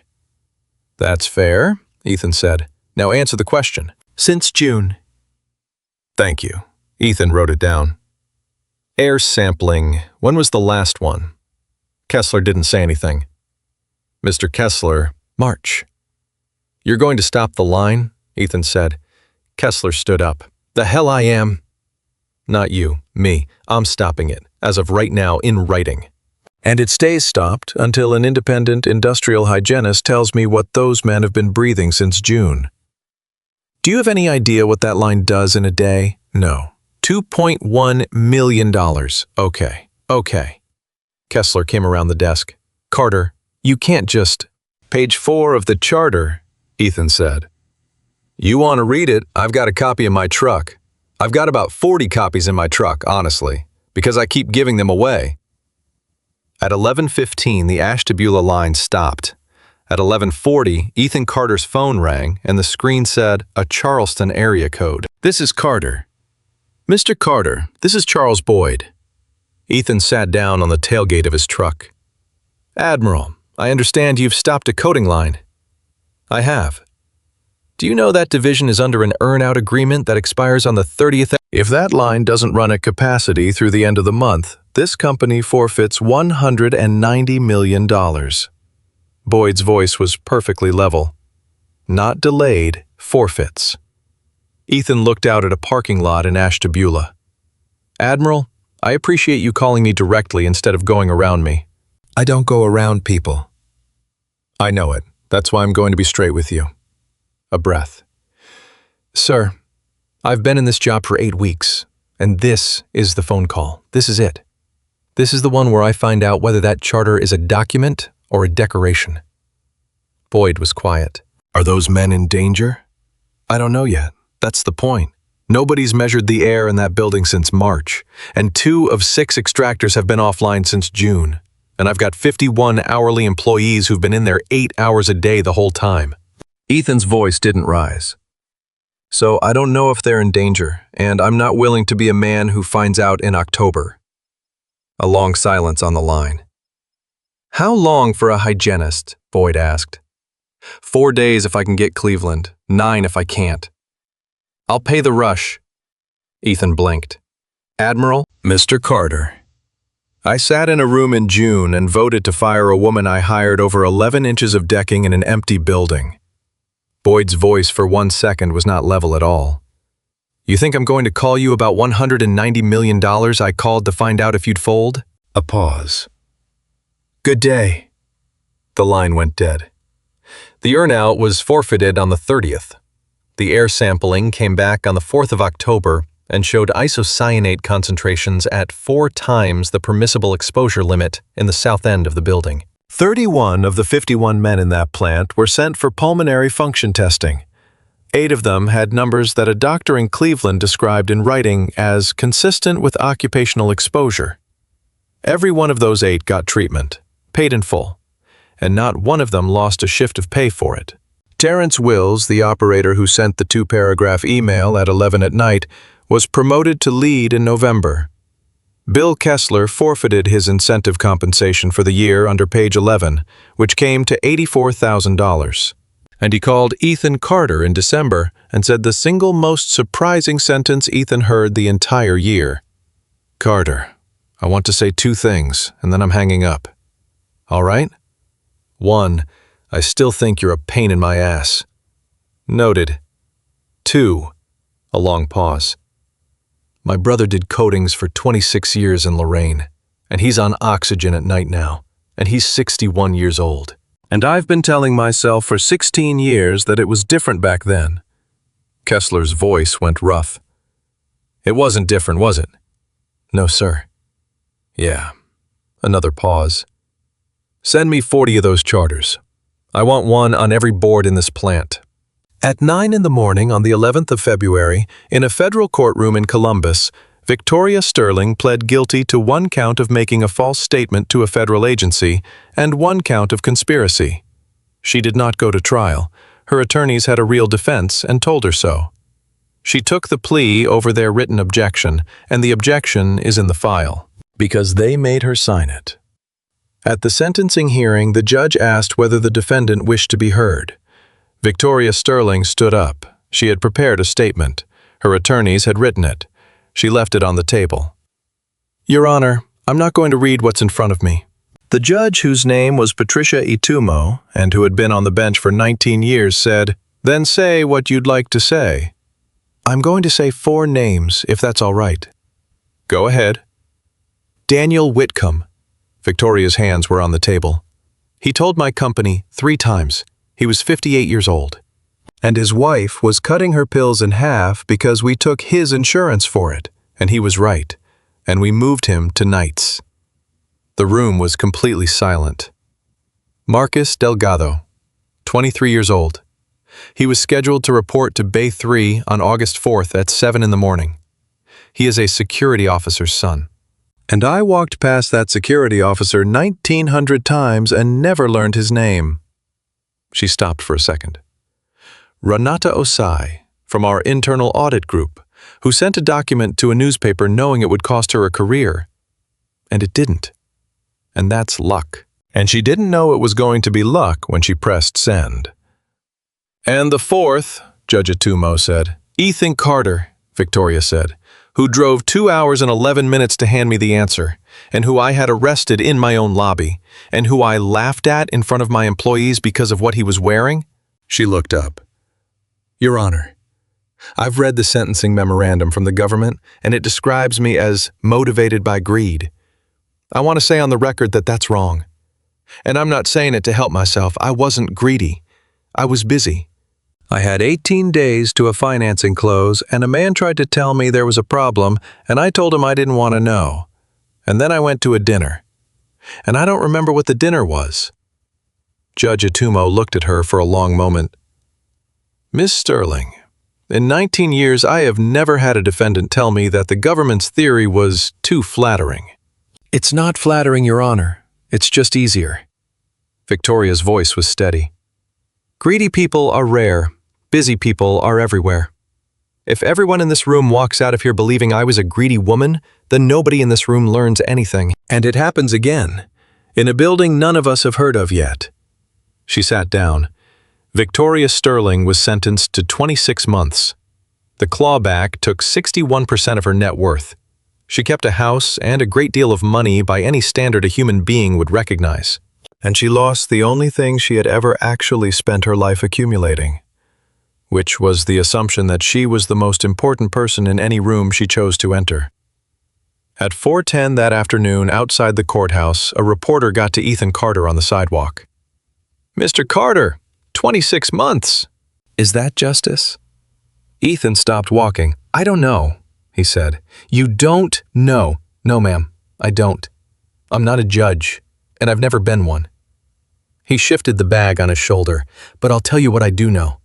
"That's fair," Ethan said. "Now answer the question." "Since June." "Thank you." Ethan wrote it down. "Air sampling. When was the last one?" Kessler didn't say anything. "Mr. Kessler, March." "You're going to stop the line?" Ethan said. Kessler stood up. "The hell I am." "Not you, me. I'm stopping it, as of right now, in writing. And it stays stopped until an independent industrial hygienist tells me what those men have been breathing since June." "Do you have any idea what that line does in a day?" "No." $2.1 million. Okay. Kessler came around the desk. "Carter, you can't just..." Page 4 of the charter, Ethan said. You want to read it? I've got a copy in my truck. I've got about 40 copies in my truck, honestly, because I keep giving them away. At 11:15, the Ashtabula line stopped. At 11:40, Ethan Carter's phone rang, and the screen said, a Charleston area code. This is Carter. Mr. Carter, this is Charles Boyd. Ethan sat down on the tailgate of his truck. Admiral, I understand you've stopped a coating line. I have. Do you know that division is under an earn-out agreement that expires on the 30th? If that line doesn't run at capacity through the end of the month, this company forfeits $190 million. Boyd's voice was perfectly level. Not delayed, forfeits. Ethan looked out at a parking lot in Ashtabula. Admiral, I appreciate you calling me directly instead of going around me. I don't go around people. I know it. That's why I'm going to be straight with you. A breath. Sir, I've been in this job for 8 weeks, and this is the phone call. This is it. This is the one where I find out whether that charter is a document or a decoration. Boyd was quiet. Are those men in danger? I don't know yet. That's the point. Nobody's measured the air in that building since March, and 2 of 6 extractors have been offline since June, and I've got 51 hourly employees who've been in there 8 hours a day the whole time. Ethan's voice didn't rise. So I don't know if they're in danger, and I'm not willing to be a man who finds out in October. A long silence on the line. How long for a hygienist? Boyd asked. 4 days if I can get Cleveland, 9 if I can't. I'll pay the rush. Ethan blinked. Admiral, Mr. Carter. I sat in a room in June and voted to fire a woman I hired over 11 inches of decking in an empty building. Boyd's voice for 1 second was not level at all. You think I'm going to call you about $190 million I called to find out if you'd fold? A pause. Good day. The line went dead. The earn-out was forfeited on the 30th. The air sampling came back on the 4th of October and showed isocyanate concentrations at 4 times the permissible exposure limit in the south end of the building. 31 of the 51 men in that plant were sent for pulmonary function testing. 8 of them had numbers that a doctor in Cleveland described in writing as consistent with occupational exposure. Every one of those 8 got treatment, paid in full, and not one of them lost a shift of pay for it. Terrence Wills, the operator who sent the 2-paragraph email at 11 at night, was promoted to lead in November. Bill Kessler forfeited his incentive compensation for the year under page 11, which came to $84,000. And he called Ethan Carter in December and said the single most surprising sentence Ethan heard the entire year. Carter, I want to say 2 things, and then I'm hanging up. All right? 1, I still think you're a pain in my ass. Noted. 2, a long pause. My brother did coatings for 26 years in Lorraine, and he's on oxygen at night now, and he's 61 years old. And I've been telling myself for 16 years that it was different back then. Kessler's voice went rough. It wasn't different, was it? No, sir. Yeah. Another pause. Send me 40 of those charters. I want one on every board in this plant. At 9 in the morning on the 11th of February, in a federal courtroom in Columbus, Victoria Sterling pled guilty to 1 count of making a false statement to a federal agency and 1 count of conspiracy. She did not go to trial. Her attorneys had a real defense and told her so. She took the plea over their written objection, and the objection is in the file, because they made her sign it. At the sentencing hearing, the judge asked whether the defendant wished to be heard. Victoria Sterling stood up. She had prepared a statement. Her attorneys had written it. She left it on the table. Your Honor, I'm not going to read what's in front of me. The judge, whose name was Patricia Itumo, and who had been on the bench for 19 years, said, Then say what you'd like to say. I'm going to say 4 names, if that's all right. Go ahead. Daniel Whitcomb. Victoria's hands were on the table. He told my company 3 times. He was 58 years old. And his wife was cutting her pills in half because we took his insurance for it, and he was right, and we moved him to nights. The room was completely silent. Marcus Delgado. 23 years old. He was scheduled to report to Bay 3 on August 4th at 7 in the morning. He is a security officer's son. And I walked past that security officer 1,900 times and never learned his name. She stopped for a second. Renata Osai, from our internal audit group, who sent a document to a newspaper knowing it would cost her a career. And it didn't. And that's luck. And she didn't know it was going to be luck when she pressed send. And the fourth, Judge Atumo said. Ethan Carter, Victoria said, who drove 2 hours and 11 minutes to hand me the answer, and who I had arrested in my own lobby, and who I laughed at in front of my employees because of what he was wearing. She looked up. Your Honor, I've read the sentencing memorandum from the government, and it describes me as motivated by greed. I want to say on the record that that's wrong. And I'm not saying it to help myself. I wasn't greedy. I was busy. I had 18 days to a financing close, and a man tried to tell me there was a problem, and I told him I didn't want to know. And then I went to a dinner. And I don't remember what the dinner was. Judge Atumo looked at her for a long moment. Miss Sterling, in 19 years I have never had a defendant tell me that the government's theory was too flattering. It's not flattering, Your Honor. It's just easier. Victoria's voice was steady. Greedy people are rare. Busy people are everywhere. If everyone in this room walks out of here believing I was a greedy woman, then nobody in this room learns anything. And it happens again, in a building none of us have heard of yet. She sat down. Victoria Sterling was sentenced to 26 months. The clawback took 61% of her net worth. She kept a house and a great deal of money by any standard a human being would recognize. And she lost the only thing she had ever actually spent her life accumulating, which was the assumption that she was the most important person in any room she chose to enter. At 4:10 that afternoon outside the courthouse, a reporter got to Ethan Carter on the sidewalk. Mr. Carter, 26 months. Is that justice? Ethan stopped walking. I don't know, he said. You don't know. No, ma'am, I don't. I'm not a judge, and I've never been one. He shifted the bag on his shoulder, but I'll tell you what I do know.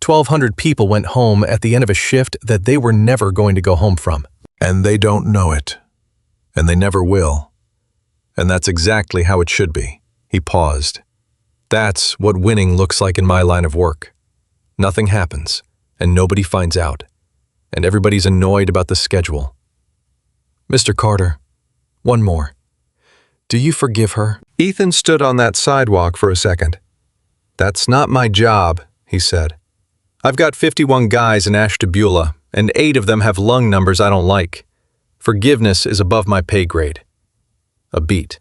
1,200 people went home at the end of a shift that they were never going to go home from. And they don't know it. And they never will. And that's exactly how it should be. He paused. That's what winning looks like in my line of work. Nothing happens, and nobody finds out. And everybody's annoyed about the schedule. Mr. Carter, one more. Do you forgive her? Ethan stood on that sidewalk for a second. That's not my job, he said. I've got 51 guys in Ashtabula, and 8 of them have lung numbers I don't like. Forgiveness is above my pay grade. A beat.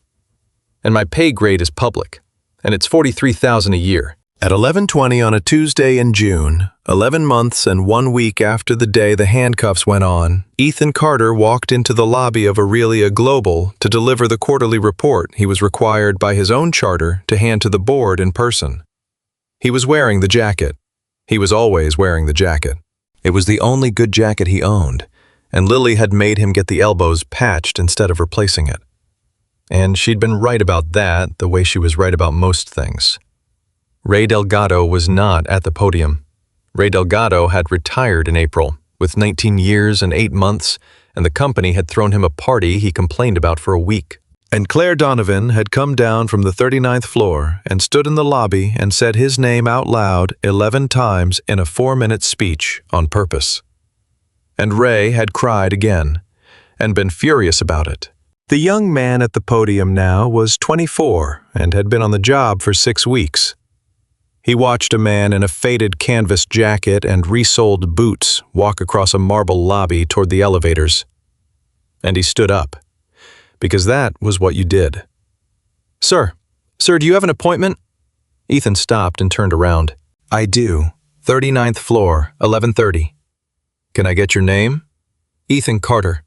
And my pay grade is public, and it's $43,000 a year. At 11:20 on a Tuesday in June, 11 months and 1 week after the day the handcuffs went on, Ethan Carter walked into the lobby of Aurelia Global to deliver the quarterly report he was required by his own charter to hand to the board in person. He was wearing the jacket. He was always wearing the jacket. It was the only good jacket he owned, and Lily had made him get the elbows patched instead of replacing it. And she'd been right about that the way she was right about most things. Ray Delgado was not at the podium. Ray Delgado had retired in April, with 19 years and 8 months, and the company had thrown him a party he complained about for a week. And Claire Donovan had come down from the 39th floor and stood in the lobby and said his name out loud 11 times in a 4-minute speech on purpose. And Ray had cried again, and been furious about it. The young man at the podium now was 24 and had been on the job for 6 weeks. He watched a man in a faded canvas jacket and resoled boots walk across a marble lobby toward the elevators. And he stood up, because that was what you did. Sir, do you have an appointment? Ethan stopped and turned around. I do. 39th floor, 11:30. Can I get your name? Ethan Carter.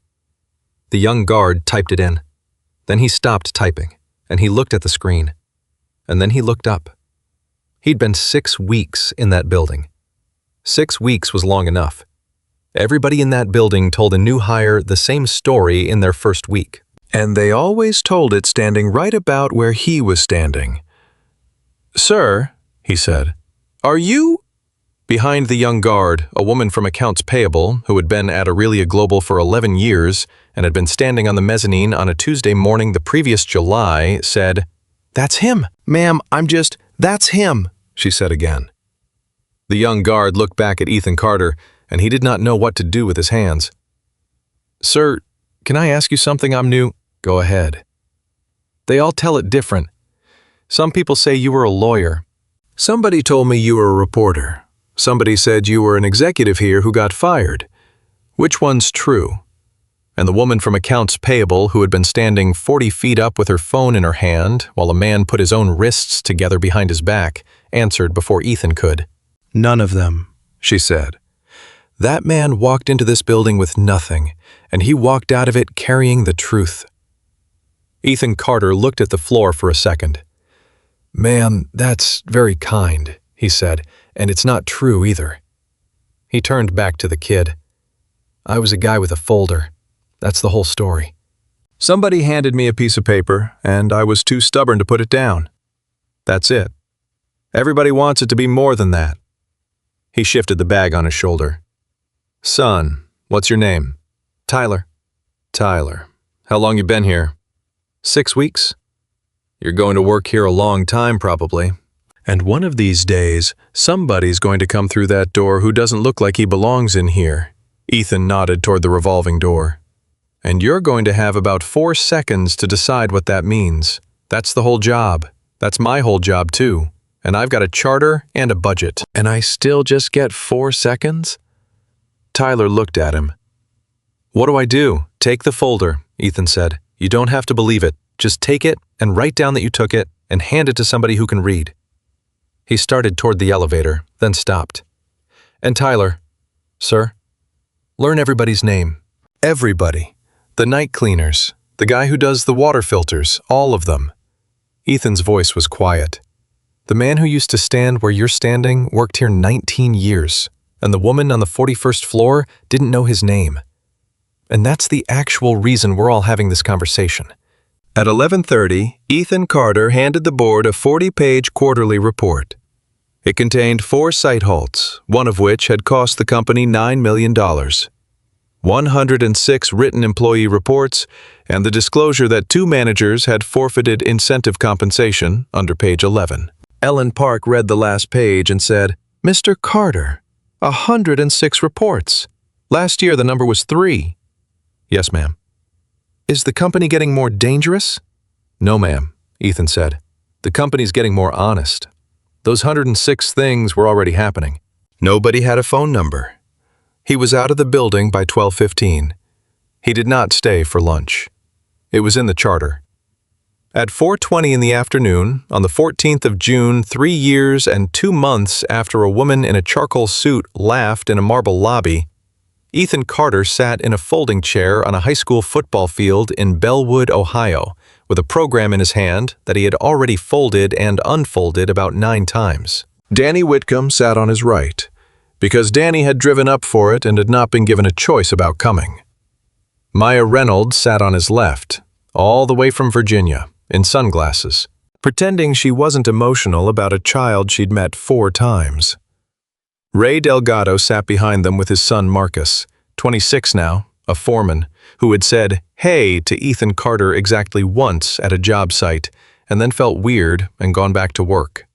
The young guard typed it in. Then he stopped typing, and he looked at the screen. And then he looked up. He'd been 6 weeks in that building. 6 weeks was long enough. Everybody in that building told a new hire the same story in their first week. And they always told it standing right about where he was standing. Sir, he said. "Are you—" Behind the young guard, a woman from accounts payable, who had been at Aurelia Global for 11 years and had been standing on the mezzanine on a Tuesday morning the previous July, said, "That's him, ma'am, that's him," she said again. The young guard looked back at Ethan Carter, and he did not know what to do with his hands. "Sir, can I ask you something? I'm new." "Go ahead." "They all tell it different. Some people say you were a lawyer. Somebody told me you were a reporter. Somebody said you were an executive here who got fired. Which one's true?" And the woman from accounts payable, who had been standing 40 feet up with her phone in her hand while a man put his own wrists together behind his back, answered before Ethan could. "None of them," she said. "That man walked into this building with nothing, and he walked out of it carrying the truth." Ethan Carter looked at the floor for a second. "Ma'am, that's very kind," he said, "and it's not true either." He turned back to the kid. "I was a guy with a folder. That's the whole story. Somebody handed me a piece of paper, and I was too stubborn to put it down. That's it. Everybody wants it to be more than that." He shifted the bag on his shoulder. "Son, what's your name?" "Tyler." "Tyler. How long you been here?" 6 weeks. You're going to work here a long time, probably. And one of these days, somebody's going to come through that door who doesn't look like he belongs in here." Ethan nodded toward the revolving door. "And you're going to have about 4 seconds to decide what that means. That's the whole job. That's my whole job, too. And I've got a charter and a budget. And I still just get 4 seconds?" Tyler looked at him. "What do I do?" "Take the folder," Ethan said. "You don't have to believe it. Just take it and write down that you took it and hand it to somebody who can read." He started toward the elevator, then stopped. "And Tyler." "Sir?" "Learn everybody's name. Everybody. The night cleaners, the guy who does the water filters, all of them." Ethan's voice was quiet. "The man who used to stand where you're standing worked here 19 years, and the woman on the 41st floor didn't know his name. And that's the actual reason we're all having this conversation." At 11:30, Ethan Carter handed the board a 40-page quarterly report. It contained 4 site halts, one of which had cost the company $9 million, 106 written employee reports, and the disclosure that 2 managers had forfeited incentive compensation under page 11. Ellen Park read the last page and said, "Mr. Carter, 106 reports. Last year the number was 3. "Yes, ma'am." "Is the company getting more dangerous?" "No, ma'am," Ethan said. "The company's getting more honest. Those 106 things were already happening. Nobody had a phone number. He was out of the building by 12:15. He did not stay for lunch. It was in the charter. At 4:20 in the afternoon, on the 14th of June, 3 years and 2 months after a woman in a charcoal suit laughed in a marble lobby, Ethan Carter sat in a folding chair on a high school football field in Bellwood, Ohio, with a program in his hand that he had already folded and unfolded about 9 times. Danny Whitcomb sat on his right, because Danny had driven up for it and had not been given a choice about coming. Maya Reynolds sat on his left, all the way from Virginia, in sunglasses, pretending she wasn't emotional about a child she'd met 4 times. Ray Delgado sat behind them with his son Marcus, 26 now, a foreman, who had said "hey" to Ethan Carter exactly once at a job site and then felt weird and gone back to work,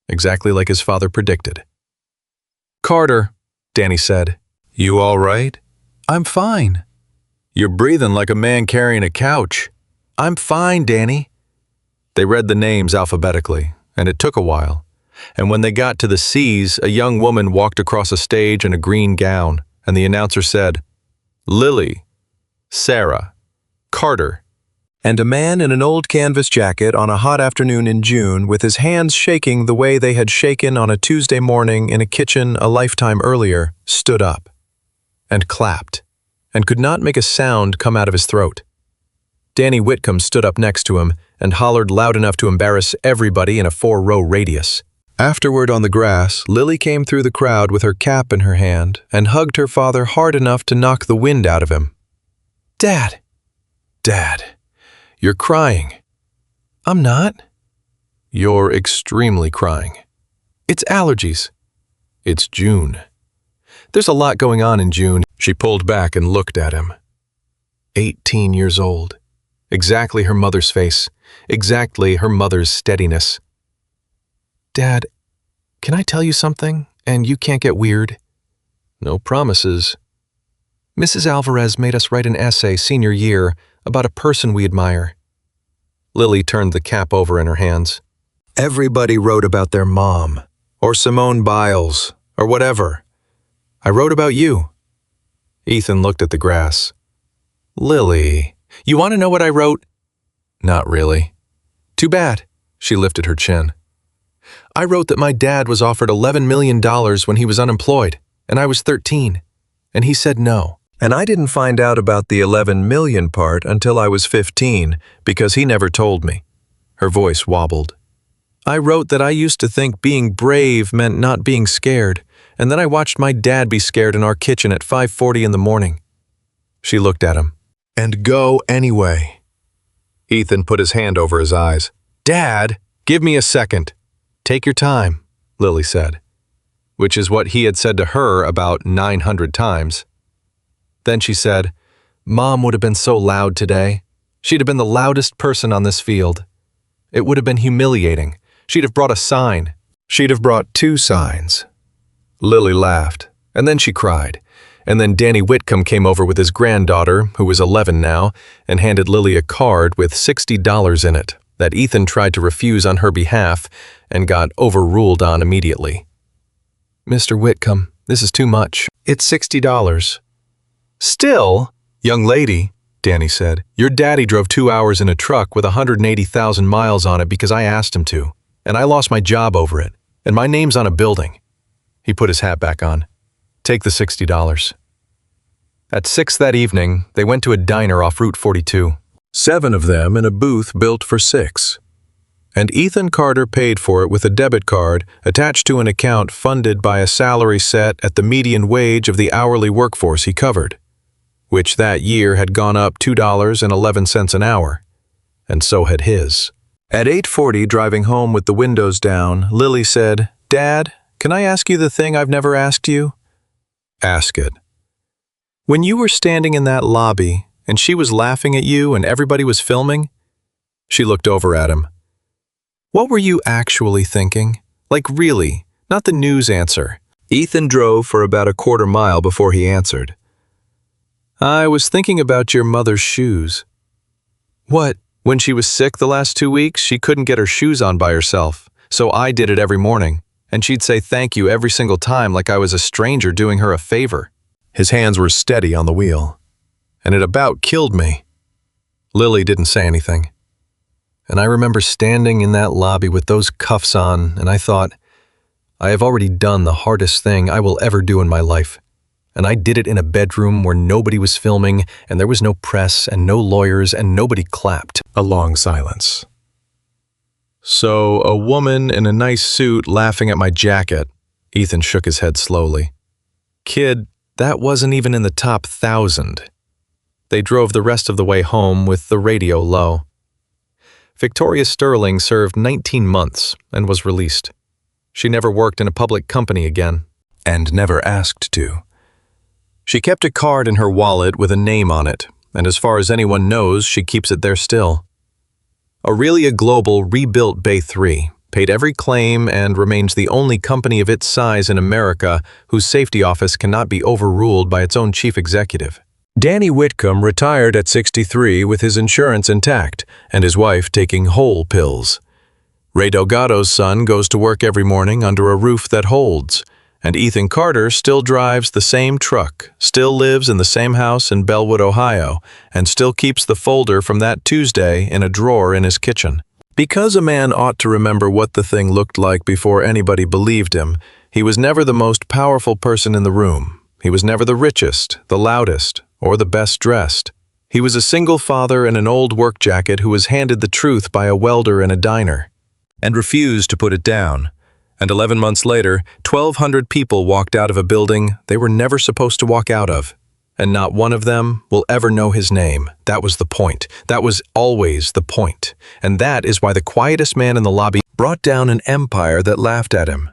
exactly like his father predicted. "Carter," Danny said. "You all right?" "I'm fine." "You're breathing like a man carrying a couch." "I'm fine, Danny." They read the names alphabetically, and it took a while. And when they got to the C's, a young woman walked across a stage in a green gown, and the announcer said, "Lily, Sarah, Carter." And a man in an old canvas jacket on a hot afternoon in June, with his hands shaking the way they had shaken on a Tuesday morning in a kitchen a lifetime earlier, stood up and clapped, and could not make a sound come out of his throat. Danny Whitcomb stood up next to him and hollered loud enough to embarrass everybody in a 4-row radius. Afterward on the grass, Lily came through the crowd with her cap in her hand and hugged her father hard enough to knock the wind out of him. "Dad! Dad! You're crying." "I'm not." "You're extremely crying." It's allergies. It's June. There's a lot going on in June. She pulled back and looked at him. 18 years old. Exactly her mother's face. Exactly her mother's steadiness. Dad, can I tell you something, and you can't get weird? No promises. Mrs. Alvarez made us write an essay senior year about a person we admire. Lily turned the cap over in her hands. Everybody wrote about their mom, or Simone Biles, or whatever. I wrote about you. Ethan looked at the grass. Lily, you want to know what I wrote? Not really. Too bad. She lifted her chin. I wrote that my dad was offered $11 million when he was unemployed, and I was 13, and he said no. And I didn't find out about the 11 million part until I was 15 because he never told me. Her voice wobbled. I wrote that I used to think being brave meant not being scared, and then I watched my dad be scared in our kitchen at 5:40 in the morning. She looked at him. And go anyway. Ethan put his hand over his eyes. Dad, give me a second. Take your time, Lily said, which is what he had said to her about 900 times. Then she said, Mom would have been so loud today. She'd have been the loudest person on this field. It would have been humiliating. She'd have brought a sign. She'd have brought 2 signs. Lily laughed, and then she cried. And then Danny Whitcomb came over with his granddaughter, who was 11 now, and handed Lily a card with $60 in it that Ethan tried to refuse on her behalf and got overruled on immediately. Mr. Whitcomb, this is too much. It's $60. Still, young lady, Danny said, your daddy drove 2 hours in a truck with 180,000 miles on it because I asked him to, and I lost my job over it, and my name's on a building. He put his hat back on. Take the $60. At 6 that evening, they went to a diner off Route 42. 7 of them in a booth built for 6. And Ethan Carter paid for it with a debit card attached to an account funded by a salary set at the median wage of the hourly workforce he covered, which that year had gone up $2.11 an hour, and so had his. At 8:40, driving home with the windows down, Lily said, Dad, can I ask you the thing I've never asked you? Ask it. When you were standing in that lobby, and she was laughing at you and everybody was filming, she looked over at him. What were you actually thinking? Like really, not the news answer. Ethan drove for about a quarter mile before he answered. I was thinking about your mother's shoes. What? When she was sick the last 2 weeks, she couldn't get her shoes on by herself, so I did it every morning, and she'd say thank you every single time like I was a stranger doing her a favor. His hands were steady on the wheel, and it about killed me. Lily didn't say anything. And I remember standing in that lobby with those cuffs on, and I thought, I have already done the hardest thing I will ever do in my life. And I did it in a bedroom where nobody was filming, and there was no press and no lawyers, and nobody clapped. A long silence. So, a woman in a nice suit laughing at my jacket. Ethan shook his head slowly. Kid, that wasn't even in the top 1,000. They drove the rest of the way home with the radio low. Victoria Sterling served 19 months and was released. She never worked in a public company again, and never asked to. She kept a card in her wallet with a name on it, and as far as anyone knows, she keeps it there still. Aurelia Global rebuilt Bay 3, paid every claim, and remains the only company of its size in America whose safety office cannot be overruled by its own chief executive. Danny Whitcomb retired at 63 with his insurance intact and his wife taking whole pills. Ray Delgado's son goes to work every morning under a roof that holds, and Ethan Carter still drives the same truck, still lives in the same house in Bellwood, Ohio, and still keeps the folder from that Tuesday in a drawer in his kitchen. Because a man ought to remember what the thing looked like before anybody believed him, he was never the most powerful person in the room. He was never the richest, the loudest, or the best dressed. He was a single father in an old work jacket who was handed the truth by a welder in a diner, and refused to put it down. And 11 months later, 1,200 people walked out of a building they were never supposed to walk out of. And not one of them will ever know his name. That was the point. That was always the point. And that is why the quietest man in the lobby brought down an empire that laughed at him.